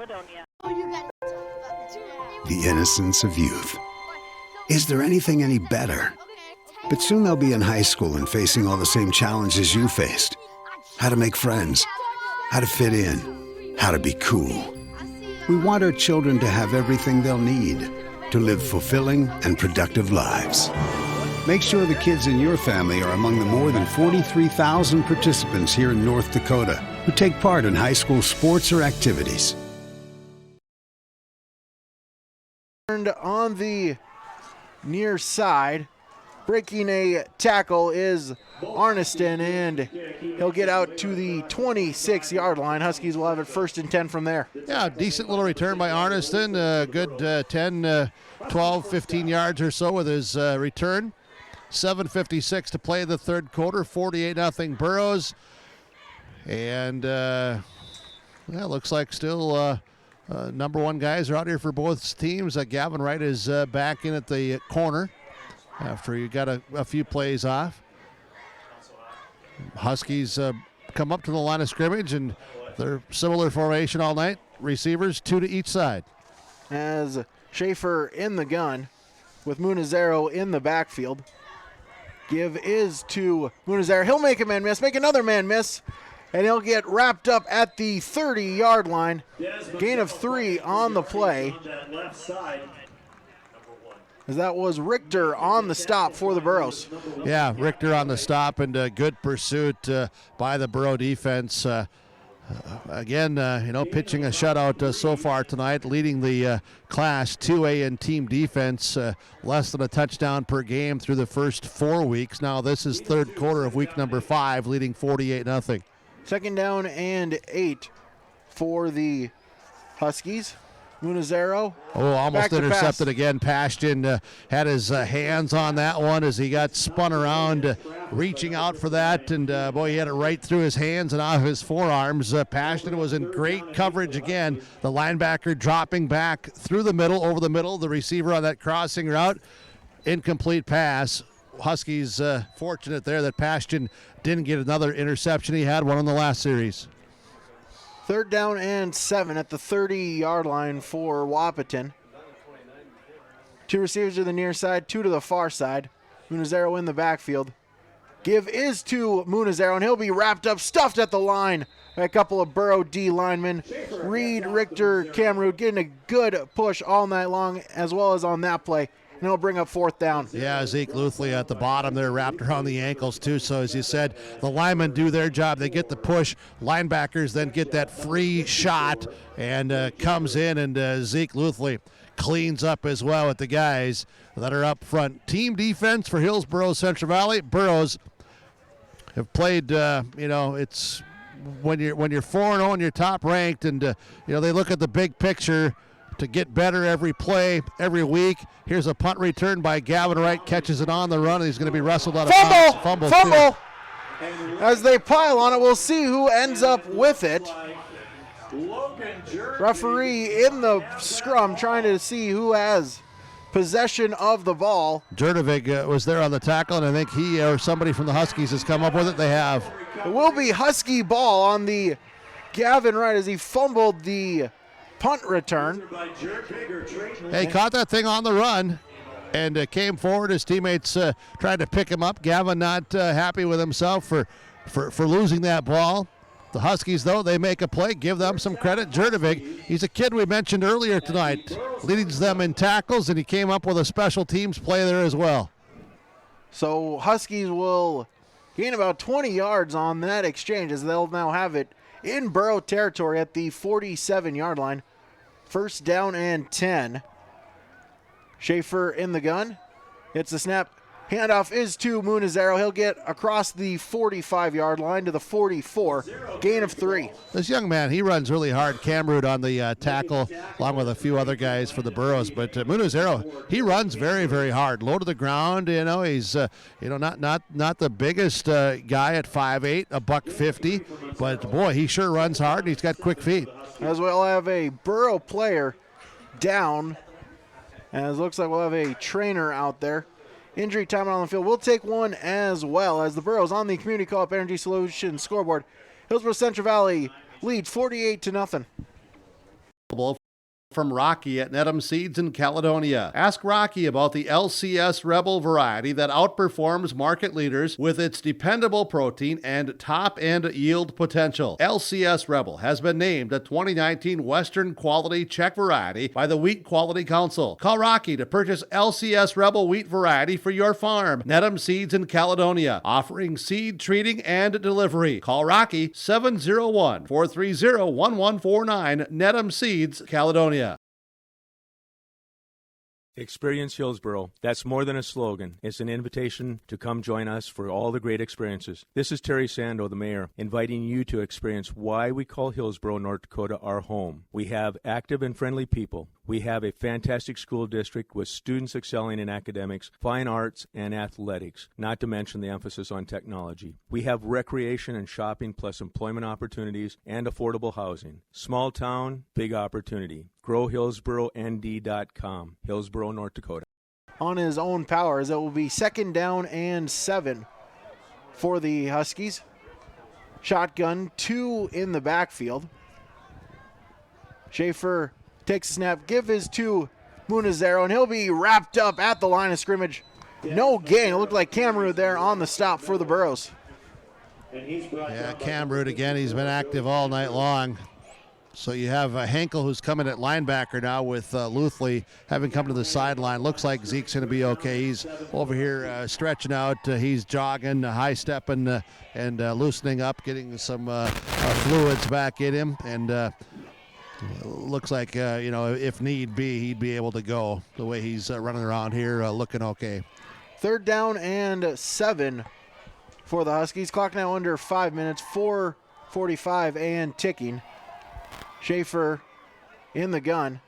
S17: Caledonia.
S15: The innocence of youth. Is there anything any better? But soon they'll be in high school and facing all the same challenges you faced. How to make friends, how to fit in, how to be cool. We want our children to have everything they'll need to live fulfilling and productive lives. Make sure the kids in your family are among the more than 43,000 participants here in North Dakota who take part in high school sports or activities.
S4: On the near side, breaking a tackle is Arneston, and he'll get out to the 26-yard line. Huskies will have it 1st and 10 from there.
S1: Yeah, decent little return by Arneston. Good 10, 12, 15 yards or so with his return. 7:56 to play the third quarter, 48-0 Burros. And looks like still number one guys are out here for both teams. Gavin Wright is back in at the corner after he got a few plays off. Huskies come up to the line of scrimmage, and they're similar formation all night. Receivers, 2 to each side.
S4: As Schaefer in the gun with Munizero in the backfield. Give is to Munizero. He'll make a man miss, make another man miss, and he'll get wrapped up at the 30-yard line. Gain of 3 on the play. As that was Richter on the stop for the Burros.
S1: Yeah, Richter on the stop, and good pursuit by the Burro defense. Again, pitching a shutout so far tonight, leading the Class 2A in team defense, less than a touchdown per game through the first 4 weeks. Now this is third quarter of week number 5, leading 48-0.
S4: 2nd down and 8 for the Huskies. Munizero.
S1: Almost intercepted again. Pashton had his hands on that one as he got spun around, reaching out for that, and he had it right through his hands and off his forearms. Pashton was in great coverage again. The linebacker dropping back through the middle, over the middle. The receiver on that crossing route, incomplete pass. Huskies fortunate there that Pashton didn't get another interception. He had one in the last series.
S4: 3rd down and 7 at the 30-yard line for Wahpeton. 2 receivers to the near side, 2 to the far side. Munizero in the backfield. Give is to Munizero, and he'll be wrapped up, stuffed at the line by a couple of Burro D linemen. Reed, Richter, Camrood getting a good push all night long, as well as on that play. And he'll bring up 4th down.
S1: Yeah, Zeke Luthley at the bottom there, wrapped around the ankles too. So as you said, the linemen do their job. They get the push. Linebackers then get that free shot and comes in, and Zeke Luthley cleans up as well with the guys that are up front. Team defense for Hillsboro Central Valley. Burros have played, it's when you're 4-0 and you're top ranked, and they look at the big picture to get better every play, every week. Here's a punt return by Gavin Wright, catches it on the run, and he's going to be wrestled out of bounds.
S4: Fumble! As they pile on it, we'll see who ends up with it. Referee in the scrum trying to see who has possession of the ball.
S1: Jurdovic was there on the tackle, and I think he or somebody from the Huskies has come up with it. They have.
S4: It will be Husky ball on the Gavin Wright as he fumbled the punt return.
S1: Hey, caught that thing on the run and came forward. His teammates tried to pick him up. Gavin not happy with himself for losing that ball. The Huskies, though, they make a play. Give them some credit. Jurdovic, he's a kid we mentioned earlier tonight. Leads them in tackles, and he came up with a special teams play there as well.
S4: So Huskies will gain about 20 yards on that exchange as they'll now have it in Burro territory at the 47-yard line. 1st down and 10. Schaefer in the gun. Hits the snap. Handoff is to Munizero. He'll get across the 45-yard line to the 44. Gain of 3.
S1: This young man, he runs really hard. Camrood on the tackle, along with a few other guys for the Burros. But Munizero, he runs very, very hard. Low to the ground. He's not the biggest guy at 5'8", $150. But boy, he sure runs hard, and he's got quick feet.
S4: As we'll have a Burro player down, as it looks like we'll have a trainer out there. Injury time on the field. We'll take one as well as the Burros on the Community Co-op Energy Solutions scoreboard. Hillsboro Central Valley leads 48-0.
S1: from Rocky at Nedham Seeds in Caledonia. Ask Rocky about the LCS Rebel variety that outperforms market leaders with its dependable protein and top-end yield potential. LCS Rebel has been named a 2019 Western Quality Check variety by the Wheat Quality Council. Call Rocky to purchase LCS Rebel wheat variety for your farm. Nedham Seeds in Caledonia, offering seed treating and delivery. Call Rocky 701-430-1149, Nedham Seeds, Caledonia.
S2: Experience Hillsboro. That's more than a slogan. It's an invitation to come join us for all the great experiences. This is Terry Sando, the mayor, inviting you to experience why we call Hillsboro, North Dakota, our home. We have active and friendly people. We have a fantastic school district with students excelling in academics, fine arts, and athletics, not to mention the emphasis on technology. We have recreation and shopping plus employment opportunities and affordable housing. Small town, big opportunity. GrowHillsboroND.com. Hillsboro, North Dakota.
S4: On his own powers, it will be 2nd down and 7 for the Huskies. Shotgun, 2 in the backfield. Schaefer takes a snap, give his to Munizero, and he'll be wrapped up at the line of scrimmage. No gain. It looked like Cameron there on the stop for the Burros.
S1: Yeah, Cameron again. He's been active all night long. So you have Henkel, who's coming at linebacker now with Luthley having come to the sideline. Looks like Zeke's going to be okay. He's over here stretching out. He's jogging, high-stepping, and loosening up, getting some fluids back in him. And looks like, if need be, he'd be able to go the way he's running around here, looking okay.
S4: 3rd down and 7 for the Huskies. Clock now under 5 minutes, 4:45 and ticking. Schaefer in the gun.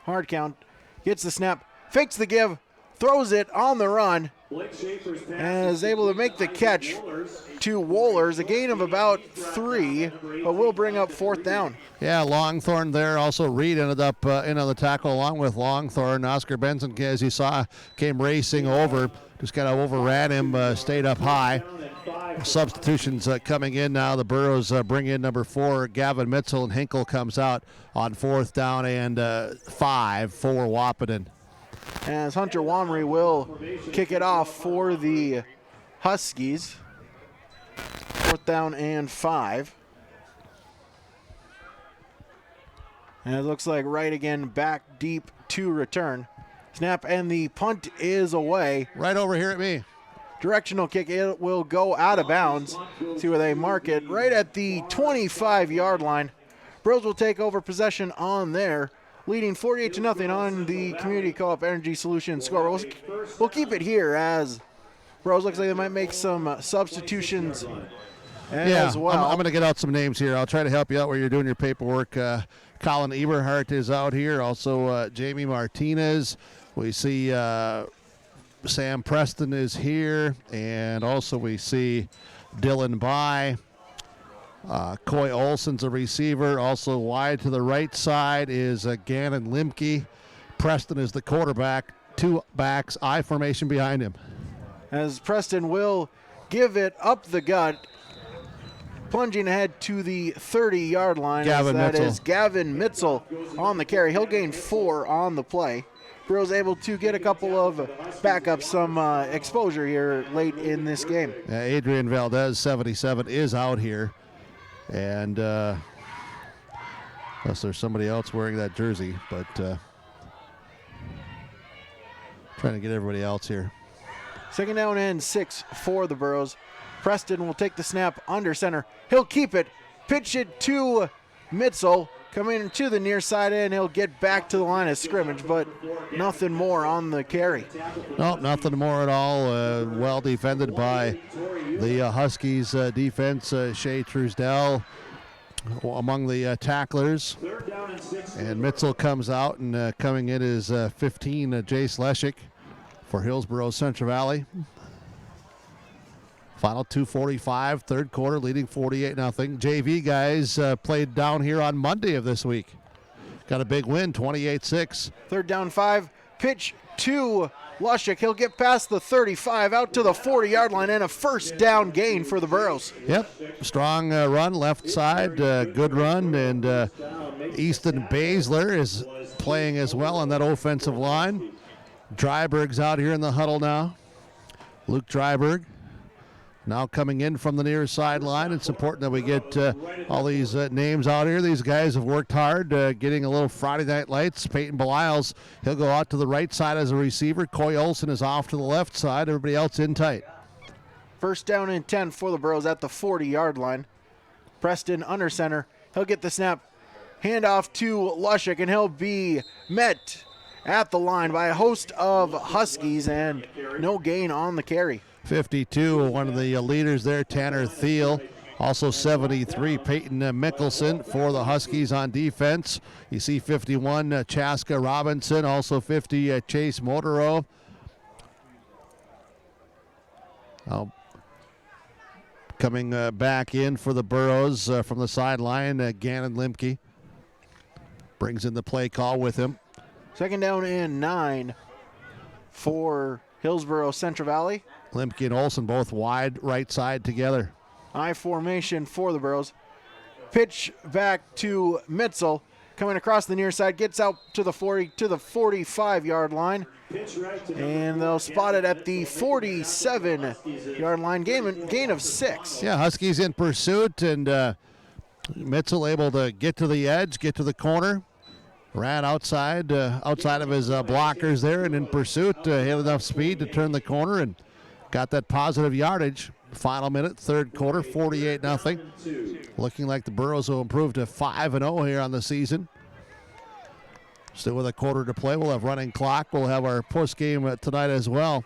S4: Hard count. Gets the snap. Fakes the give. Throws it on the run. And is able to make the catch to Wohlers. A gain of about 3, but will bring up 4th down.
S1: Yeah, Longthorn there. Also, Reed ended up in on the tackle along with Longthorn. Oscar Benson, as you saw, came racing over. Just kind of overran him, stayed up high. Substitutions coming in now. The Burros bring in number 4, Gavin Mitzel, and Hinkle comes out on 4th down and 5 for Wahpeton.
S4: As Hunter Wamry will kick it off for the Huskies. 4th down and 5. And it looks like right again, back deep to return. Snap and the punt is away.
S1: Right over here at me.
S4: Directional kick, it will go out of bounds. See where they mark it, right at the 25-yard line. Bros will take over possession on there, leading 48-0 on the Community Co-op Energy Solutions score. We'll keep it here as Bros looks like they might make some substitutions as well.
S1: I'm going to get out some names here. I'll try to help you out where you're doing your paperwork. Colin Eberhardt is out here. Also, Jamie Martinez. We see Sam Preston is here. And also we see Dylan By. Coy Olson's a receiver. Also wide to the right side is Gannon Limke. Preston is the quarterback. 2 backs, I formation behind him.
S4: As Preston will give it up the gut. Plunging ahead to the 30-yard line. That is Gavin Mitzel on the carry. He'll gain 4 on the play. Burrows able to get a couple of backups, some exposure here late in this game.
S1: Yeah, Adrian Valdez, 77, is out here. And unless there's somebody else wearing that jersey, but trying to get everybody else here.
S4: 2nd down and 6 for the Burros. Preston will take the snap under center. He'll keep it, pitch it to Mitzel, coming to the near side and he'll get back to the line of scrimmage, but nothing more on the carry.
S1: No, nothing more at all. Well defended by the Huskies defense. Shea Truesdell among the tacklers. And Mitzel comes out, and coming in is 15, Jace Leshik for Hillsboro Central Valley. Final 2:45, 3rd quarter, leading 48-0. JV guys played down here on Monday of this week. Got a big win, 28-6.
S4: 3rd down 5. Pitch to Lushik. He'll get past the 35, out to the 40-yard line, and a first down gain for the Burros.
S1: Yep, strong run, left side, good run, and Easton Baszler is playing as well on that offensive line. Dryberg's out here in the huddle now. Luke Dryberg now coming in from the near sideline. It's important that we get all these names out here. These guys have worked hard, getting a little Friday Night Lights. Peyton Belials, he'll go out to the right side as a receiver. Coy Olson is off to the left side. Everybody else in tight.
S4: First down and 10 for the Burros at the 40-yard line. Preston under center. He'll get the snap. Handoff to Lushik, and he'll be met at the line by a host of Huskies, and no gain on the carry.
S1: 52, one of the leaders there, Tanner Thiel. Also 73, Peyton Mickelson for the Huskies on defense. You see 51, Chaska Robinson. Also 50, Chase Motorow. Coming back in for the Burros from the sideline, Gannon Limke brings in the play call with him.
S4: Second down and 9 for Hillsborough Central Valley.
S1: Limke and Olson both wide right side together.
S4: I formation for the Burros. Pitch back to Mitzel. Coming across the near side, gets out to the 40 to the 45-yard line. And they'll spot it at the 47-yard line. Gain of 6.
S1: Yeah, Huskies in pursuit, and Mitzel able to get to the edge, get to the corner. Ran outside of his blockers there, and in pursuit, had enough speed to turn the corner and got that positive yardage. Final minute, third quarter, 48-0. Looking like the Burros will improve to 5-0 here on the season. Still with a quarter to play. We'll have running clock. We'll have our post game tonight as well.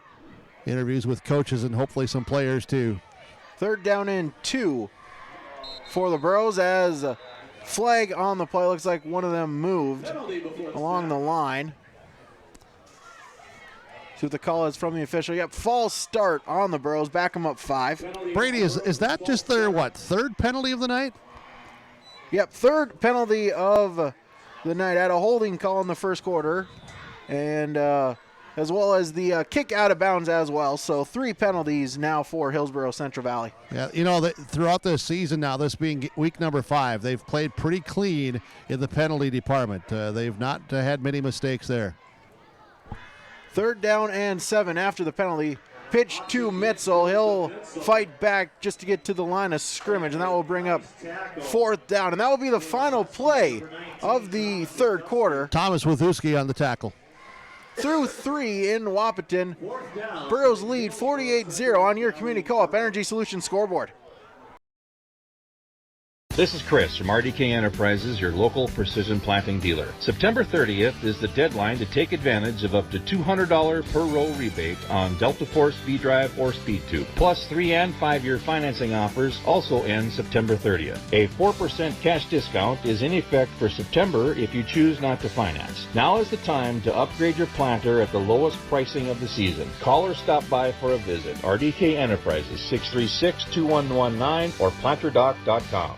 S1: Interviews with coaches and hopefully some players too.
S4: Third down and 2 for the Burros as flag on the play. Looks like one of them moved along the line. See what the call is from the official. Yep, false start on the Burros. Back them up 5.
S1: Brady, is that just their, third penalty of the night?
S4: Yep, third penalty of the night. Had a holding call in the first quarter, and as well as the kick out of bounds as well. So 3 penalties now for Hillsborough Central Valley.
S1: Yeah, throughout the season now, this being week number 5, they've played pretty clean in the penalty department. They've not had many mistakes there.
S4: Third down and 7 after the penalty. Pitch to Mitzel. He'll fight back just to get to the line of scrimmage, and that will bring up fourth down. And that will be the final play of the third quarter.
S1: Thomas Withuski on the tackle.
S4: Through 3 in Wahpeton. Burros lead 48-0 on your Community Co-op Energy Solutions scoreboard.
S3: This is Chris from RDK Enterprises, your local precision planting dealer. September 30th is the deadline to take advantage of up to $200 per row rebate on Delta Force V-Drive or Speed Tube. Plus 3 and 5-year financing offers also end September 30th. A 4% cash discount is in effect for September if you choose not to finance. Now is the time to upgrade your planter at the lowest pricing of the season. Call or stop by for a visit. RDK Enterprises, 636-2119 or planterdoc.com.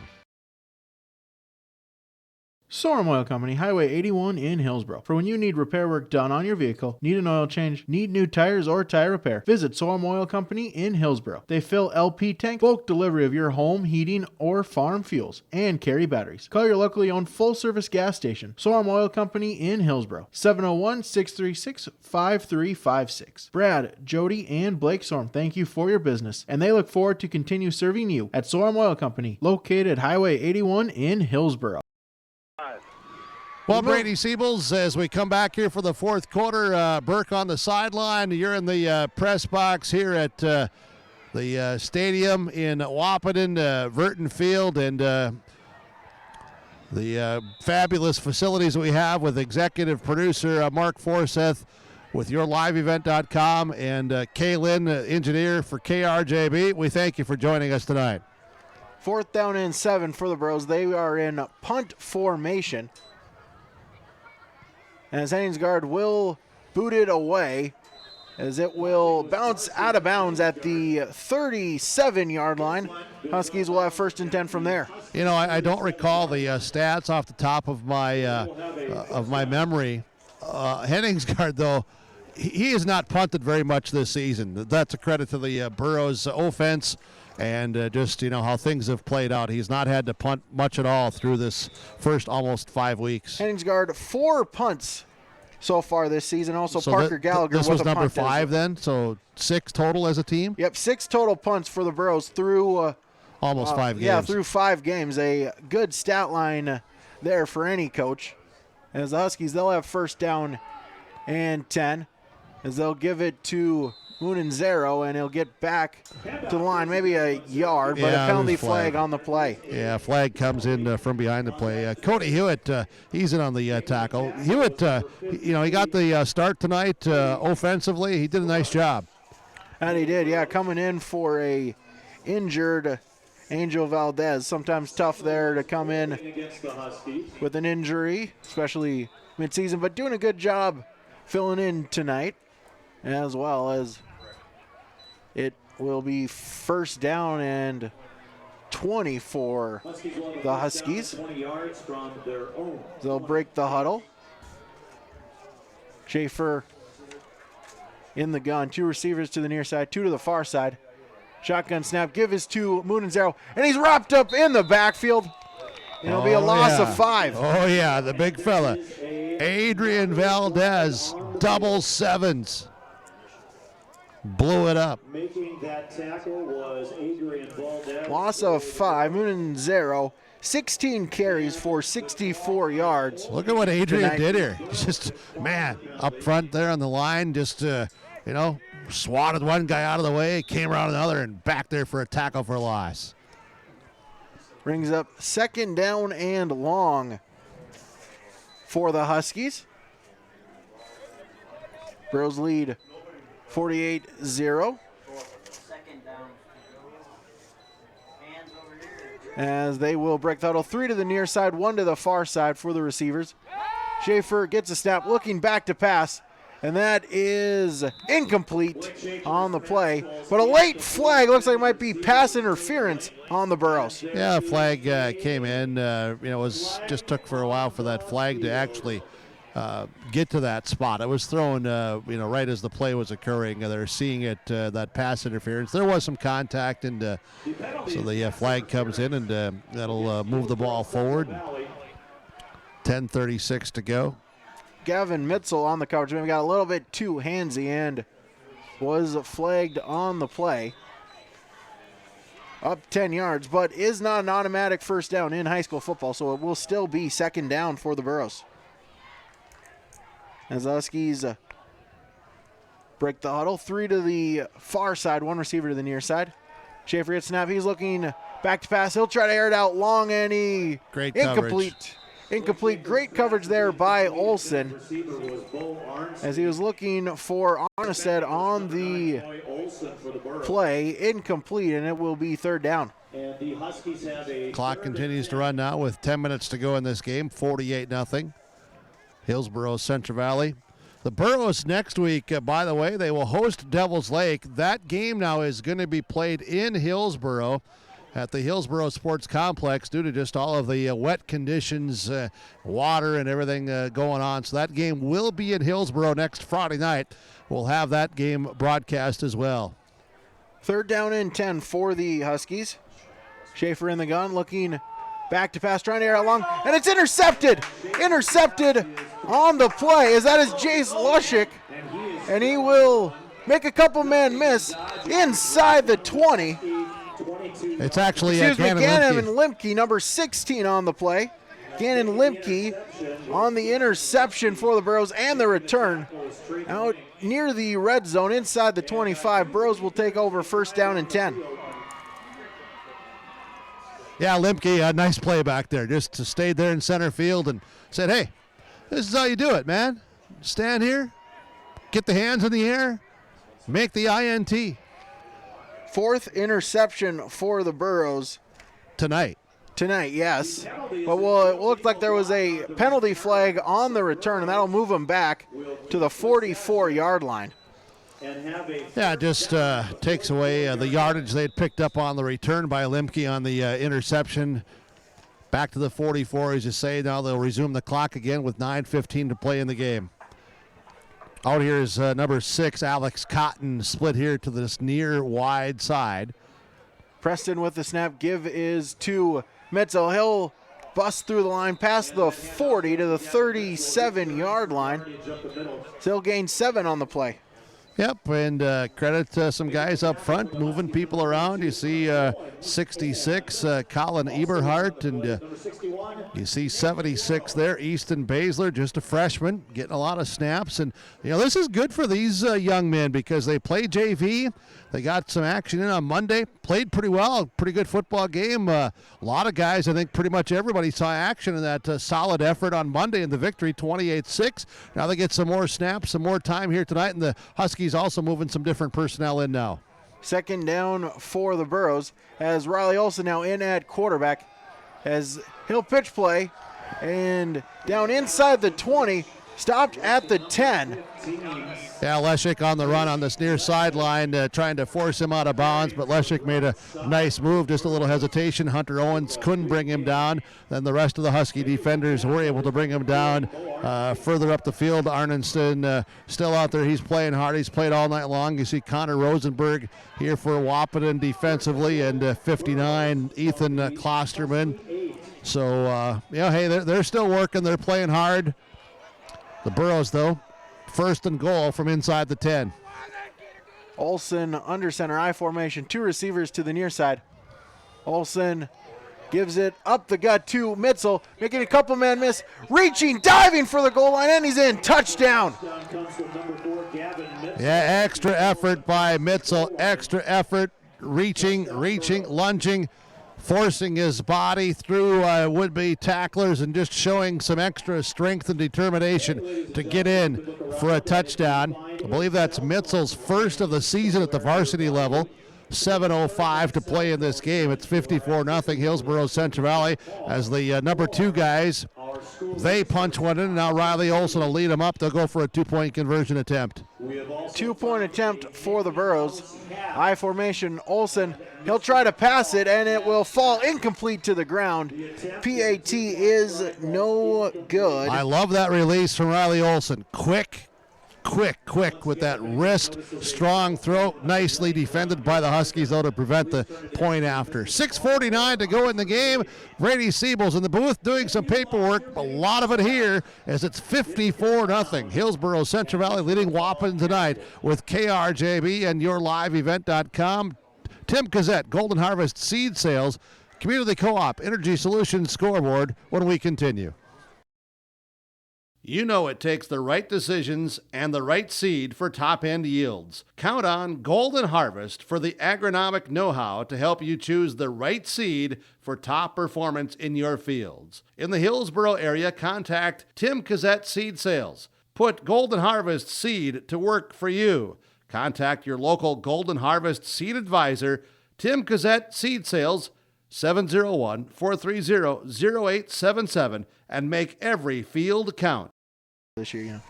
S4: Sorum Oil Company, Highway 81 in Hillsborough. For when you need repair work done on your vehicle, need an oil change, need new tires or tire repair, visit Sorum Oil Company in Hillsborough. They fill LP tank, bulk delivery of your home, heating, or farm fuels, and carry batteries. Call your locally owned full-service gas station, Sorum Oil Company in Hillsborough, 701-636-5356. Brad, Jody, and Blake Sorum, thank you for your business, and they look forward to continue serving you at Sorum Oil Company, located at Highway 81 in Hillsborough.
S1: Well, Brady Siebels, as we come back here for the fourth quarter, Burke on the sideline. You're in the press box here at the stadium in Wahpeton, Verton Field, and the fabulous facilities that we have with executive producer Mark Forseth with YourLiveEvent.com and Kaylin, engineer for KRJB. We thank you for joining us tonight.
S4: Fourth down and 7 for the Burros. They are in punt formation. As Heinsgard will boot it away as it will bounce out of bounds at the 37-yard line. Huskies will have first and 10 from there.
S1: You know, I don't recall the stats off the top of my memory Henningsgaard, though, he has not punted very much this season. That's a credit to the Burrows offense and just, how things have played out. He's not had to punt much at all through this first almost 5 weeks.
S4: Henningsgaard, 4 punts so far this season. Also, so Parker Gallagher
S1: this
S4: with
S1: was
S4: a
S1: number
S4: punt
S1: 5 then, so 6 total as a team?
S4: Yep, 6 total punts for the Burrows through
S1: almost 5 games.
S4: Yeah, through 5 games. A good stat line there for any coach. As the Huskies, they'll have first down and 10 as they'll give it to Munenzero, and he'll get back to the line, maybe a yard, but a penalty flag on the play.
S1: Yeah, flag comes in from behind the play. Cody Hewitt, he's in on the tackle. Hewitt, he got the start tonight offensively. He did a nice job.
S4: And he did, yeah, coming in for a injured Angel Valdez. Sometimes tough there to come in with an injury, especially midseason, but doing a good job filling in tonight, as well as it will be first down and 20 for the Huskies. They'll break the huddle. Schaefer in the gun. 2 receivers to the near side, 2 to the far side. Shotgun snap, give is to Munenzero, and he's wrapped up in the backfield. It'll be a loss of 5.
S1: Oh, yeah, the big fella. Adrian Valdez, double sevens. Blew it up.
S16: Making that tackle was Adrian Valdez.
S4: Loss of 5. Munenzero, 16 carries for 64 yards.
S1: Look at what Adrian did here. Just, man, up front there on the line, just, swatted one guy out of the way, came around another, and back there for a tackle for loss.
S4: Brings up second down and long for the Huskies. Burrows lead 48-0. As they will break the huddle. 3 to the near side, 1 to the far side for the receivers. Schaefer gets a snap, looking back to pass, and that is incomplete on the play. But a late flag, looks like it might be pass interference on the Burrows.
S1: Yeah, flag came in. Just took for a while for that flag to actually get to that spot. It was thrown, right as the play was occurring. They're seeing it, that pass interference. There was some contact, and so the flag comes in, and that'll move the ball forward. 10:36 to go.
S4: Gavin Mitzel on the coverage. Maybe got a little bit too handsy and was flagged on the play. Up 10 yards, but is not an automatic first down in high school football, so it will still be second down for the Burrows. As the Huskies break the huddle. 3 to the far side, 1 receiver to the near side. Schaefer gets snap. He's looking back to pass. He'll try to air it out long, and he
S1: great
S4: incomplete.
S1: Coverage.
S4: Incomplete. Great coverage there by Olsen as he was looking for Arnestead on the play. Incomplete, and it will be third down.
S1: Clock continues to run now with 10 minutes to go in this game. 48-0. Hillsboro Central Valley. The Burrows next week, by the way, they will host Devils Lake. That game now is going to be played in Hillsboro at the Hillsboro Sports Complex due to just all of the wet conditions, water and everything going on. So that game will be in Hillsboro next Friday night. We'll have that game broadcast as well.
S4: Third down and 10 for the Huskies. Schaefer in the gun, looking back to pass, trying to air it long, and it's intercepted. Intercepted on the play, as that is Jace Lushik, and he will make a couple man miss inside the 20.
S1: It's actually
S4: Gannon Limke, number 16 on the play. Gannon Limke on the interception for the Burrows and the return. Out near the red zone inside the 25. Burrows will take over first down and 10.
S1: Yeah, Limke, a nice play back there. Just stayed there in center field and said, hey, this is how you do it, man. Stand here, get the hands in the air, make the INT.
S4: 4th interception for the Burrows.
S1: Tonight,
S4: yes. But it looked like there was a penalty flag on the return, and that'll move them back to the 44-yard line.
S1: Yeah, it just takes away the yardage they'd picked up on the return by Limke on the interception. Back to the 44, as you say. Now they'll resume the clock again with 9:15 to play in the game. Out here is number 6, Alex Cotton, split here to this near wide side.
S4: Preston with the snap. Give is to Mitzel. He'll bust through the line past the 40 to the 37-yard line. So he'll gain 7 on the play.
S1: Yep, and credit to some guys up front moving people around. You see 66, Colin Eberhardt, and you see 76 there, Easton Baszler, just a freshman, getting a lot of snaps. And, this is good for these young men because they play JV. They got some action in on Monday, played pretty well, pretty good football game. A lot of guys, I think pretty much everybody saw action in that solid effort on Monday in the victory, 28-6. Now they get some more snaps, some more time here tonight, and the Huskies also moving some different personnel in now.
S4: Second down for the Burros as Riley Olson now in at quarterback as he'll pitch play and down inside the 20, stopped at the 10.
S1: Yeah, Leshik on the run on this near sideline, trying to force him out of bounds, but Leshik made a nice move, just a little hesitation. Hunter Owens couldn't bring him down. Then the rest of the Husky defenders were able to bring him down. Further up the field, Arnenston still out there. He's playing hard. He's played all night long. You see Connor Rosenberg here for Wahpeton defensively, and 59, Ethan Klosterman. So, hey, they're still working. They're playing hard. The Burros, though, first and goal from inside the 10.
S4: Olson under center I formation, 2 receivers to the near side. Olson gives it up the gut to Mitzel, making a couple man miss, reaching, diving for the goal line, and he's in. Touchdown.
S1: Yeah, extra effort by Mitzel, extra effort, reaching, lunging, forcing his body through would-be tacklers and just showing some extra strength and determination to get in for a touchdown. I believe that's Mitzel's first of the season at the varsity level. 7:05 to play in this game. It's 54-0 Hillsborough Central Valley as the number 2 guys, they punch one in, and now Riley Olson will lead them up. They'll go for a 2-point conversion attempt.
S4: 2-point attempt for the Burros. I formation, Olson. He'll try to pass it, and it will fall incomplete to the ground. PAT is no good.
S1: I love that release from Riley Olson. Quick with that wrist, strong throw, nicely defended by the Huskies, though, to prevent the point after. 6:49 to go in the game. Brady Siebel's in the booth doing some paperwork, a lot of it here, as it's 54-0. Hillsborough Central Valley leading Wahpeton tonight with KRJB and YourLiveEvent.com. Tim Cassette, Golden Harvest Seed Sales, Community Co-op, Energy Solutions Scoreboard when we continue. You know it takes the right decisions and the right seed for top-end yields. Count on Golden Harvest for the agronomic know-how to help you choose the right seed for top performance in your fields. In the Hillsborough area, contact Tim Cassette Seed Sales. Put Golden Harvest seed to work for you. Contact your local Golden Harvest seed advisor, Tim Cassette Seed Sales, 701-430-0877, and make every field count.
S4: This year,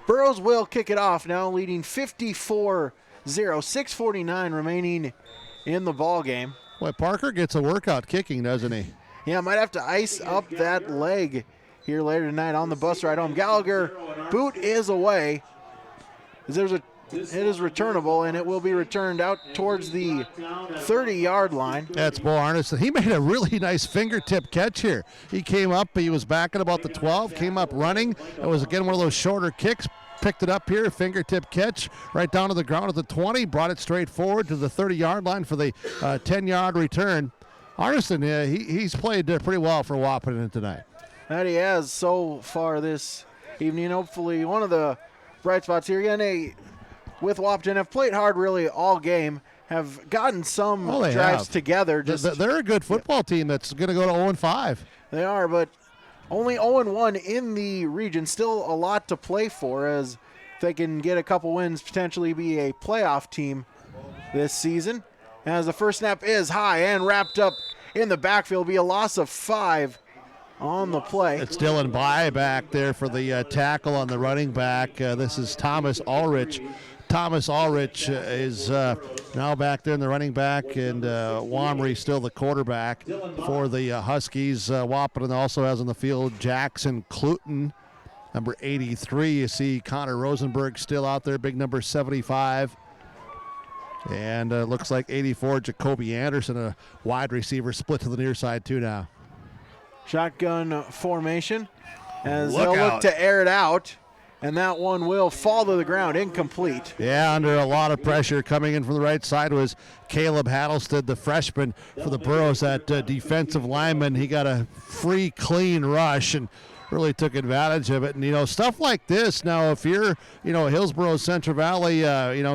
S4: Burros will kick it off now, leading 54-0, 6:49 remaining in the ball game.
S1: Boy, Parker gets a workout kicking, doesn't he?
S4: Yeah, might have to ice up that leg here later tonight on the bus ride home. Gallagher, boot is away. It is returnable, and it will be returned out towards the 30-yard line.
S1: That's Bo Arneson. He made a really nice fingertip catch here. He came up, he was back at about the 12, came up running. It was, again, one of those shorter kicks. Picked it up here, fingertip catch, right down to the ground at the 20, brought it straight forward to the 30-yard line for the 10-yard return. Arneson, he's played pretty well for Wahpeton tonight.
S4: That he has so far this evening. Hopefully one of the bright spots here. Again, with Wahpeton, have played hard really all game, have gotten some drives together.
S1: They're a good football team that's going to go to 0-5.
S4: They are, but only 0-1 in the region. Still a lot to play for, as they can get a couple wins, potentially be a playoff team this season. As the first snap is high and wrapped up in the backfield, be a loss of 5 on the play.
S1: It's Dylan Bye back there for the tackle on the running back. This is Thomas Ulrich. Thomas Ulrich is now back there in the running back, and Wamry still the quarterback for the Huskies. Wahpeton also has on the field Jackson Cluton Number 83, you see Connor Rosenberg still out there, big number 75. And looks like 84, Jacoby Anderson, a wide receiver, split to the near side too now.
S4: Shotgun formation as
S1: Look
S4: they'll
S1: out.
S4: look to air it out, and that one will fall to the ground, incomplete.
S1: Yeah, under a lot of pressure. Coming in from the right side was Caleb Hattlestead, the freshman for the Burros, that defensive lineman. He got a free, clean rush and really took advantage of it. And, stuff like this, now if you're, Hillsborough Central Valley,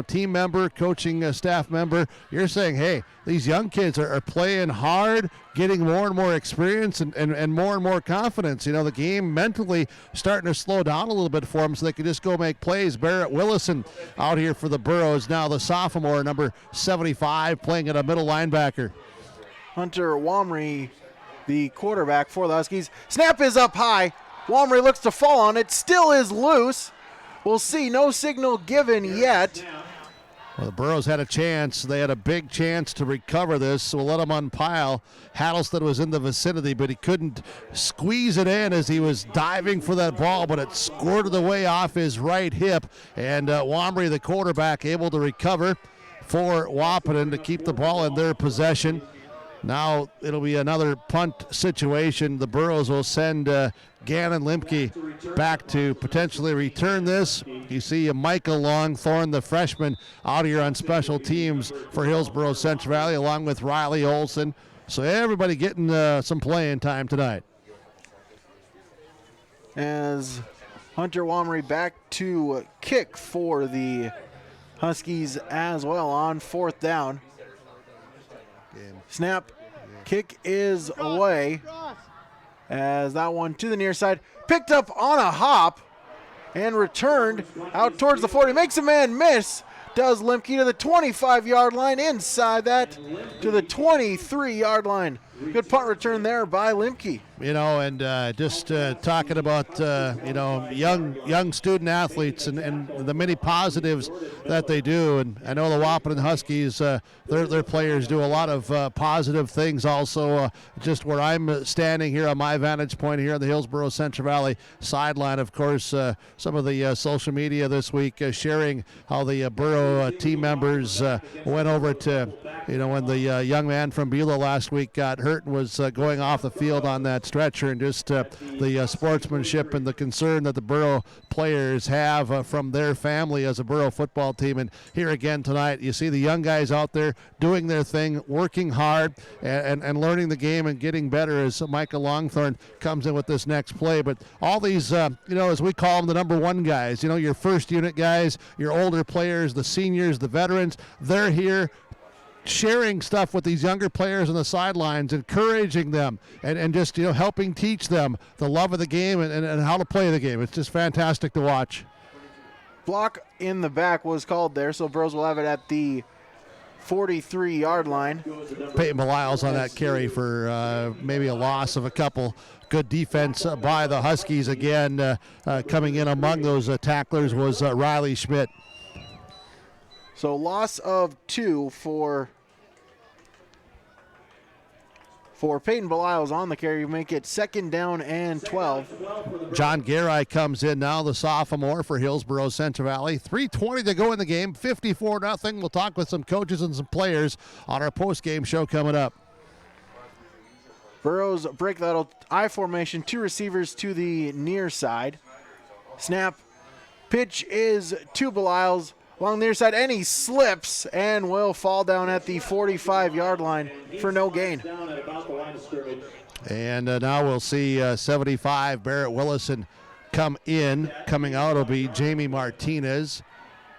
S1: team member, coaching staff member, you're saying, hey, these young kids are playing hard, getting more and more experience and more confidence. The game mentally starting to slow down a little bit for them so they can just go make plays. Barrett Willison out here for the Burros, now the sophomore, number 75, playing at a middle linebacker.
S4: Hunter Wamry, the quarterback for the Huskies. Snap is up high. Wamry looks to fall on it. Still is loose. We'll see. No signal given yet.
S1: Well, the Burros had a chance. They had a big chance to recover this, so we'll let them unpile. Hattlestead was in the vicinity, but he couldn't squeeze it in as he was diving for that ball, but it squirted away off his right hip. And Wamry, the quarterback, able to recover for Wahpeton to keep the ball in their possession. Now it'll be another punt situation. The Burros will send Gannon Limke back to potentially return this. You see Michael Longthorne, the freshman, out here on special teams for Hillsborough Central Valley, along with Riley Olson. So everybody getting some playing time tonight.
S4: As Hunter Wamry back to kick for the Huskies as well on fourth down. Snap, kick is away as that one to the near side, picked up on a hop and returned out towards the 40. Makes a man miss, does Limke to the 25-yard line, inside that to the 23-yard line. Good punt return there by Limke.
S1: Just talking about, young student athletes and the many positives that they do. And I know the Wahpeton Huskies, their players do a lot of positive things also. Just where I'm standing here on my vantage point here on the Hillsborough Central Valley sideline, of course, some of the social media this week sharing how the Borough team members went over to, when the young man from Beulah last week got hurt and was going off the field on that stretcher, and just the sportsmanship and the concern that the Borough players have from their family as a Borough football team. And here again tonight, you see the young guys out there doing their thing, working hard and learning the game and getting better as Michael Longthorne comes in with this next play. But all these, as we call them, the number one guys, your first unit guys, your older players, the seniors, the veterans, they're here sharing stuff with these younger players on the sidelines, encouraging them and just helping teach them the love of the game and how to play the game. It's just fantastic to watch.
S4: Block in the back was called there, so Burros will have it at the 43-yard line.
S1: Peyton Belials on that carry for maybe a loss of a couple. Good defense by the Huskies again. Coming in among those tacklers was Riley Schmidt.
S4: So loss of 2 for Peyton Belials on the carry. Make it 2nd down and 12.
S1: John Garay comes in now, the sophomore for Hillsborough Central Valley. 3:20 to go in the game, 54-0. We'll talk with some coaches and some players on our post-game show coming up.
S4: Burros break that I formation, 2 receivers to the near side. Snap, pitch is to Belials along the near side, and he slips and will fall down at the 45-yard line for no gain.
S1: And now we'll see 75, Barrett Willison, come in. Coming out will be Jamie Martinez.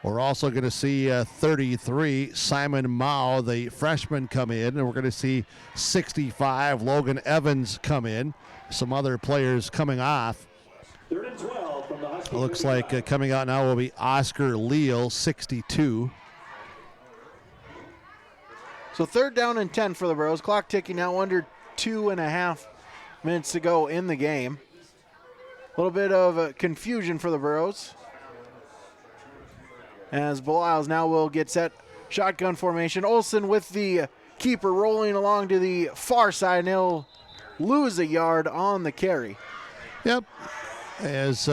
S1: We're also going to see 33, Simon Mao, the freshman, come in. And we're going to see 65, Logan Evans, come in. Some other players coming off. It looks like coming out now will be Oscar Leal, 62.
S4: So 3rd down and 10 for the Burros. Clock ticking now, under 2.5 minutes to go in the game. A little bit of confusion for the Burros, as Belials now will get set. Shotgun formation. Olson with the keeper rolling along to the far side, and he'll lose a yard on the carry.
S1: Yep. as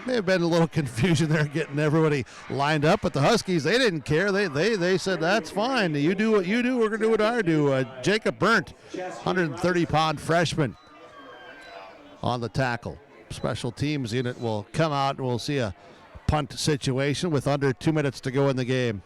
S1: may have been a little confusion there getting everybody lined up, but the Huskies, they didn't care. They said, that's fine. You do what you do, we're going to do what I do. Jacob Burnt, 130-pound freshman on the tackle. Special teams unit will come out and we'll see a punt situation with under 2 minutes to go in the game.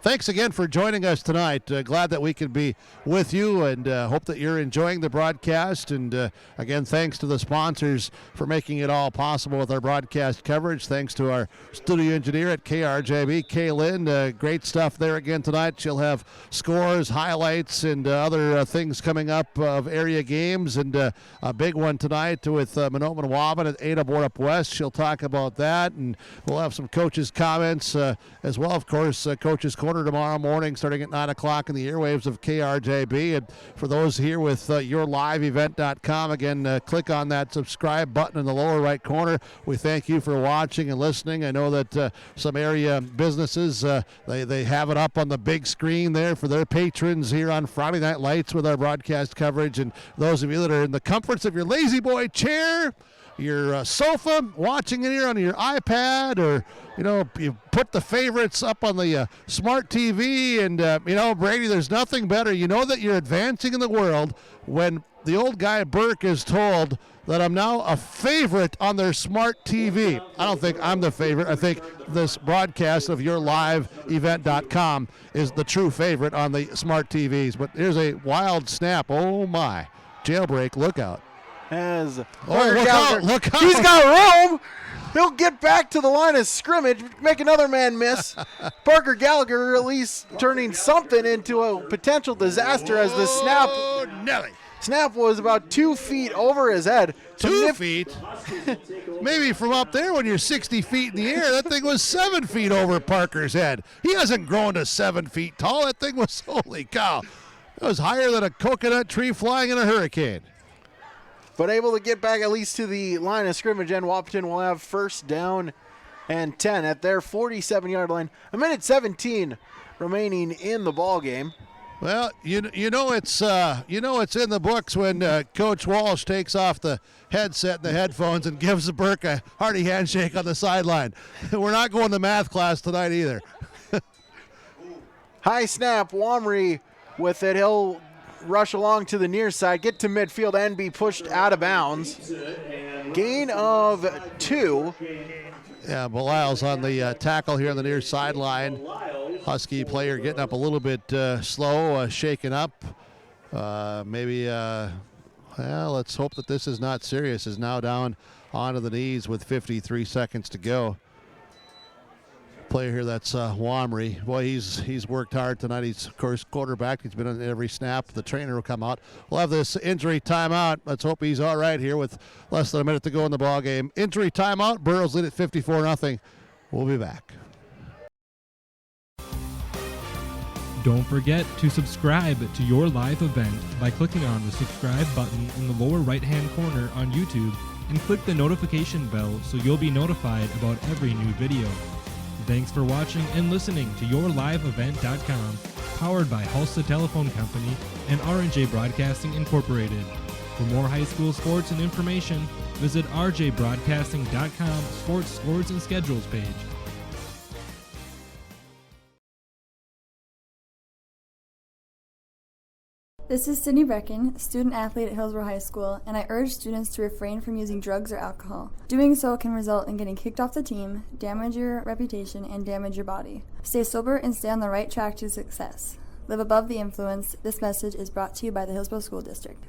S1: Thanks again for joining us tonight. Glad that we could be with you, and hope that you're enjoying the broadcast. And again, thanks to the sponsors for making it all possible with our broadcast coverage. Thanks to our studio engineer at KRJB, Kaylin. Great stuff there again tonight. She'll have scores, highlights, and other things coming up of area games. And a big one tonight with Monoma and Wahpeton at 8 aboard up west. She'll talk about that, and we'll have some coaches' comments as well. Of course, Coaches' Corner tomorrow morning starting at 9 o'clock in the airwaves of KRJB. And for those here with yourliveevent.com, again, click on that subscribe button in the lower right corner. We thank you for watching and listening. I know that some area businesses, they have it up on the big screen there for their patrons here on Friday Night Lights with our broadcast coverage. And those of you that are in the comforts of your lazy boy chair, your sofa, watching it here on your iPad, or you put the favorites up on the smart TV, and Brady, there's nothing better. You know that you're advancing in the world when the old guy Burke is told that I'm now a favorite on their smart TV. I don't think I'm the favorite. I think this broadcast of yourliveevent.com is the true favorite on the smart TVs. But here's a wild snap. Oh my, jailbreak! Look out.
S4: Look
S1: out.
S4: He's got room. He'll get back to the line of scrimmage, make another man miss. Parker Gallagher at least turning something into a potential disaster as the snap was about 2 feet over his head.
S1: 2 feet? Maybe from up there when you're 60 feet in the air, that thing was 7 feet over Parker's head. He hasn't grown to 7 feet tall. That thing was, holy cow, it was higher than a coconut tree flying in a hurricane.
S4: But able to get back at least to the line of scrimmage, and Wahpeton will have first down and 10 at their 47-yard line. 1:17 remaining in the ball game.
S1: Well, you know it's in the books when Coach Walsh takes off the headset and the headphones and gives Burke a hearty handshake on the sideline. We're not going to math class tonight either.
S4: High snap, Wamry with it. He'll rush along to the near side, get to midfield, and be pushed out of bounds. Gain of 2.
S1: Yeah, Belial's on the tackle here on the near sideline. Husky player getting up a little bit slow, shaken up. Let's hope that this is not serious. Is now down onto the knees with 53 seconds to go. Player here, that's Wamry. Boy, he's worked hard tonight. He's, of course, quarterback. He's been on every snap. The trainer will come out. We'll have this injury timeout. Let's hope he's all right here with less than a minute to go in the ball game. Injury timeout. Burrows lead at 54-0. We'll be back.
S6: Don't forget to subscribe to your live event by clicking on the subscribe button in the lower right-hand corner on YouTube, and click the notification bell so you'll be notified about every new video. Thanks for watching and listening to yourliveevent.com, powered by Hulsa Telephone Company and R&J Broadcasting Incorporated. For more high school sports and information, visit rjbroadcasting.com sports scores and schedules page.
S7: This is Sydney Brecken, student athlete at Hillsborough High School, and I urge students to refrain from using drugs or alcohol. Doing so can result in getting kicked off the team, damage your reputation, and damage your body. Stay sober and stay on the right track to success. Live above the influence. This message is brought to you by the Hillsborough School District.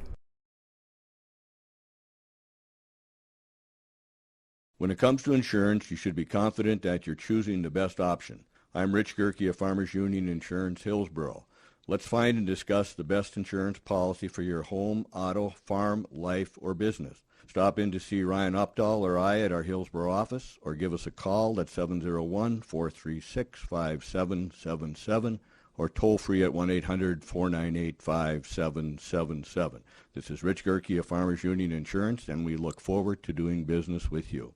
S8: When it comes to insurance, you should be confident that you're choosing the best option. I'm Rich Gerke of Farmers Union Insurance, Hillsborough. Let's find and discuss the best insurance policy for your home, auto, farm, life, or business. Stop in to see Ryan Updahl or I at our Hillsborough office, or give us a call at 701-436-5777, or toll free at 1-800-498-5777. This is Rich Gerke of Farmers Union Insurance, and we look forward to doing business with you.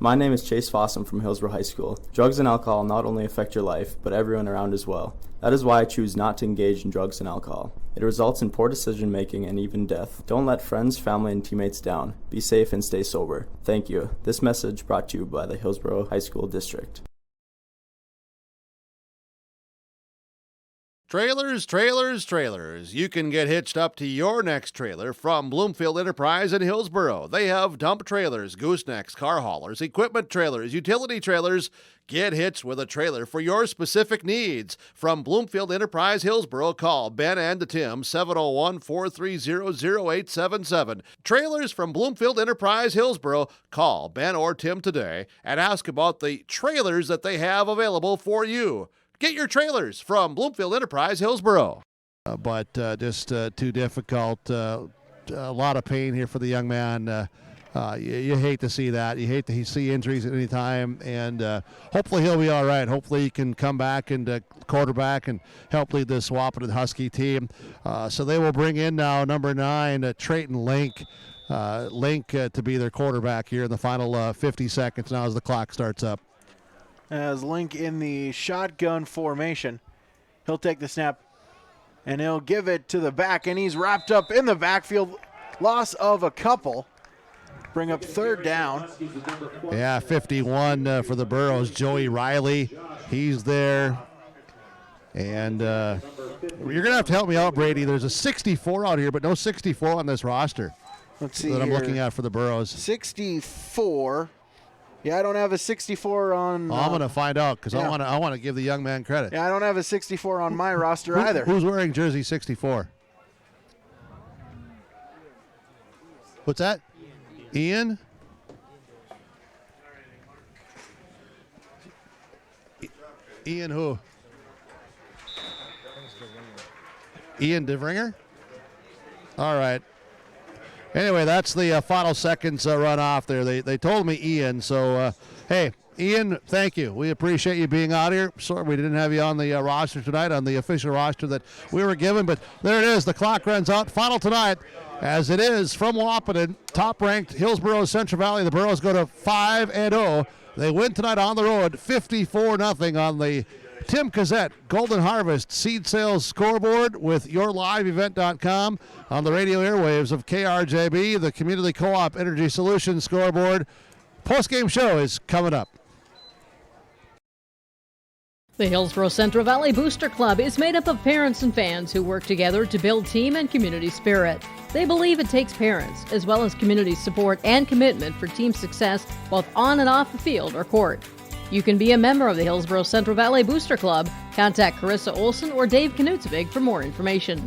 S9: My name is Chase Fossum from Hillsborough High School. Drugs and alcohol not only affect your life, but everyone around as well. That is why I choose not to engage in drugs and alcohol. It results in poor decision making and even death. Don't let friends, family, and teammates down. Be safe and stay sober. Thank you. This message brought to you by the Hillsborough High School District.
S1: Trailers, trailers, trailers. You can get hitched up to your next trailer from Bloomfield Enterprise in Hillsborough. They have dump trailers, goosenecks, car haulers, equipment trailers, utility trailers. Get hitched with a trailer for your specific needs. From Bloomfield Enterprise Hillsborough, call Ben and Tim, 701-430-0877. Trailers from Bloomfield Enterprise Hillsborough, call Ben or Tim today and ask about the trailers that they have available for you. Get your trailers from Bloomfield Enterprise Hillsborough. But just too difficult. A lot of pain here for the young man. You hate to see that. You hate to see injuries at any time. And hopefully he'll be all right. Hopefully he can come back and quarterback and help lead this Wahpeton Husky team. So they will bring in now number 9, Trayton Link. To be their quarterback here in the final 50 seconds now as the clock starts up.
S4: As Link in the shotgun formation, he'll take the snap and he'll give it to the back, and he's wrapped up in the backfield. Loss of a couple. Bring up third down.
S1: Yeah, 51 for the Burros. Joey Riley, he's there. And you're going to have to help me out, Brady. There's a 64 out here, but no 64 on this roster.
S4: Let's see
S1: that I'm
S4: here.
S1: looking at for the Burros.
S4: 64. Yeah, I don't have a 64 on.
S1: I'm going to find out because I want to give the young man credit.
S4: Yeah, I don't have a 64 on my roster either.
S1: Who's wearing jersey 64? What's that? Ian? Ian who? Ian DeVringer? All right. Anyway, that's the final seconds run off there. They told me Ian, so hey, Ian, thank you. We appreciate you being out here. Sorry we didn't have you on the roster tonight, on the official roster that we were given, but there it is. The clock runs out. Final tonight, as it is from Wahpeton, top-ranked Hillsborough Central Valley. The Burros go to 5-0. They win tonight on the road, 54-0 on the Tim Cassette Golden Harvest Seed Sales Scoreboard with YourLiveEvent.com on the radio airwaves of KRJB, the Community Co-op Energy Solutions Scoreboard. Post-game show is coming up.
S11: The Hillsborough Central Valley Booster Club is made up of parents and fans who work together to build team and community spirit. They believe it takes parents, as well as community support and commitment for team success, both on and off the field or court. You can be a member of the Hillsborough Central Valley Booster Club. Contact Carissa Olson or Dave Knutsvig for more information.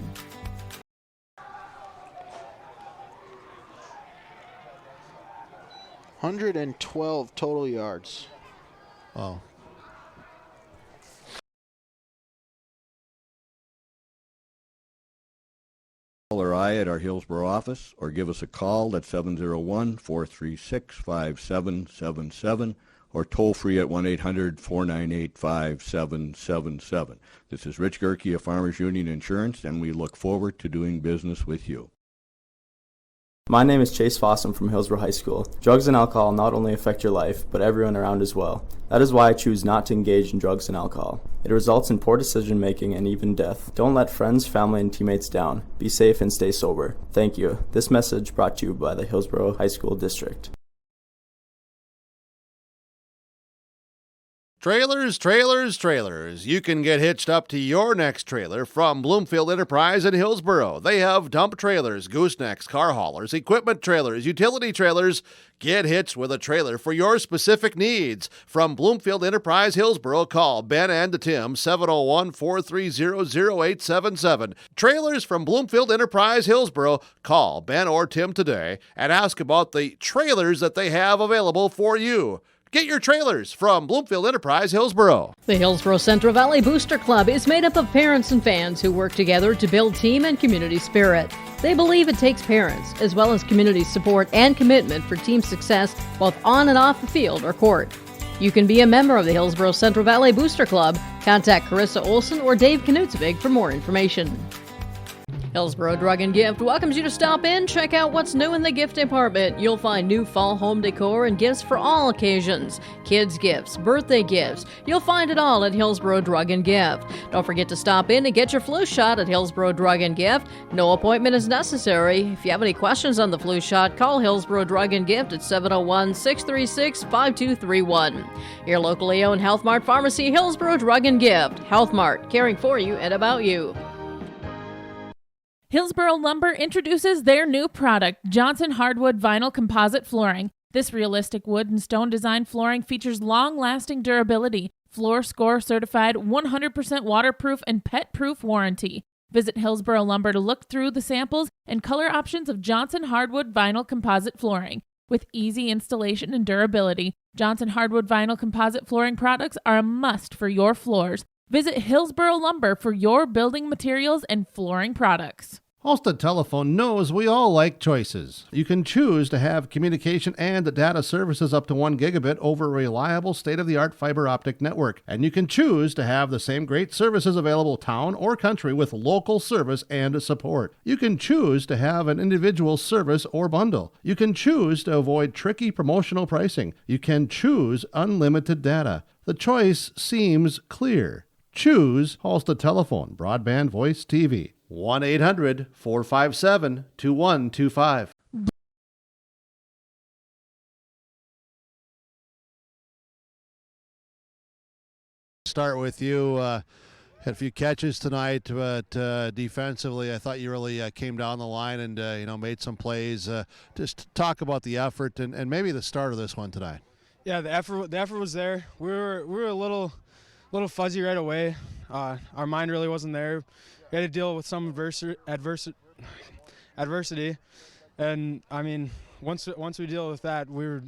S4: 112 total yards.
S1: Oh.
S8: Or I at our Hillsborough office, or give us a call at 701-436-5777, or toll free at 1-800-498-5777. This is Rich Gerke of Farmers Union Insurance, and we look forward to doing business with you.
S9: My name is Chase Fossum from Hillsborough High School. Drugs and alcohol not only affect your life, but everyone around as well. That is why I choose not to engage in drugs and alcohol. It results in poor decision making and even death. Don't let friends, family, and teammates down. Be safe and stay sober. Thank you. This message brought to you by the Hillsborough High School District.
S1: Trailers, trailers, trailers. You can get hitched up to your next trailer from Bloomfield Enterprise in Hillsborough. They have dump trailers, goosenecks, car haulers, equipment trailers, utility trailers. Get hitched with a trailer for your specific needs. From Bloomfield Enterprise Hillsborough, call Ben and Tim, 701-430-0877. Trailers from Bloomfield Enterprise Hillsborough, call Ben or Tim today and ask about the trailers that they have available for you. Get your trailers from Bloomfield Enterprise Hillsborough.
S11: The Hillsborough Central Valley Booster Club is made up of parents and fans who work together to build team and community spirit. They believe it takes parents, as well as community support and commitment for team success, both on and off the field or court. You can be a member of the Hillsborough Central Valley Booster Club. Contact Carissa Olson or Dave Knutsvig for more information. Hillsborough Drug and Gift welcomes you to stop in, check out what's new in the gift department. You'll find new fall home decor and gifts for all occasions. Kids gifts, birthday gifts. You'll find it all at Hillsborough Drug and Gift. Don't forget to stop in and get your flu shot at Hillsborough Drug and Gift. No appointment is necessary. If you have any questions on the flu shot, call Hillsborough Drug and Gift at 701-636-5231. Your locally owned Health Mart Pharmacy, Hillsborough Drug and Gift. Health Mart, caring for you and about you.
S12: Hillsborough Lumber introduces their new product, Johnson Hardwood Vinyl Composite Flooring. This realistic wood and stone design flooring features long-lasting durability, Floor Score certified, 100% waterproof and pet-proof warranty. Visit Hillsborough Lumber to look through the samples and color options of Johnson Hardwood Vinyl Composite Flooring. With easy installation and durability, Johnson Hardwood Vinyl Composite Flooring products are a must for your floors. Visit Hillsborough Lumber for your building materials and flooring products.
S1: Halstead Telephone knows we all like choices. You can choose to have communication and data services up to 1 gigabit over a reliable state-of-the-art fiber optic network. And you can choose to have the same great services available town or country with local service and support. You can choose to have an individual service or bundle. You can choose to avoid tricky promotional pricing. You can choose unlimited data. The choice seems clear. Choose Halstead Telephone, broadband voice TV. 1-800-457-2125. Start with you. Had a few catches tonight, but defensively, I thought you really came down the line and made some plays. Just talk about the effort and maybe the start of this one tonight.
S18: Yeah, the effort was there. We were a little fuzzy right away. Our mind really wasn't there. We had to deal with some adversity, and I mean, once we deal with that, we were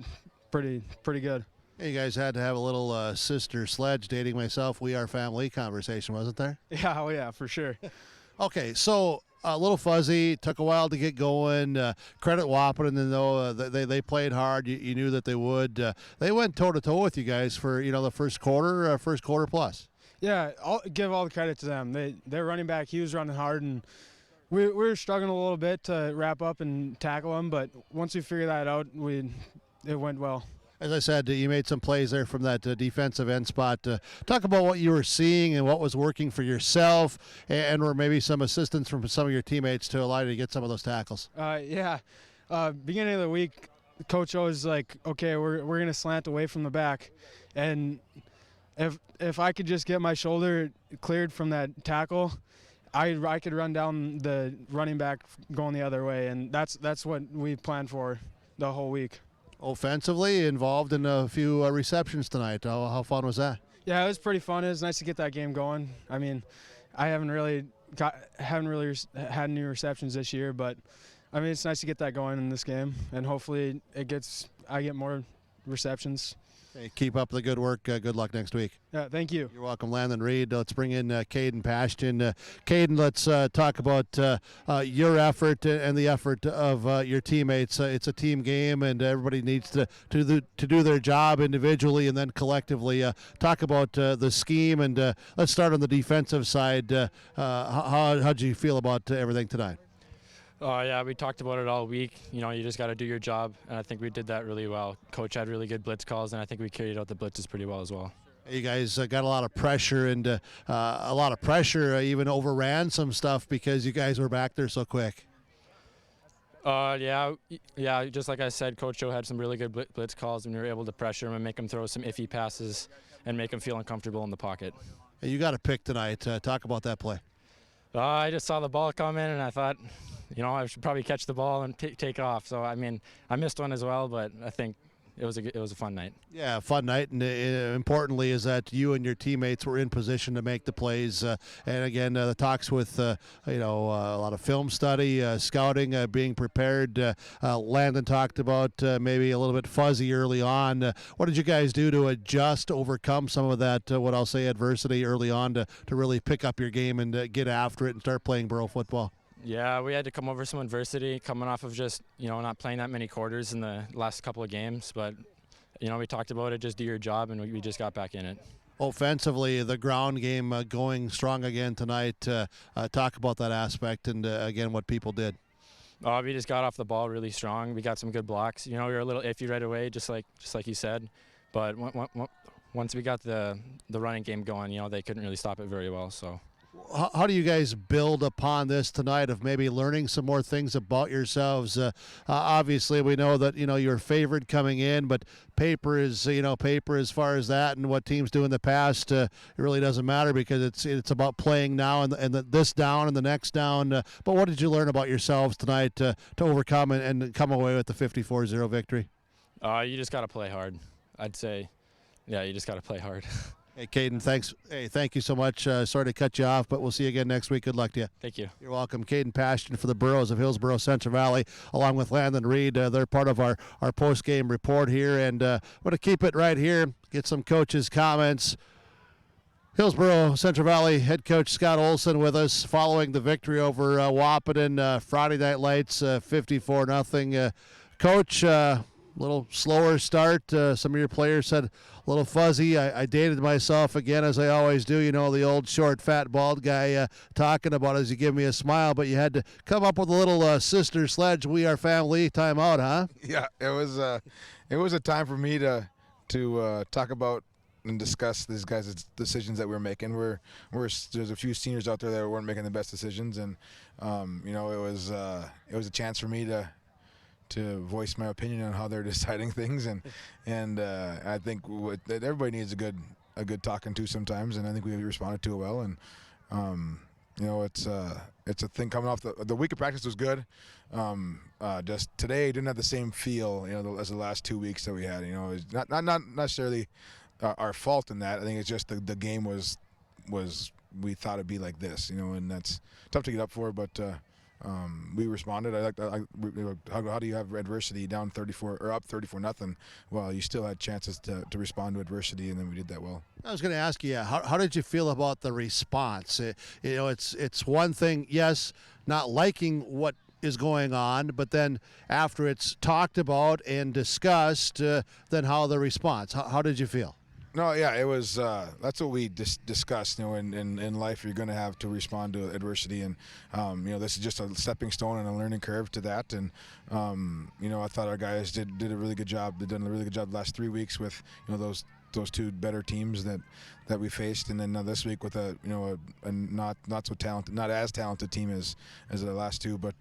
S18: pretty good.
S1: You guys had to have a little sister sledge, dating myself, we are family conversation, wasn't there?
S18: Yeah, oh yeah, for sure.
S1: Okay, so a little fuzzy, took a while to get going. Credit Wahpeton, though they played hard. You knew that they would. They went toe-to-toe with you guys for the first quarter plus.
S18: Yeah, I'll give all the credit to them. Their running back, he was running hard, and we were struggling a little bit to wrap up and tackle him. But once we figured that out, it went well.
S1: As I said, you made some plays there from that defensive end spot. Talk about what you were seeing and what was working for yourself, and or maybe some assistance from some of your teammates to allow you to get some of those tackles.
S18: Beginning of the week, Coach O was like, okay, we're going to slant away from the back. And if I could just get my shoulder cleared from that tackle, I could run down the running back going the other way, and that's what we planned for the whole week.
S1: Offensively, involved in a few receptions tonight. How fun was that?
S18: Yeah, it was pretty fun. It was nice to get that game going. I mean, I haven't really had any receptions this year, but I mean, it's nice to get that going in this game, and hopefully I get more receptions.
S1: Hey, keep up the good work. Good luck next week.
S18: Yeah, thank you.
S1: You're welcome, Landon Reed. Let's bring in Caden Pashton. Caden, let's talk about your effort and the effort of your teammates. It's a team game, and everybody needs to do their job individually and then collectively. Talk about the scheme, and let's start on the defensive side. How'd you feel about everything tonight?
S19: Yeah, we talked about it all week. You just got to do your job, and I think we did that really well. Coach had really good blitz calls, and I think we carried out the blitzes pretty well as well.
S1: You guys got a lot of pressure, and even overran some stuff because you guys were back there so quick.
S19: Yeah, just like I said, Coach Joe had some really good blitz calls, and we were able to pressure him and make him throw some iffy passes and make him feel uncomfortable in the pocket.
S1: You got a pick tonight. Talk about that play.
S19: I just saw the ball come in, and I thought, I should probably catch the ball and take off. So, I mean, I missed one as well, but I think it was a fun night.
S1: Yeah, fun night, and importantly is that you and your teammates were in position to make the plays. And again, the talks with a lot of film study, scouting, being prepared. Landon talked about maybe a little bit fuzzy early on. What did you guys do to adjust, overcome some of that? What I'll say adversity early on to really pick up your game and get after it and start playing Borough football?
S19: Yeah, we had to come over some adversity coming off of just, not playing that many quarters in the last couple of games. But, we talked about it, just do your job, and we just got back in it.
S1: Offensively, the ground game going strong again tonight. Talk about that aspect and, again, what people did.
S19: We just got off the ball really strong. We got some good blocks. We were a little iffy right away, just like you said. But once we got the running game going, they couldn't really stop it very well. So.
S1: How do you guys build upon this tonight of maybe learning some more things about yourselves? Obviously, we know that you're favored coming in, but paper is paper as far as that, and what teams do in the past, it really doesn't matter because it's about playing now and this down and the next down. But what did you learn about yourselves tonight to overcome and come away with the 54-0 victory?
S19: You just got to play hard. I'd say, yeah, you just got to play hard.
S1: Hey, Caden, thanks. Hey, thank you so much. Sorry to cut you off, but we'll see you again next week. Good luck to you.
S19: Thank you.
S1: You're welcome. Caden Paston for the Burros of Hillsborough Central Valley, along with Landon Reed. They're part of our post-game report here, and I'm going to keep it right here, get some coaches' comments. Hillsborough Central Valley head coach Scott Olson with us following the victory over Wahpeton Friday Night Lights, 54-0. Coach, little slower start. Some of your players said a little fuzzy. I dated myself again, as I always do. The old short, fat, bald guy talking about as you give me a smile, but you had to come up with a little sister sledge, we are family timeout, huh?
S5: Yeah, it was a time for me to talk about and discuss these guys' decisions that we're making. There's a few seniors out there that weren't making the best decisions, and it was a chance for me to voice my opinion on how they're deciding things, and I think that everybody needs a good talking to sometimes, and I think we responded to it well, and it's a thing coming off the week of practice was good. Just today didn't have the same feel as the last 2 weeks that we had. It's not necessarily our fault in that. I think it's just the game was we thought it'd be like this, and that's tough to get up for, but. We responded. How do you have adversity down 34 or up 34-0? Well, you still had chances to respond to adversity, and then we did that well.
S1: I was going to ask you, how did you feel about the response? It's one thing, yes, not liking what is going on, but then after it's talked about and discussed, then how the response? How did you feel?
S5: No, yeah, it was. That's what we discussed. In life, you're going to have to respond to adversity, and this is just a stepping stone and a learning curve to that. And I thought our guys did a really good job. They've done a really good job the last 3 weeks with those two better teams that we faced, and then this week with a not so talented, not as talented team as the last two. But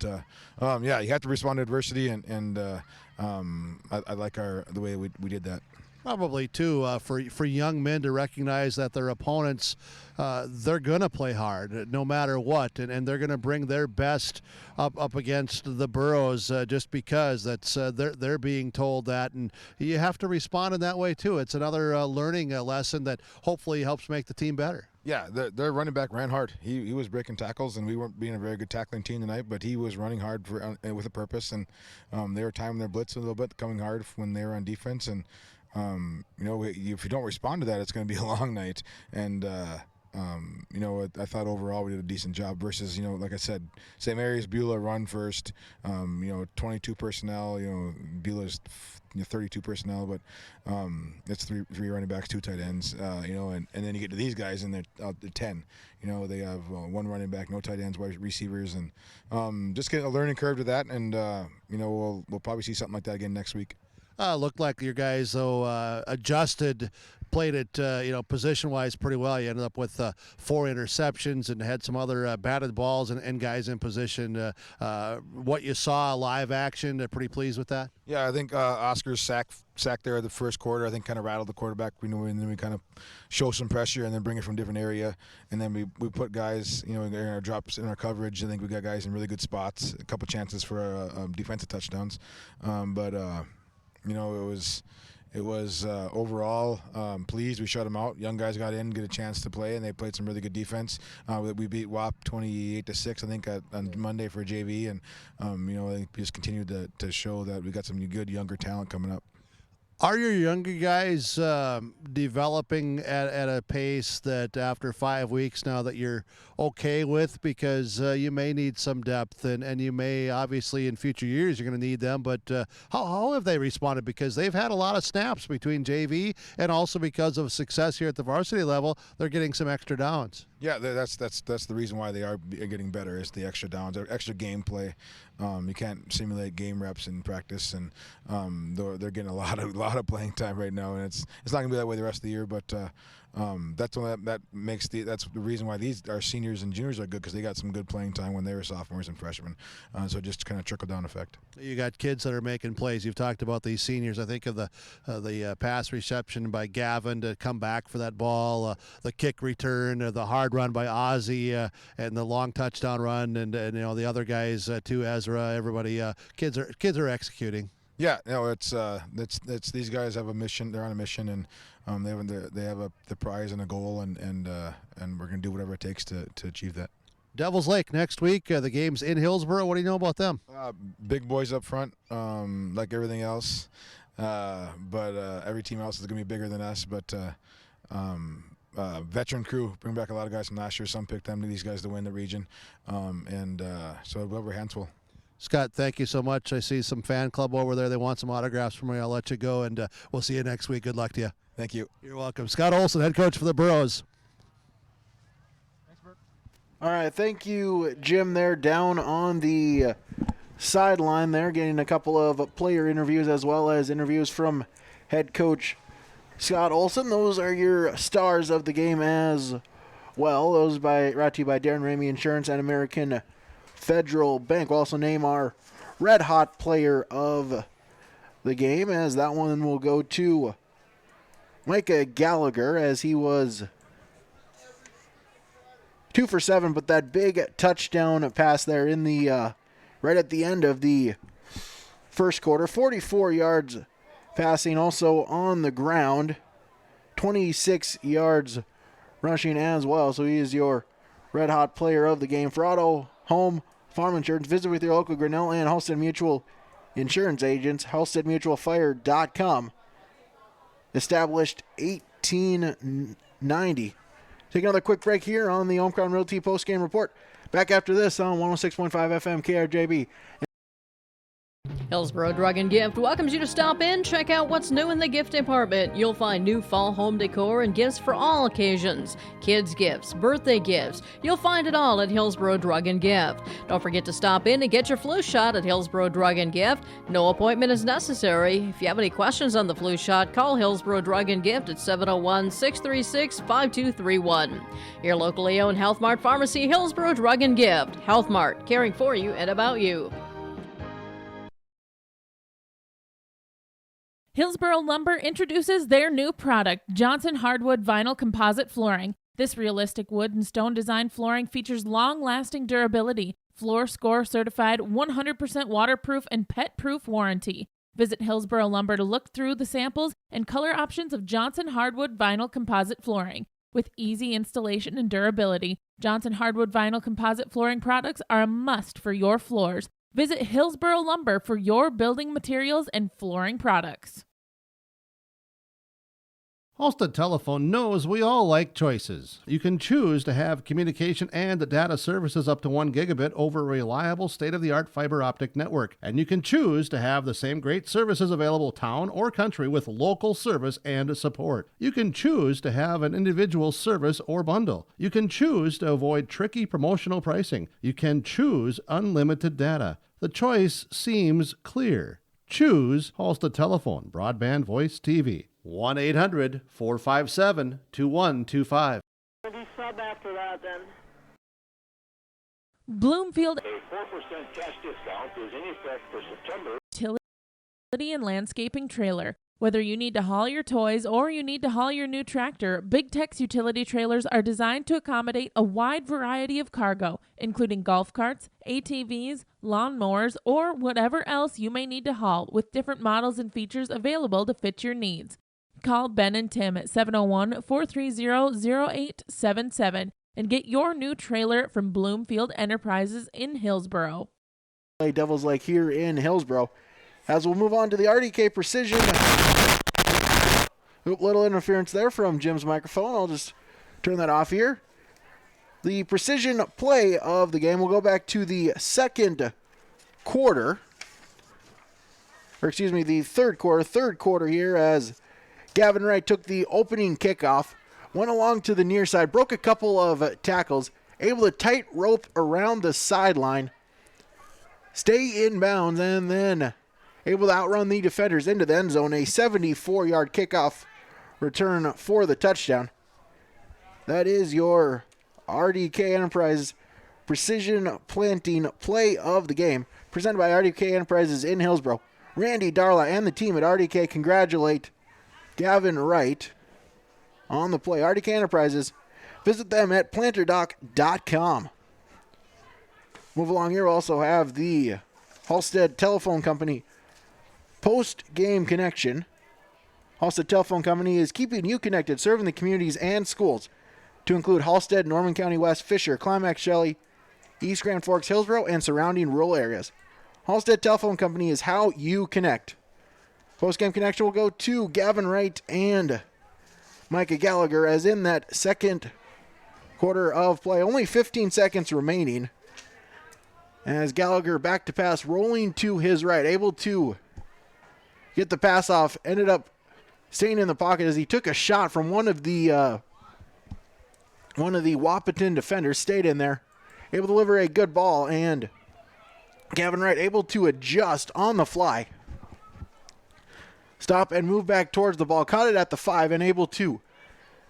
S5: yeah, you have to respond to adversity, and I like the way we did that.
S1: Probably, too, for young men to recognize that their opponents, they're going to play hard no matter what, and they're going to bring their best up against the Burros just because they're being told that, and you have to respond in that way, too. It's another learning lesson that hopefully helps make the team better.
S5: Yeah, their running back ran hard. He was breaking tackles, and we weren't being a very good tackling team tonight, but he was running hard with a purpose, and they were timing their blitz a little bit, coming hard when they were on defense, and if you don't respond to that, it's going to be a long night. And I thought overall we did a decent job versus like I said, St. Mary's Beulah run first. 22 personnel. Beulah's 32 personnel, but it's three running backs, 2 tight ends. And then you get to these guys and they're out to 10. They have 1 running back, no tight ends, wide receivers, and just getting a learning curve to that. And we'll probably see something like that again next week.
S1: Looked like your guys, though, adjusted, played it, position-wise pretty well. You ended up with 4 interceptions and had some other batted balls and guys in position. What you saw, live action, pretty pleased with that?
S5: Yeah, I think Oscar's sack there at the first quarter, I think kind of rattled the quarterback. And then we kind of show some pressure and then bring it from a different area. And then we put guys, in our drops, in our coverage. I think we got guys in really good spots, a couple chances for defensive touchdowns. It was overall pleased. We shut them out. Young guys got in, get a chance to play, and they played some really good defense. We beat WAP 28-6, I think, on Monday for JV, and I think we just continued to show that we got some good younger talent coming up.
S1: Are your younger guys developing at a pace that after 5 weeks now that you're okay with? Because you may need some depth, and you may, obviously, in future years, you're going to need them. But how have they responded? Because they've had a lot of snaps between JV and also because of success here at the varsity level, they're getting some extra downs.
S5: Yeah, that's the reason why they are getting better is the extra downs, extra gameplay. You can't simulate game reps in practice, and they're getting a lot lot of playing time right now, and it's not going to be that way the rest of the year. But that's the reason why our seniors and juniors are good, because they got some good playing time when they were sophomores and freshmen. So just kind of trickle down effect.
S1: You got kids that are making plays. You've talked about these seniors. I think of the pass reception by Gavin to come back for that ball, the kick return, the hard run by Ozzy, and the long touchdown run, and the other guys too, Ezra. Everybody, kids are executing.
S5: Yeah, it's these guys have a mission. They're on a mission, and they have the prize and a goal, and we're gonna do whatever it takes to achieve that.
S1: Devils Lake next week. The game's in Hillsborough. What do you know about them?
S5: Big boys up front, like everything else. But every team else is gonna be bigger than us. But veteran crew, bring back a lot of guys from last year. Some picked these guys to win the region, so we'll have our hands full.
S1: Scott, thank you so much. I see some fan club over there. They want some autographs from you. I'll let you go, and we'll see you next week. Good luck to you.
S5: Thank you.
S1: You're welcome. Scott Olson, head coach for the Burros.
S4: All right, thank you, Jim, there down on the sideline there, getting a couple of player interviews as well as interviews from head coach Scott Olson. Those are your stars of the game as well. Those brought to you by Darren Ramey Insurance and American Federal Bank. We'll also name our red hot player of the game, as that one will go to Micah Gallagher, as he was 2 for 7, but that big touchdown pass there in the right at the end of the first quarter, 44 yards passing, also on the ground, 26 yards rushing as well. So he is your red hot player of the game. For auto, home, farm insurance, visit with your local Grinnell and Halstead Mutual insurance agents. HalsteadMutualFire.com. Established 1890. Take another quick break here on the Omicron Realty postgame report. Back after this on 106.5 FM KRJB.
S11: Hillsborough Drug and Gift welcomes you to stop in, check out what's new in the gift department. You'll find new fall home decor and gifts for all occasions. Kids gifts, birthday gifts. You'll find it all at Hillsborough Drug and Gift. Don't forget to stop in and get your flu shot at Hillsborough Drug and Gift. No appointment is necessary. If you have any questions on the flu shot, call Hillsborough Drug and Gift at 701-636-5231. Your locally owned Health Mart Pharmacy, Hillsborough Drug and Gift. Health Mart, caring for you and about you.
S12: Hillsborough Lumber introduces their new product, Johnson Hardwood Vinyl Composite Flooring. This realistic wood and stone design flooring features long-lasting durability, Floor Score certified, 100% waterproof and pet-proof warranty. Visit Hillsborough Lumber to look through the samples and color options of Johnson Hardwood Vinyl Composite Flooring. With easy installation and durability, Johnson Hardwood Vinyl Composite Flooring products are a must for your floors. Visit Hillsborough Lumber for your building materials and flooring products.
S1: Halstead Telephone knows we all like choices. You can choose to have communication and data services up to 1 gigabit over a reliable state-of-the-art fiber optic network. And you can choose to have the same great services available town or country with local service and support. You can choose to have an individual service or bundle. You can choose to avoid tricky promotional pricing. You can choose unlimited data. The choice seems clear. Choose Halstead Telephone, broadband voice TV. 1-800-457-2125.
S17: Will you sub after that then?
S12: Bloomfield
S16: A 4% cash discount is in effect for September.
S12: Utility and Landscaping Trailer. Whether you need to haul your toys or you need to haul your new tractor, Big Tex utility trailers are designed to accommodate a wide variety of cargo, including golf carts, ATVs, lawnmowers, or whatever else you may need to haul, with different models and features available to fit your needs. Call Ben and Tim at 701-430-0877 and get your new trailer from Bloomfield Enterprises in Hillsborough.
S4: Devils Lake here in Hillsborough. As we'll move on to the RDK Precision. Oop, little interference there from Jim's microphone. I'll just turn that off here. The precision play of the game will go back to the second quarter. Or excuse me, the third quarter here, as Gavin Wright took the opening kickoff, went along to the near side, broke a couple of tackles, able to tight rope around the sideline, stay in bounds, and then able to outrun the defenders into the end zone. A 74-yard kickoff return for the touchdown. That is your RDK Enterprises Precision Planting Play of the Game, presented by RDK Enterprises in Hillsboro. Randy Darla and the team at RDK congratulate Gavin Wright on the play. RDK Enterprises, visit them at planterdoc.com. Move along here, we'll also have the Halstead Telephone Company post-game connection. Halstead Telephone Company is keeping you connected, serving the communities and schools, to include Halstead, Norman County West, Fisher, Climax, Shelley, East Grand Forks, Hillsboro, and surrounding rural areas. Halstead Telephone Company is how you connect. Post-game connection will go to Gavin Wright and Micah Gallagher, as in that second quarter of play. Only 15 seconds remaining, as Gallagher back to pass, rolling to his right, able to get the pass off, ended up staying in the pocket as he took a shot from one of the Wahpeton defenders, stayed in there, able to deliver a good ball, and Gavin Wright able to adjust on the fly, stop and move back towards the ball, caught it at the 5 and able to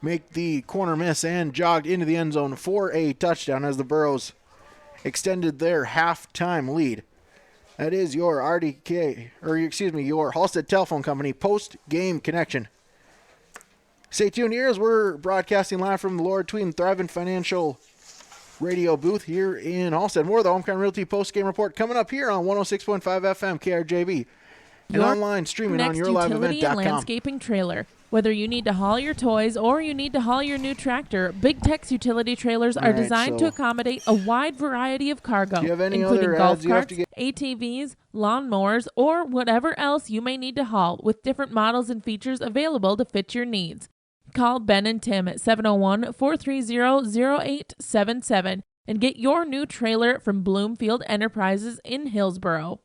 S4: make the corner miss and jogged into the end zone for a touchdown as the Burros extended their halftime lead. That is your your Halstead Telephone Company post-game connection. Stay tuned here as we're broadcasting live from the Lord Tweeden Thriving Financial Radio booth here in Halstead. More of the Homecrown Realty post-game report coming up here on 106.5 FM KRJB and online streaming on yourliveevent.com.
S12: And landscaping trailer. Whether you need to haul your toys or you need to haul your new tractor, Big Tex utility trailers are designed to accommodate a wide variety of cargo, including golf carts, ATVs, lawnmowers, or whatever else you may need to haul, with different models and features available to fit your needs. Call Ben and Tim at 701-430-0877 and get your new trailer from Bloomfield Enterprises in Hillsboro.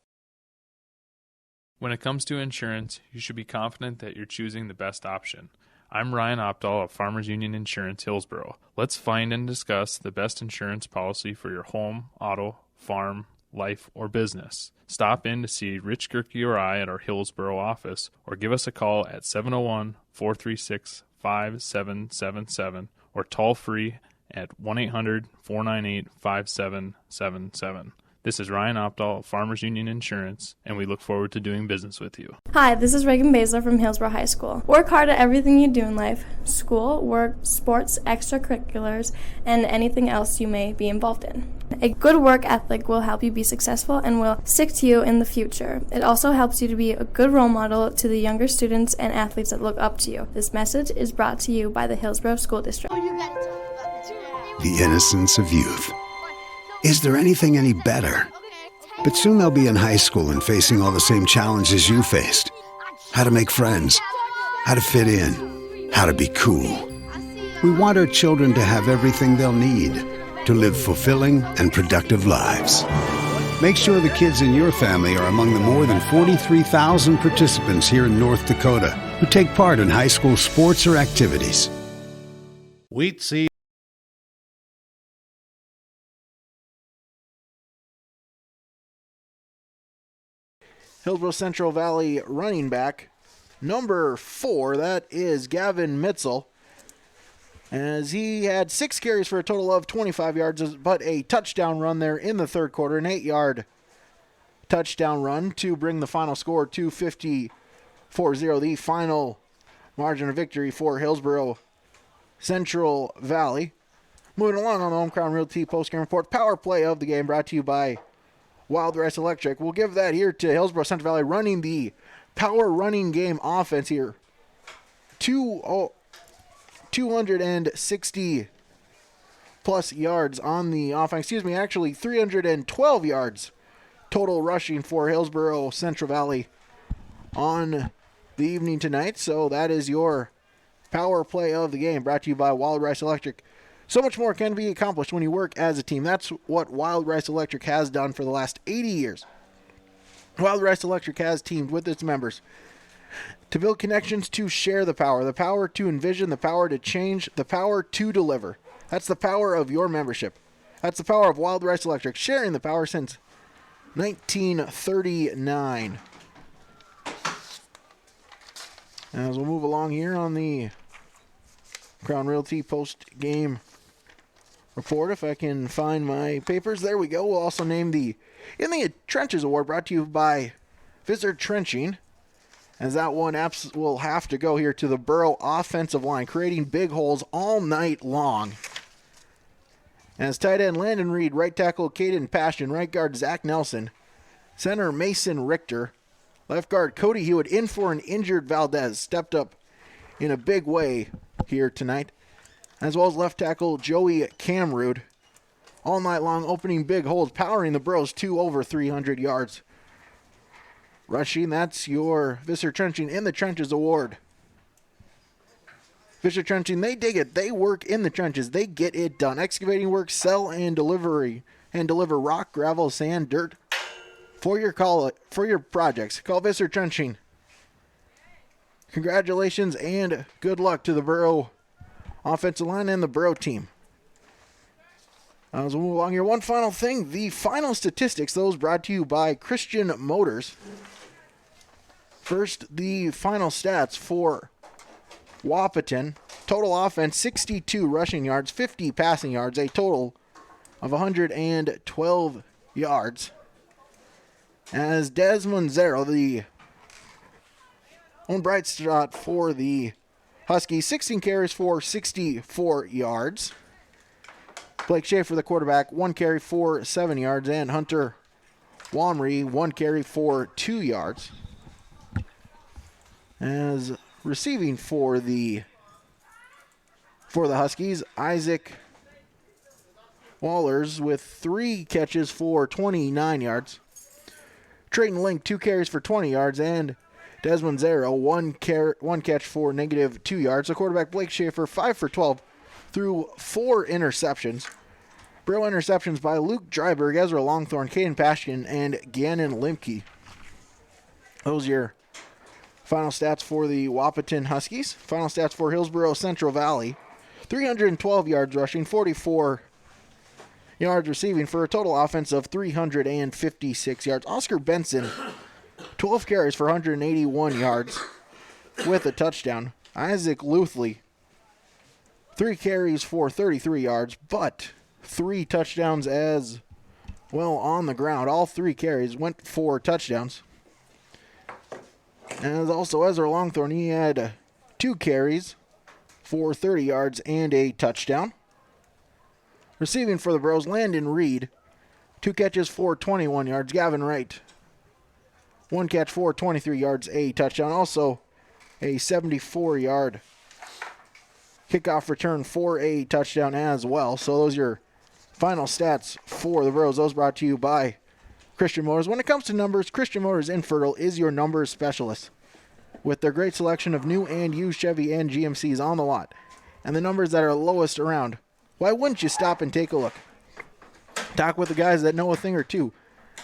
S13: When it comes to insurance, you should be confident that you're choosing the best option. I'm Ryan Opdahl of Farmers Union Insurance Hillsboro. Let's find and discuss the best insurance policy for your home, auto, farm, life, or business. Stop in to see Rich Gerke or I at our Hillsboro office, or give us a call at 701-436-5777 or toll free at 1-800-498-5777. This is Ryan Opdahl of Farmers Union Insurance, and we look forward to doing business with you.
S14: Hi, this is Reagan Baszler from Hillsboro High School. Work hard at everything you do in life: school, work, sports, extracurriculars, and anything else you may be involved in. A good work ethic will help you be successful and will stick to you in the future. It also helps you to be a good role model to the younger students and athletes that look up to you. This message is brought to you by the Hillsboro School District.
S15: The innocence of youth. Is there anything any better? But soon they'll be in high school and facing all the same challenges you faced. How to make friends, how to fit in, how to be cool. We want our children to have everything they'll need to live fulfilling and productive lives. Make sure the kids in your family are among the more than 43,000 participants here in North Dakota who take part in high school sports or activities.
S1: Wheat seed.
S4: Hillsboro Central Valley running back number 4, that is Gavin Mitzel, as he had 6 carries for a total of 25 yards, but a touchdown run there in the third quarter, an 8-yard touchdown run to bring the final score to 54-0, the final margin of victory for Hillsboro Central Valley. Moving along on the Home Crown Realty postgame report, power play of the game brought to you by Wild Rice Electric. We'll give that here to Hillsboro Central Valley running the power running game offense here. 260 plus yards on the offense. Actually 312 yards total rushing for Hillsboro Central Valley on the evening tonight. So that is your power play of the game brought to you by Wild Rice Electric. So much more can be accomplished when you work as a team. That's what Wild Rice Electric has done for the last 80 years. Wild Rice Electric has teamed with its members to build connections, to share the power to envision, the power to change, the power to deliver. That's the power of your membership. That's the power of Wild Rice Electric, sharing the power since 1939. As we'll move along here on the Crown Realty post-game report, if I can find my papers. There we go. We'll also name the In the Trenches Award, brought to you by Visitor Trenching, as that one will have to go here to the Borough offensive line, creating big holes all night long. As tight end Landon Reed, right tackle Caden Passion, right guard Zach Nelson, center Mason Richter, left guard Cody Hewitt, in for an injured Valdez, stepped up in a big way here tonight, as well as left tackle Joey Camrood, all night long opening big holes, powering the Bros to over 300 yards. Rushing, that's your Visitor Trenching in the Trenches Award. Visitor Trenching, they dig it. They work in the trenches. They get it done. Excavating work, sell and deliver rock, gravel, sand, dirt for your projects. Call Visitor Trenching. Congratulations and good luck to the Borough offensive line and the Borough team. As we move along here, one final thing. The final statistics, those brought to you by Christian Motors. First, the final stats for Wahpeton. Total offense, 62 rushing yards, 50 passing yards, a total of 112 yards. As Desmond Zero, the own bright spot for the Huskies, 16 carries for 64 yards. Blake Schaefer, the quarterback, 1 carry for 7 yards, and Hunter Wamry, 1 carry for 2 yards. As receiving for the Huskies, Isaac Wallers with 3 catches for 29 yards. Trayton Link, 2 carries for 20 yards, and Desmond Zero, 1 catch for -2 yards. The quarterback, Blake Schaefer, 5 for 12 through 4 interceptions. Bro interceptions by Luke Dryberg, Ezra Longthorne, Caden Passion, and Gannon Limke. Those are your final stats for the Wahpeton Huskies. Final stats for Hillsborough Central Valley. 312 yards rushing, 44 yards receiving for a total offense of 356 yards. Oscar Benson, 12 carries for 181 yards with a touchdown. Isaac Luthley, 3 carries for 33 yards, but 3 touchdowns as well on the ground. All 3 carries went for touchdowns. And also Ezra Longthorne, he had 2 carries for 30 yards and a touchdown. Receiving for the Bros, Landon Reed, 2 catches for 21 yards. Gavin Wright, 1 catch for 23 yards, a touchdown. Also a 74-yard kickoff return for a touchdown as well. So those are your final stats for the Bros. Those brought to you by Christian Motors. When it comes to numbers, Christian Motors in Fertile is your numbers specialist. With their great selection of new and used Chevy and GMCs on the lot, and the numbers that are lowest around, why wouldn't you stop and take a look? Talk with the guys that know a thing or two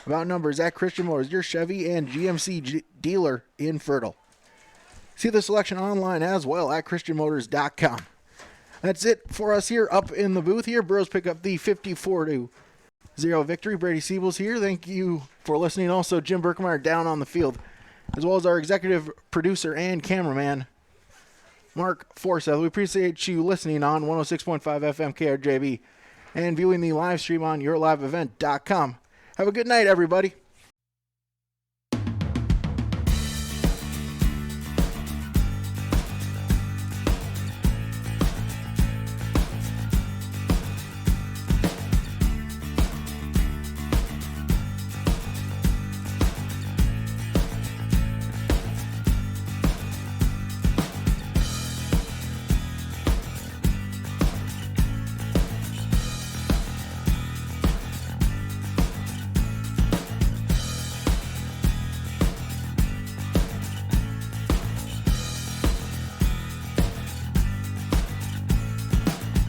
S4: about numbers at Christian Motors, your Chevy and GMC dealer in Fertile. See the selection online as well at christianmotors.com. That's it for us here up in the booth here. Bros pick up the 54-0 victory. Brady Siebel's here. Thank you for listening. Also, Jim Berkemeyer down on the field, as well as our executive producer and cameraman, Mark Forsyth. We appreciate you listening on 106.5 FM KRJB and viewing the live stream on yourliveevent.com. Have a good night, everybody.